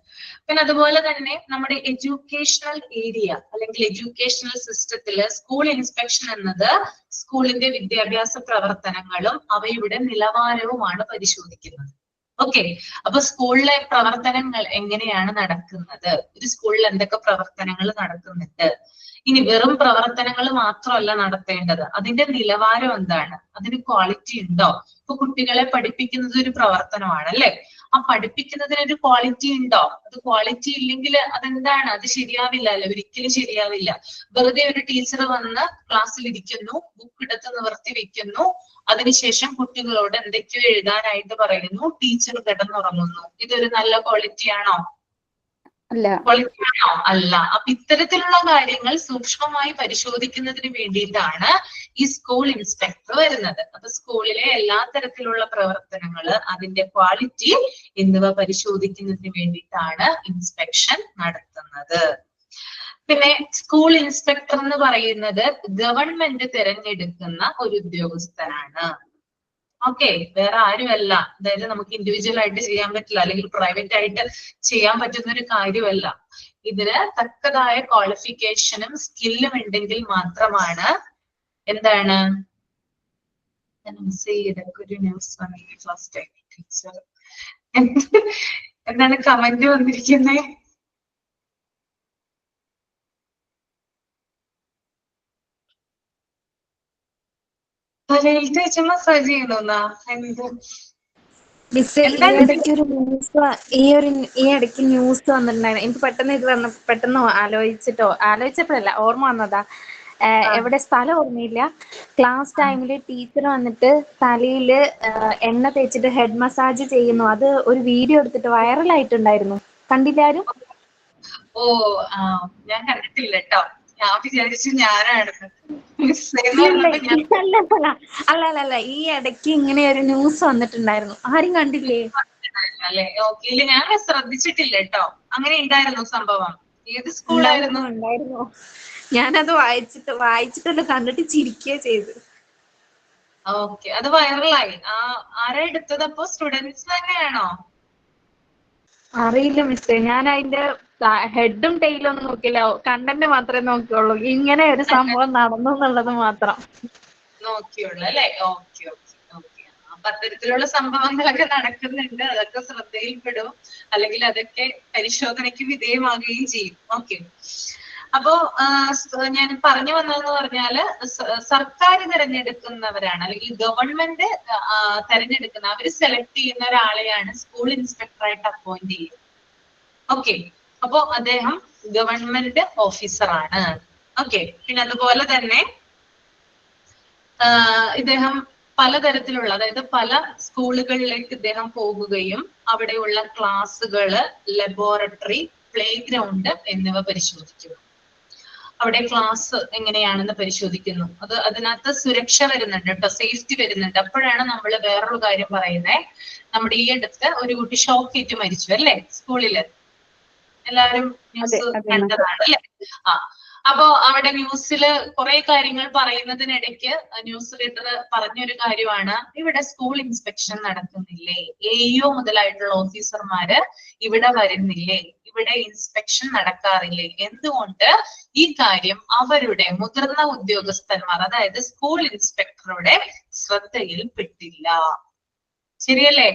പിന്നെ അതുപോലെ തന്നെ നമ്മുടെ എഡ്യൂക്കേഷണൽ ഏരിയ അല്ലെങ്കിൽ എഡ്യൂക്കേഷണൽ സിസ്റ്റത്തില് സ്കൂൾ ഇൻസ്പെക്ഷൻ എന്നത് സ്കൂളിന്റെ വിദ്യാഭ്യാസ പ്രവർത്തനങ്ങളും അവയുടെ നിലവാരവുമാണ് പരിശോധിക്കുന്നത്. ഓക്കെ, അപ്പൊ സ്കൂളിലെ പ്രവർത്തനങ്ങൾ എങ്ങനെയാണ് നടക്കുന്നത്, ഒരു സ്കൂളിൽ എന്തൊക്കെ പ്രവർത്തനങ്ങൾ നടക്കുന്നുണ്ട്, ഇനി വെറും പ്രവർത്തനങ്ങൾ മാത്രമല്ല നടത്തേണ്ടത്, അതിന്റെ നിലവാരം എന്താണ്, അതിന് ക്വാളിറ്റി ഉണ്ടോ. ഇപ്പൊ കുട്ടികളെ പഠിപ്പിക്കുന്നത് ഒരു പ്രവർത്തനമാണ് അല്ലെ, ആ പഠിപ്പിക്കുന്നതിന് ഒരു ക്വാളിറ്റി ഉണ്ടോ, അത് ക്വാളിറ്റി ഇല്ലെങ്കിൽ അതെന്താണ്, അത് ശരിയാവില്ല അല്ലെ, ഒരിക്കലും ശരിയാവില്ല. വെറുതെ ഒരു ടീച്ചർ വന്ന് ക്ലാസ്സിൽ ഇരിക്കുന്നു, ബുക്ക് എടുത്ത് നിവർത്തി വെക്കുന്നു, അതിനുശേഷം കുട്ടികളോട് എന്തൊക്കെയോ എഴുതാനായിട്ട് പറയുന്നു, ടീച്ചർ കിടന്നുറങ്ങുന്നു, ഇതൊരു നല്ല ക്വാളിറ്റി ആണോ, ക്വാളിറ്റി ആണോ, അല്ല. അപ്പൊ ഇത്തരത്തിലുള്ള കാര്യങ്ങൾ സൂക്ഷ്മമായി പരിശോധിക്കുന്നതിന് വേണ്ടിയിട്ടാണ് ഈ സ്കൂൾ ഇൻസ്പെക്ടർ വരുന്നത്. അപ്പൊ സ്കൂളിലെ എല്ലാ തരത്തിലുള്ള പ്രവർത്തനങ്ങള്, അതിന്റെ ക്വാളിറ്റി എന്നിവ പരിശോധിക്കുന്നതിന് വേണ്ടിയിട്ടാണ് ഇൻസ്പെക്ഷൻ നടത്തുന്നത്. പിന്നെ സ്കൂൾ ഇൻസ്പെക്ടർ എന്ന് പറയുന്നത് ഗവൺമെന്റ് തിരഞ്ഞെടുക്കുന്ന ഒരു ഉദ്യോഗസ്ഥനാണ്. ഓക്കെ, വേറെ ആരുമല്ല. അതായത് നമുക്ക് ഇൻഡിവിജ്വൽ ആയിട്ട് ചെയ്യാൻ പറ്റില്ല അല്ലെങ്കിൽ പ്രൈവറ്റ് ആയിട്ട് ചെയ്യാൻ പറ്റുന്ന ഒരു കാര്യമല്ല. ഇതിന് തക്കതായ ക്വാളിഫിക്കേഷനും സ്കില്ലും ഉണ്ടെങ്കിൽ മാത്രമാണ് എന്താണ് എന്താണ് കമന്റ് വന്നിരിക്കുന്നത്, തലയിൽ തേച്ച് മസാജ് ചെയ്യുന്ന എന്ത് മിസ്, ഈ ഇടയ്ക്ക് ന്യൂസ് വന്നിട്ടുണ്ടായിരുന്നു. എനിക്ക് പെട്ടെന്ന് ഇത് പെട്ടെന്ന് ആലോചിച്ചപ്പോഴല്ല ഓർമ്മ വന്നതാ. എവിടെ സ്ഥലം ഓർമ്മയില്ല. ക്ലാസ് ടൈമില് ടീച്ചർ വന്നിട്ട് തലയില് എണ്ണ തേച്ചിട്ട് ഹെഡ് മസാജ് ചെയ്യുന്നു. അത് ഒരു വീഡിയോ എടുത്തിട്ട് വൈറലായിട്ടുണ്ടായിരുന്നു. കണ്ടില്ലാരും? ഓ, ഞാൻ കണ്ടിട്ടില്ല കേട്ടോ. ഞാൻ വിചാരിച്ചു ഞാനാണ്. അല്ല, ഈ ഇടയ്ക്ക് ഇങ്ങനെ ഒരു ന്യൂസ് വന്നിട്ടുണ്ടായിരുന്നു. ആരും കണ്ടില്ലേ? അല്ലെ, ഓക്കെ, ഞാൻ ശ്രദ്ധിച്ചിട്ടില്ല കേട്ടോ. അങ്ങനെ ഉണ്ടായിരുന്നു സംഭവം. ഏത് സ്കൂളായിരുന്നു? ഉണ്ടായിരുന്നു. ഞാനത് വായിച്ചിട്ട് കണ്ടിട്ട് ചിരിക്കുകയോ ചെയ്തു. ഓക്കെ, അത് വൈറലായി. ആരാ എടുത്തത്? അപ്പൊ സ്റ്റുഡൻസ് തന്നെയാണോ? അറിയില്ല മിസ്സേ, ഞാൻ അതിന്റെ ഹെഡും ടെയിലും ഒന്നും നോക്കില്ല, കണ്ടന്റ് മാത്രമേ നോക്കിയുള്ളൂ. ഇങ്ങനെ ഒരു സംഭവം നടന്നു എന്നുള്ളത് മാത്രം നോക്കിയുള്ളൂ അല്ലെ? Okay okay okay. അപ്പൊ അത്തരത്തിലുള്ള സംഭവങ്ങളൊക്കെ നടക്കുന്നുണ്ട്, അതൊക്കെ ശ്രദ്ധയിൽപ്പെടും, അല്ലെങ്കിൽ അതൊക്കെ പരിശോധനയ്ക്ക് വിധേയമാകുകയും ചെയ്യും. ഓക്കെ. അപ്പോ ഞാൻ പറഞ്ഞു വന്നതെന്ന് പറഞ്ഞാല് സർക്കാർ തിരഞ്ഞെടുക്കുന്നവരാണ്, അല്ലെങ്കിൽ ഗവൺമെന്റ് തിരഞ്ഞെടുക്കുന്ന, അവര് സെലക്ട് ചെയ്യുന്ന ഒരാളെയാണ് സ്കൂൾ ഇൻസ്പെക്ടറായിട്ട് അപ്പോയിന്റ് ചെയ്യുന്നത്. ഓക്കെ. അപ്പോ അദ്ദേഹം ഗവൺമെന്റ് ഓഫീസറാണ്. ഓക്കെ. പിന്നെ അതുപോലെ തന്നെ ഇദ്ദേഹം പലതരത്തിലുള്ള, അതായത് പല സ്കൂളുകളിലേക്ക് ഇദ്ദേഹം പോകുകയും അവിടെയുള്ള ക്ലാസ്സുകള്, ലബോറട്ടറി, പ്ലേ ഗ്രൗണ്ട് എന്നിവ പരിശോധിക്കുന്നു. അവിടെ ക്ലാസ് എങ്ങനെയാണെന്ന് പരിശോധിക്കുന്നു. അതിനകത്ത് സുരക്ഷ വരുന്നുണ്ട് കേട്ടോ, സേഫ്റ്റി വരുന്നുണ്ട്. അപ്പോഴാണ് നമ്മൾ വേറൊരു കാര്യം പറയുന്നത്. നമ്മുടെ ഈ അടുത്ത് ഒരു കുട്ടി ഷോക്കേറ്റ് മരിച്ചു അല്ലേ സ്കൂളില്, എല്ലാവരും ന്യൂസ് കണ്ടതാണ് അല്ലെ? അപ്പോ അവിടെ ന്യൂസില് കുറെ കാര്യങ്ങൾ പറയുന്നതിനിടയ്ക്ക് ന്യൂസ് റീഡർ പറഞ്ഞൊരു കാര്യമാണ്, ഇവിടെ സ്കൂൾ ഇൻസ്പെക്ഷൻ നടക്കുന്നില്ലേ, AEO മുതലായിട്ടുള്ള ഓഫീസർമാര് ഇവിടെ വരുന്നില്ലേ, ഇവിടെ ഇൻസ്പെക്ഷൻ നടക്കാറില്ലേ, എന്തുകൊണ്ട് ഈ കാര്യം അവരുടെ മുതിർന്ന ഉദ്യോഗസ്ഥന്മാർ, അതായത് സ്കൂൾ ഇൻസ്പെക്ടറുടെ ശ്രദ്ധയിൽ പെട്ടില്ല. ശരിയല്ലേ?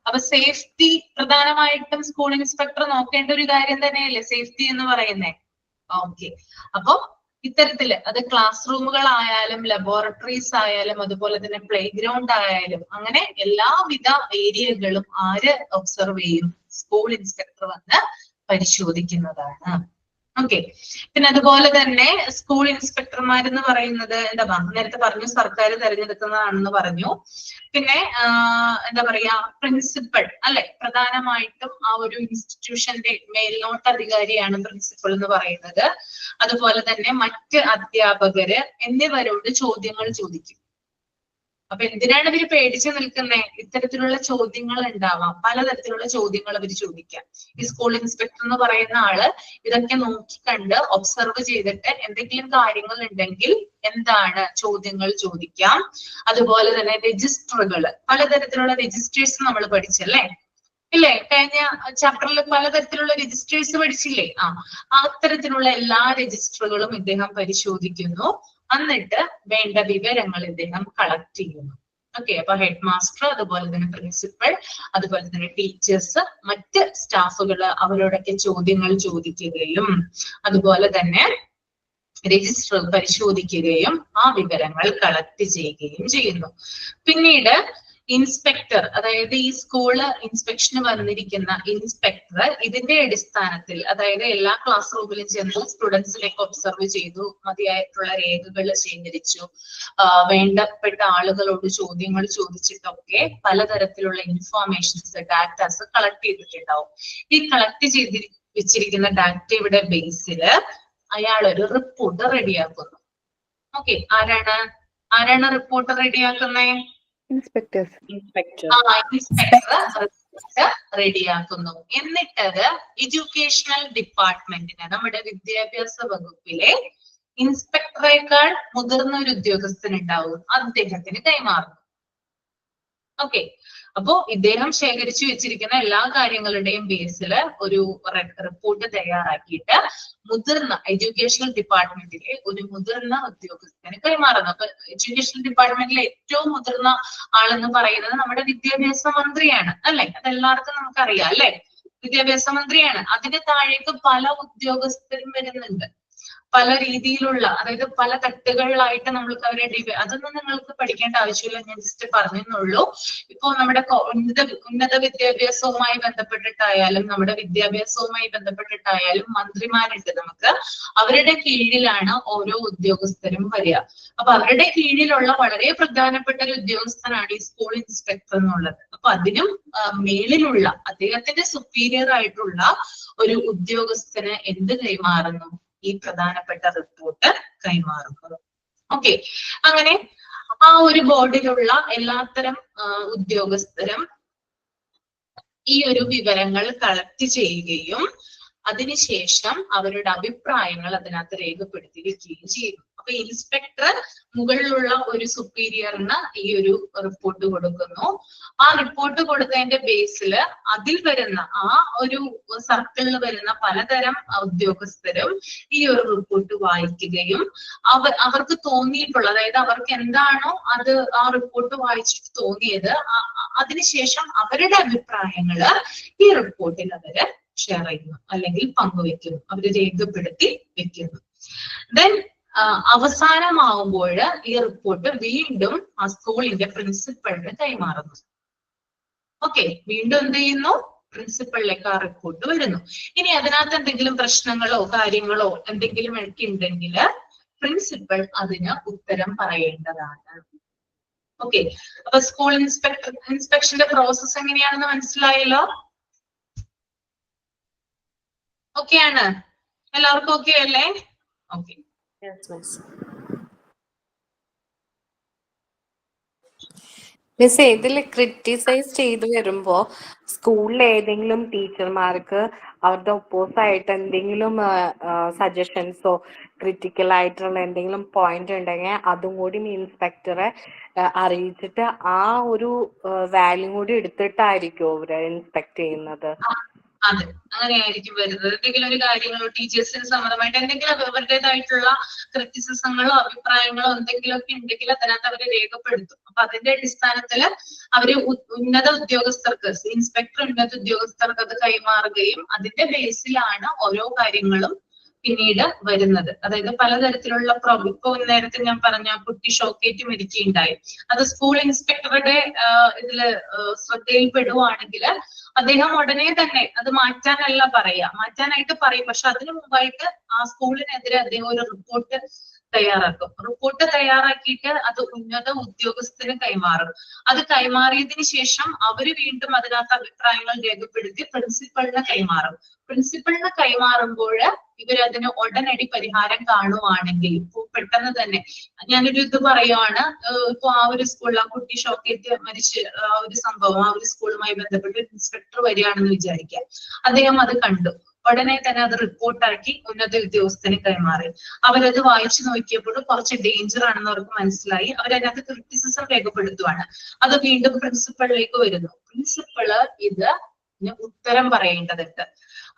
അപ്പൊ സേഫ്റ്റി പ്രധാനമായിട്ടും സ്കൂൾ ഇൻസ്പെക്ടർ നോക്കേണ്ട ഒരു കാര്യം തന്നെയല്ലേ സേഫ്റ്റി എന്ന് പറയുന്നേ. ഓക്കെ. അപ്പൊ ഇത്തരത്തില് അത് ക്ലാസ് റൂമുകളായാലും ലബോറട്ടറീസ് ആയാലും അതുപോലെ തന്നെ പ്ലേ ഗ്രൗണ്ട് ആയാലും അങ്ങനെ എല്ലാവിധ ഏരിയകളും ആര് ഒബ്സർവ് ചെയ്യും? സ്കൂൾ ഇൻസ്പെക്ടർ വന്ന് പരിശോധിക്കുന്നതാണ്. ഓക്കെ. പിന്നെ അതുപോലെ തന്നെ സ്കൂൾ ഇൻസ്പെക്ടർമാരെന്ന് പറയുന്നത് നേരത്തെ പറഞ്ഞു സർക്കാർ തെരഞ്ഞെടുക്കുന്നതാണെന്ന് പറഞ്ഞു. പിന്നെ എന്താ പറയാ, പ്രിൻസിപ്പൽ അല്ലെ, പ്രധാനമായിട്ടും ആ ഒരു ഇൻസ്റ്റിറ്റ്യൂഷന്റെ മേൽനോട്ടധികാരിയാണ് പ്രിൻസിപ്പൽ എന്ന് പറയുന്നത്. അതുപോലെ തന്നെ മറ്റ് അധ്യാപകര് എന്നിവരോട് ചോദ്യങ്ങൾ ചോദിക്കും. അപ്പൊ എന്തിനാണ് ഇവര് പേടിച്ചു നിൽക്കുന്നത്? ഇത്തരത്തിലുള്ള ചോദ്യങ്ങൾ ഉണ്ടാവാം, പലതരത്തിലുള്ള ചോദ്യങ്ങൾ ഇവർ ചോദിക്കാം. ഈ സ്കൂൾ ഇൻസ്പെക്ടർ എന്ന് പറയുന്ന ആള് ഇതൊക്കെ നോക്കിക്കണ്ട് ഒബ്സർവ് ചെയ്തിട്ട് എന്തെങ്കിലും കാര്യങ്ങൾ ഉണ്ടെങ്കിൽ എന്താണ് ചോദ്യങ്ങൾ ചോദിക്കാം. അതുപോലെ തന്നെ രജിസ്റ്ററുകൾ, പലതരത്തിലുള്ള രജിസ്റ്റേഴ്സ് നമ്മൾ പഠിച്ചല്ലേ ഇല്ലേ? കഴിഞ്ഞ ചാപ്റ്ററിൽ പലതരത്തിലുള്ള രജിസ്റ്റേഴ്സ് പഠിച്ചില്ലേ? അത്തരത്തിലുള്ള എല്ലാ രജിസ്റ്ററുകളും ഇദ്ദേഹം പരിശോധിക്കുന്നു. എന്നിട്ട് വേണ്ട വിവരങ്ങൾ ഇദ്ദേഹം കളക്ട് ചെയ്യുന്നു. ഓക്കെ. അപ്പൊ ഹെഡ് മാസ്റ്റർ, അതുപോലെ തന്നെ പ്രിൻസിപ്പൽ, അതുപോലെ തന്നെ ടീച്ചേഴ്സ്, മറ്റ് സ്റ്റാഫുകൾ അവരോടൊക്കെ ചോദ്യങ്ങൾ ചോദിക്കുകയും അതുപോലെ തന്നെ രജിസ്റ്റർ പരിശോധിക്കുകയും ആ വിവരങ്ങൾ കളക്ട് ചെയ്യുകയും ചെയ്യുന്നു. പിന്നീട് ഇൻസ്പെക്ടർ, അതായത് ഈ സ്കൂള് ഇൻസ്പെക്ഷന് വന്നിരിക്കുന്ന ഇൻസ്പെക്ടർ ഇതിന്റെ അടിസ്ഥാനത്തിൽ, അതായത് എല്ലാ ക്ലാസ് റൂമിലും ചെന്ന് സ്റ്റുഡൻസിലേക്ക് ഒബ്സർവ് ചെയ്തു, മതിയായിട്ടുള്ള രേഖകൾ ശേഖരിച്ചു, വേണ്ടപ്പെട്ട ആളുകളോട് ചോദ്യങ്ങൾ ചോദിച്ചിട്ടൊക്കെ പലതരത്തിലുള്ള ഇൻഫോർമേഷൻസ്, ഡാറ്റാസ് കളക്ട് ചെയ്തിട്ടുണ്ടാവും. ഈ കളക്ട് ചെയ്ത് വെച്ചിരിക്കുന്ന ഡാറ്റയുടെ ബേസില് അയാൾ ഒരു റിപ്പോർട്ട് റെഡിയാക്കുന്നു. ഓക്കെ. ആരാണ് റിപ്പോർട്ട് റെഡിയാക്കുന്നത്? ഇൻസ്പെക്ടർ റെഡിയാക്കുന്നു. എന്നിട്ടത് എഡ്യൂക്കേഷണൽ ഡിപ്പാർട്ട്മെന്റിന്, നമ്മുടെ വിദ്യാഭ്യാസ വകുപ്പിലെ ഇൻസ്പെക്ടറേക്കാൾ മുതിർന്ന ഒരു ഉദ്യോഗസ്ഥൻ ഉണ്ടാവും, അദ്ദേഹത്തിന് കൈമാറുന്നു. ഓക്കെ. അപ്പോ ഇദ്ദേഹം ശേഖരിച്ചു വെച്ചിരിക്കുന്ന എല്ലാ കാര്യങ്ങളുടെയും ബേസിൽ ഒരു റിപ്പോർട്ട് തയ്യാറാക്കിയിട്ട് മുതിർന്ന എഡ്യൂക്കേഷണൽ ഡിപ്പാർട്ട്മെന്റിലെ ഒരു മുതിർന്ന ഉദ്യോഗസ്ഥന് കൈമാറുന്നു. അപ്പൊ എഡ്യൂക്കേഷണൽ ഡിപ്പാർട്ട്മെന്റിലെ ഏറ്റവും മുതിർന്ന ആളെന്ന് പറയുന്നത് നമ്മുടെ വിദ്യാഭ്യാസ മന്ത്രിയാണ് അല്ലെ? അതെല്ലാവർക്കും നമുക്കറിയാം അല്ലെ? വിദ്യാഭ്യാസ മന്ത്രിയാണ്. അതിന് താഴേക്ക് പല ഉദ്യോഗസ്ഥരും വരുന്നുണ്ട്, പല രീതിയിലുള്ള, അതായത് പല തട്ടുകളിലായിട്ട് നമ്മൾക്ക് അവരെ അതൊന്നും നിങ്ങൾക്ക് പഠിക്കേണ്ട ആവശ്യമില്ല, ഞാൻ ജസ്റ്റ് പറഞ്ഞെന്നുള്ളൂ. ഇപ്പോ നമ്മുടെ ഉന്നത വിദ്യാഭ്യാസവുമായി ബന്ധപ്പെട്ടിട്ടായാലും നമ്മുടെ വിദ്യാഭ്യാസവുമായി ബന്ധപ്പെട്ടിട്ടായാലും മന്ത്രിമാരുണ്ട് നമുക്ക്. അവരുടെ കീഴിലാണ് ഓരോ ഉദ്യോഗസ്ഥരും വരിക. അപ്പൊ അവരുടെ കീഴിലുള്ള വളരെ പ്രധാനപ്പെട്ട ഒരു ഉദ്യോഗസ്ഥനാണ് ഈ സ്കൂൾ ഇൻസ്പെക്ടർ എന്നുള്ളത്. അപ്പൊ അതിനും മേളിലുള്ള അദ്ദേഹത്തിന്റെ സുപ്പീരിയർ ആയിട്ടുള്ള ഒരു ഉദ്യോഗസ്ഥന് എന്ത് കൈമാറുന്നു? ഈ പ്രധാനപ്പെട്ട റിപ്പോർട്ട് കൈമാറുന്നത്. ഓക്കെ. അങ്ങനെ ആ ഒരു ബോർഡിലുള്ള എല്ലാത്തരം ഉദ്യോഗസ്ഥരും ഈ ഒരു വിവരങ്ങൾ കളക്ട് ചെയ്യുകയും അതിനുശേഷം അവരുടെ അഭിപ്രായങ്ങൾ അതിനകത്ത് രേഖപ്പെടുത്തി വെക്കുകയും ചെയ്യുന്നു. അപ്പൊ ഇൻസ്പെക്ടർ മുകളിലുള്ള ഒരു സുപ്പീരിയറിന് ഈ ഒരു റിപ്പോർട്ട് കൊടുക്കുന്നു. ആ റിപ്പോർട്ട് കൊടുത്തതിന്റെ ബേസിൽ അതിൽ വരുന്ന ആ ഒരു സർക്കിളിൽ വരുന്ന പലതരം ഉദ്യോഗസ്ഥരും ഈ ഒരു റിപ്പോർട്ട് വായിക്കുകയും അവർക്ക് തോന്നിയിട്ടുള്ള, അതായത് അവർക്ക് എന്താണോ അത് ആ റിപ്പോർട്ട് വായിച്ചിട്ട് തോന്നിയത്, അതിനുശേഷം അവരുടെ അഭിപ്രായങ്ങള് ഈ റിപ്പോർട്ടിൽ അവര് ഷെയർ ചെയ്യുന്നു അല്ലെങ്കിൽ പങ്കുവെക്കുന്നു, അവര് രേഖപ്പെടുത്തി വെക്കുന്നു. ദെൻ അവസാനമാവുമ്പോൾ ഈ റിപ്പോർട്ട് വീണ്ടും ആ സ്കൂളിന്റെ പ്രിൻസിപ്പളിന് കൈമാറുന്നു. ഓക്കെ, വീണ്ടും എന്ത് ചെയ്യുന്നു? പ്രിൻസിപ്പളിലേക്ക് ആ റിപ്പോർട്ട് വരുന്നു. ഇനി അതിനകത്ത് എന്തെങ്കിലും പ്രശ്നങ്ങളോ കാര്യങ്ങളോ എന്തെങ്കിലും ഉണ്ടെങ്കിൽ പ്രിൻസിപ്പൽ അതിന് ഉത്തരം പറയേണ്ടതാണ്. ഓക്കെ, അപ്പൊ സ്കൂൾ ഇൻസ്പെക്ഷന്റെ പ്രോസസ് എങ്ങനെയാണെന്ന് മനസ്സിലായല്ലോ? ഓക്കെ ആണ്? എല്ലാവർക്കും ഓക്കെ അല്ലേ? ഓക്കെ. മിസ്, ഇതിൽ ക്രിറ്റിസൈസ് ചെയ്ത് വരുമ്പോ സ്കൂളിലെ ഏതെങ്കിലും ടീച്ചർമാർക്ക് അവരുടെ ഒപ്പോസായിട്ട് എന്തെങ്കിലും സജഷൻസോ ക്രിറ്റിക്കൽ ആയിട്ടുള്ള എന്തെങ്കിലും പോയിന്റ് ഉണ്ടെങ്കിൽ അതും കൂടി ഇൻസ്പെക്ടറെ അറിയിച്ചിട്ട് ആ ഒരു വാല്യൂ കൂടി എടുത്തിട്ടായിരിക്കും അവര് ഇൻസ്പെക്ട് ചെയ്യുന്നത്. അതെ, അങ്ങനെയായിരിക്കും വരുന്നത്. എന്തെങ്കിലും ഒരു കാര്യങ്ങളോ ടീച്ചേഴ്സിന് സമ്മതമായിട്ട് എന്തെങ്കിലും അവരുടേതായിട്ടുള്ള ക്രിറ്റിസിസങ്ങളോ അഭിപ്രായങ്ങളോ എന്തെങ്കിലുമൊക്കെ ഉണ്ടെങ്കിൽ അതിനകത്ത് അവര് രേഖപ്പെടുത്തും. അപ്പൊ അതിന്റെ അടിസ്ഥാനത്തിൽ അവര് ഉന്നത ഉദ്യോഗസ്ഥർക്ക്, ഇൻസ്പെക്ടർ ഉന്നത ഉദ്യോഗസ്ഥർക്ക് അത് കൈമാറുകയും അതിന്റെ ബേസിലാണ് ഓരോ കാര്യങ്ങളും പിന്നീട് വരുന്നത്. അതായത് പലതരത്തിലുള്ള പ്രോബ്ലം, ഇപ്പൊ നേരത്തെ ഞാൻ പറഞ്ഞ കുട്ടി ഷോക്കേറ്റ് മരിക്കുകയുണ്ടായി, അത് സ്കൂൾ ഇൻസ്പെക്ടറുടെ ഇതില് ശ്രദ്ധയിൽപ്പെടുവാണെങ്കിൽ അദ്ദേഹം ഉടനെ തന്നെ അത് മാറ്റാനല്ല പറയാ, മാറ്റാനായിട്ട് പറയും, പക്ഷെ അതിനു മുമ്പായിട്ട് ആ സ്കൂളിനെതിരെ അദ്ദേഹം ഒരു റിപ്പോർട്ട് തയ്യാറാക്കും. റിപ്പോർട്ട് തയ്യാറാക്കിയിട്ട് അത് ഉന്നത ഉദ്യോഗസ്ഥന് കൈമാറും. അത് കൈമാറിയതിനു ശേഷം അവര് വീണ്ടും അതിനകത്ത് അഭിപ്രായങ്ങൾ രേഖപ്പെടുത്തി പ്രിൻസിപ്പളിന് കൈമാറും. പ്രിൻസിപ്പളിന് കൈമാറുമ്പോൾ ഇവരതിന് ഉടനടി പരിഹാരം കാണുവാണെങ്കിൽ, ഇപ്പൊ പെട്ടെന്ന് തന്നെ ഞാനൊരു ഇത് പറയുവാണ്, ഇപ്പൊ ആ ഒരു സ്കൂളിൽ ആ കുട്ടി ഷോക്കേറ്റ് മരിച്ച് ആ ഒരു സംഭവം ആ ഒരു സ്കൂളുമായി ബന്ധപ്പെട്ട് ഇൻസ്പെക്ടർ വരികയാണെന്ന് വിചാരിക്കാം. അദ്ദേഹം അത് കണ്ടു, ഉടനെ തന്നെ അത് റിപ്പോർട്ടാക്കി ഉന്നത ഉദ്യോഗസ്ഥന് കൈമാറി. അവരത് വായിച്ചു നോക്കിയപ്പോൾ കുറച്ച് ഡേഞ്ചർ ആണെന്ന് അവർക്ക് മനസ്സിലായി. അവരതിനകത്ത് ക്രിറ്റിസിസം രേഖപ്പെടുത്തുവാണ്. അത് വീണ്ടും പ്രിൻസിപ്പളിലേക്ക് വരുന്നു. പ്രിൻസിപ്പള് ഇത് ഉത്തരം പറയേണ്ടതുണ്ട്.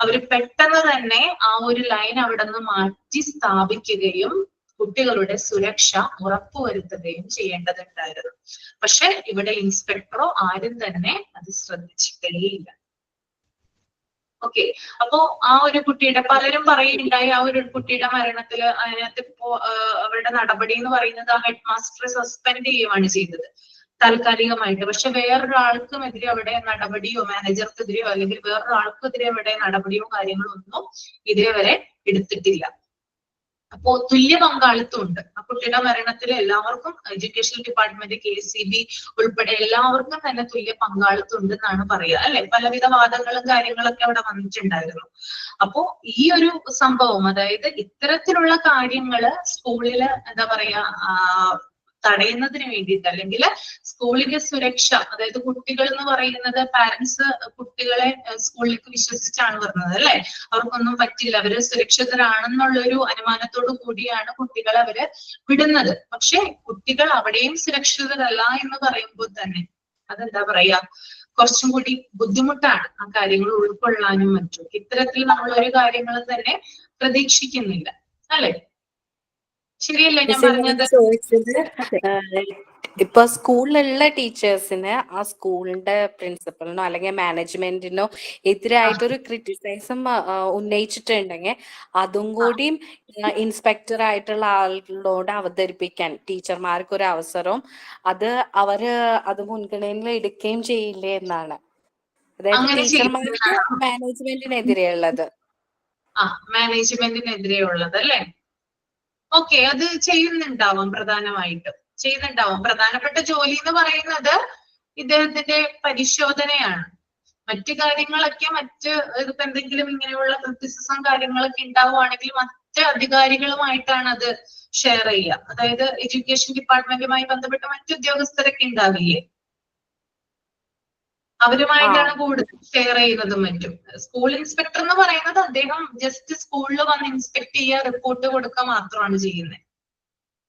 അവര് പെട്ടെന്ന് തന്നെ ആ ഒരു ലൈൻ അവിടെ നിന്ന് മാറ്റി സ്ഥാപിക്കുകയും കുട്ടികളുടെ സുരക്ഷ ഉറപ്പുവരുത്തുകയും ചെയ്യേണ്ടതുണ്ടായിരുന്നു. പക്ഷെ ഇവിടെ ഇൻസ്പെക്ടറോ ആരും തന്നെ അത് ശ്രദ്ധിച്ചിട്ടേയില്ല. ഓക്കെ, അപ്പോ ആ ഒരു കുട്ടിയുടെ, പലരും പറയുന്നുണ്ടായി ആ ഒരു കുട്ടിയുടെ മരണത്തില് അതിനകത്ത് ഇപ്പോ അവരുടെ നടപടി എന്ന് പറയുന്നത് ആ ഹെഡ് മാസ്റ്ററെ സസ്പെൻഡ് ചെയ്യുകയാണ് ചെയ്തത് താൽക്കാലികമായിട്ട്. പക്ഷെ വേറൊരാൾക്കുമെതിരെ അവിടെ നടപടിയോ മാനേജർക്കെതിരെയോ അല്ലെങ്കിൽ വേറൊരാൾക്കെതിരെ അവിടെ നടപടിയോ കാര്യങ്ങളോ ഒന്നും ഇതേവരെ എടുത്തിട്ടില്ല. അപ്പോ തുല്യ പങ്കാളിത്തം ഉണ്ട് ആ കുട്ടിയുടെ മരണത്തിൽ. എല്ലാവർക്കും എഡ്യൂക്കേഷൻ ഡിപ്പാർട്ട്മെന്റ്, KCB ഉൾപ്പെടെ എല്ലാവർക്കും തന്നെ തുല്യ പങ്കാളിത്തം ഉണ്ടെന്നാണ് പറയുക, അല്ലെ? പലവിധ വാദങ്ങളും കാര്യങ്ങളൊക്കെ അവിടെ വന്നിട്ടുണ്ടായിരുന്നു. അപ്പോ ഈ ഒരു സംഭവം, അതായത് ഇത്തരത്തിലുള്ള കാര്യങ്ങള് സ്കൂളില് എന്താ പറയാ തടയുന്നതിന് വേണ്ടിയിട്ട്, അല്ലെങ്കിൽ സ്കൂളിന്റെ സുരക്ഷ, അതായത് കുട്ടികൾ എന്ന് പറയുന്നത് പാരന്റ്സ് കുട്ടികളെ സ്കൂളിലേക്ക് വിശ്വസിച്ചാണ് വരുന്നത്, അല്ലെ? അവർക്കൊന്നും പറ്റില്ല, അവര് സുരക്ഷിതരാണെന്നുള്ളൊരു അനുമാനത്തോടു കൂടിയാണ് കുട്ടികളെ അവര് വിടുന്നത്. പക്ഷെ കുട്ടികൾ അവിടെയും സുരക്ഷിതരല്ല എന്ന് പറയുമ്പോൾ തന്നെ അതെന്താ പറയാ, കുറച്ചും കൂടി ബുദ്ധിമുട്ടാണ് ആ കാര്യങ്ങൾ ഉൾക്കൊള്ളാനും മറ്റും. ഇത്തരത്തിൽ നമ്മൾ ഒരു കാര്യങ്ങൾ തന്നെ പ്രതീക്ഷിക്കുന്നില്ല, അല്ലെ? ശരിയല്ലേ ഞാൻ പറഞ്ഞത്? ചോദിച്ചത് ഇപ്പൊ സ്കൂളിലുള്ള ടീച്ചേഴ്സിന് ആ സ്കൂളിന്റെ പ്രിൻസിപ്പലിനോ അല്ലെങ്കിൽ മാനേജ്മെന്റിനോ എതിരായിട്ടൊരു ക്രിറ്റിസൈസം ഉന്നയിച്ചിട്ടുണ്ടെങ്കിൽ അതും കൂടി ഇൻസ്പെക്ടർ ആയിട്ടുള്ള ആളുകളോട് അവതരിപ്പിക്കാൻ ടീച്ചർമാർക്ക് ഒരു അവസരവും അവര് അത് മുൻഗണനയിൽ എടുക്കുകയും ചെയ്യില്ലേ എന്നാണ്. അതായത് ടീച്ചർമാർക്ക് മാനേജ്മെന്റിനെതിരെയുള്ളത്. മാനേജ്മെന്റിനെതിരെയുള്ളത് അല്ലെ? ഓക്കെ, അത് ചെയ്യുന്നുണ്ടാവും, പ്രധാനമായിട്ടും ചെയ്യുന്നുണ്ടാവും. പ്രധാനപ്പെട്ട ജോലി എന്ന് പറയുന്നത് ഇദ്ദേഹത്തിന്റെ പരിശോധനയാണ്. മറ്റു കാര്യങ്ങളൊക്കെ ഇപ്പൊ എന്തെങ്കിലും ഇങ്ങനെയുള്ള ക്രിറ്റിസിസം കാര്യങ്ങളൊക്കെ ഉണ്ടാവുകയാണെങ്കിൽ മറ്റ് അധികാരികളുമായിട്ടാണ് അത് ഷെയർ ചെയ്യുക. അതായത് എഡ്യൂക്കേഷൻ ഡിപ്പാർട്ട്മെന്റുമായി ബന്ധപ്പെട്ട് മറ്റു ഉദ്യോഗസ്ഥരൊക്കെ ഉണ്ടാവില്ലേ? അവരുമായിട്ടാണ് കൂടുതൽ ഷെയർ ചെയ്യുന്നതും മറ്റും. സ്കൂൾ ഇൻസ്പെക്ടർ എന്ന് പറയുന്നത് അദ്ദേഹം ജസ്റ്റ് സ്കൂളിൽ വന്ന് ഇൻസ്പെക്ട് ചെയ്യുക, റിപ്പോർട്ട് കൊടുക്കുക മാത്രമാണ് ചെയ്യുന്നത്.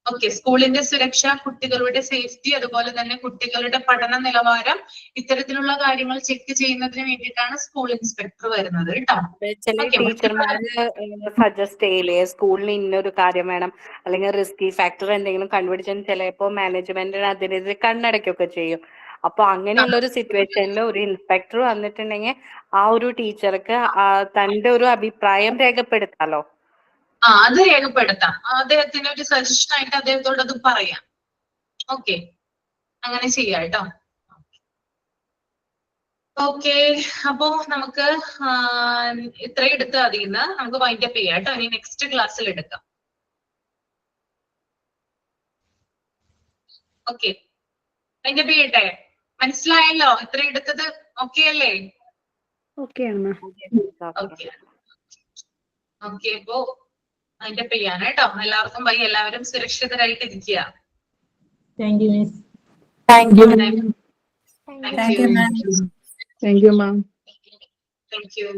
ഓക്കെ, സ്കൂളിന്റെ സുരക്ഷ, കുട്ടികളുടെ സേഫ്റ്റി, അതുപോലെ തന്നെ കുട്ടികളുടെ പഠന നിലവാരം, ഇത്തരത്തിലുള്ള കാര്യങ്ങൾ ചെക്ക് ചെയ്യുന്നതിന് വേണ്ടിയിട്ടാണ് സ്കൂൾ ഇൻസ്പെക്ടർ വരുന്നത് കേട്ടോ. ചില ടീച്ചർമാര് സജസ്റ്റ് ചെയ്യില്ലേ സ്കൂളിന് ഇന്നൊരു കാര്യം വേണം, അല്ലെങ്കിൽ റിസ്കി ഫാക്ടർ എന്തെങ്കിലും കണ്ടുപിടിച്ചാൽ ചിലപ്പോ മാനേജ്മെന്റിന് അതിനെതിരെ കണ്ണടയ്ക്കൊക്കെ ചെയ്യും. അപ്പൊ അങ്ങനെയുള്ള ഒരു സിറ്റുവേഷനിൽ ഒരു ഇൻസ്പെക്ടർ വന്നിട്ടുണ്ടെങ്കിൽ ആ ഒരു ടീച്ചർക്ക് തന്റെ ഒരു അഭിപ്രായം രേഖപ്പെടുത്താലോ. അത് രേഖപ്പെടുത്താം. അദ്ദേഹത്തിന് ഒരു സജഷൻ ആയിട്ട് അദ്ദേഹത്തോട് അത് പറയാം. ഓക്കെ, അങ്ങനെ ചെയ്യാം കേട്ടോ. ഓക്കെ, അപ്പോ നമുക്ക് ഇത്രയും എടുത്ത് അതിന്ന് നമുക്ക് വൈൻഡ് അപ്പ് ചെയ്യാം കേട്ടോ. ഇനി നെക്സ്റ്റ് ക്ലാസ്സിൽ എടുക്കാം. ഓക്കെ, വൈൻഡ് അപ്പ് ചെയ്യട്ടെ. മനസ്സിലായല്ലോ ഇത്രയും എടുത്തത്? ഓക്കെ അല്ലേ? ഓക്കെ ആണ്. ഓക്കെ ഓക്കെ, അപ്പോ അതിന്റെ ചെയ്യാൻ കേട്ടോ. എല്ലാവർക്കും ബൈ. എല്ലാവരും സുരക്ഷിതരായിട്ട് ഇരിക്കുക. Thank you miss. Thank you. Thank you. Thank you ma'am. Thank U.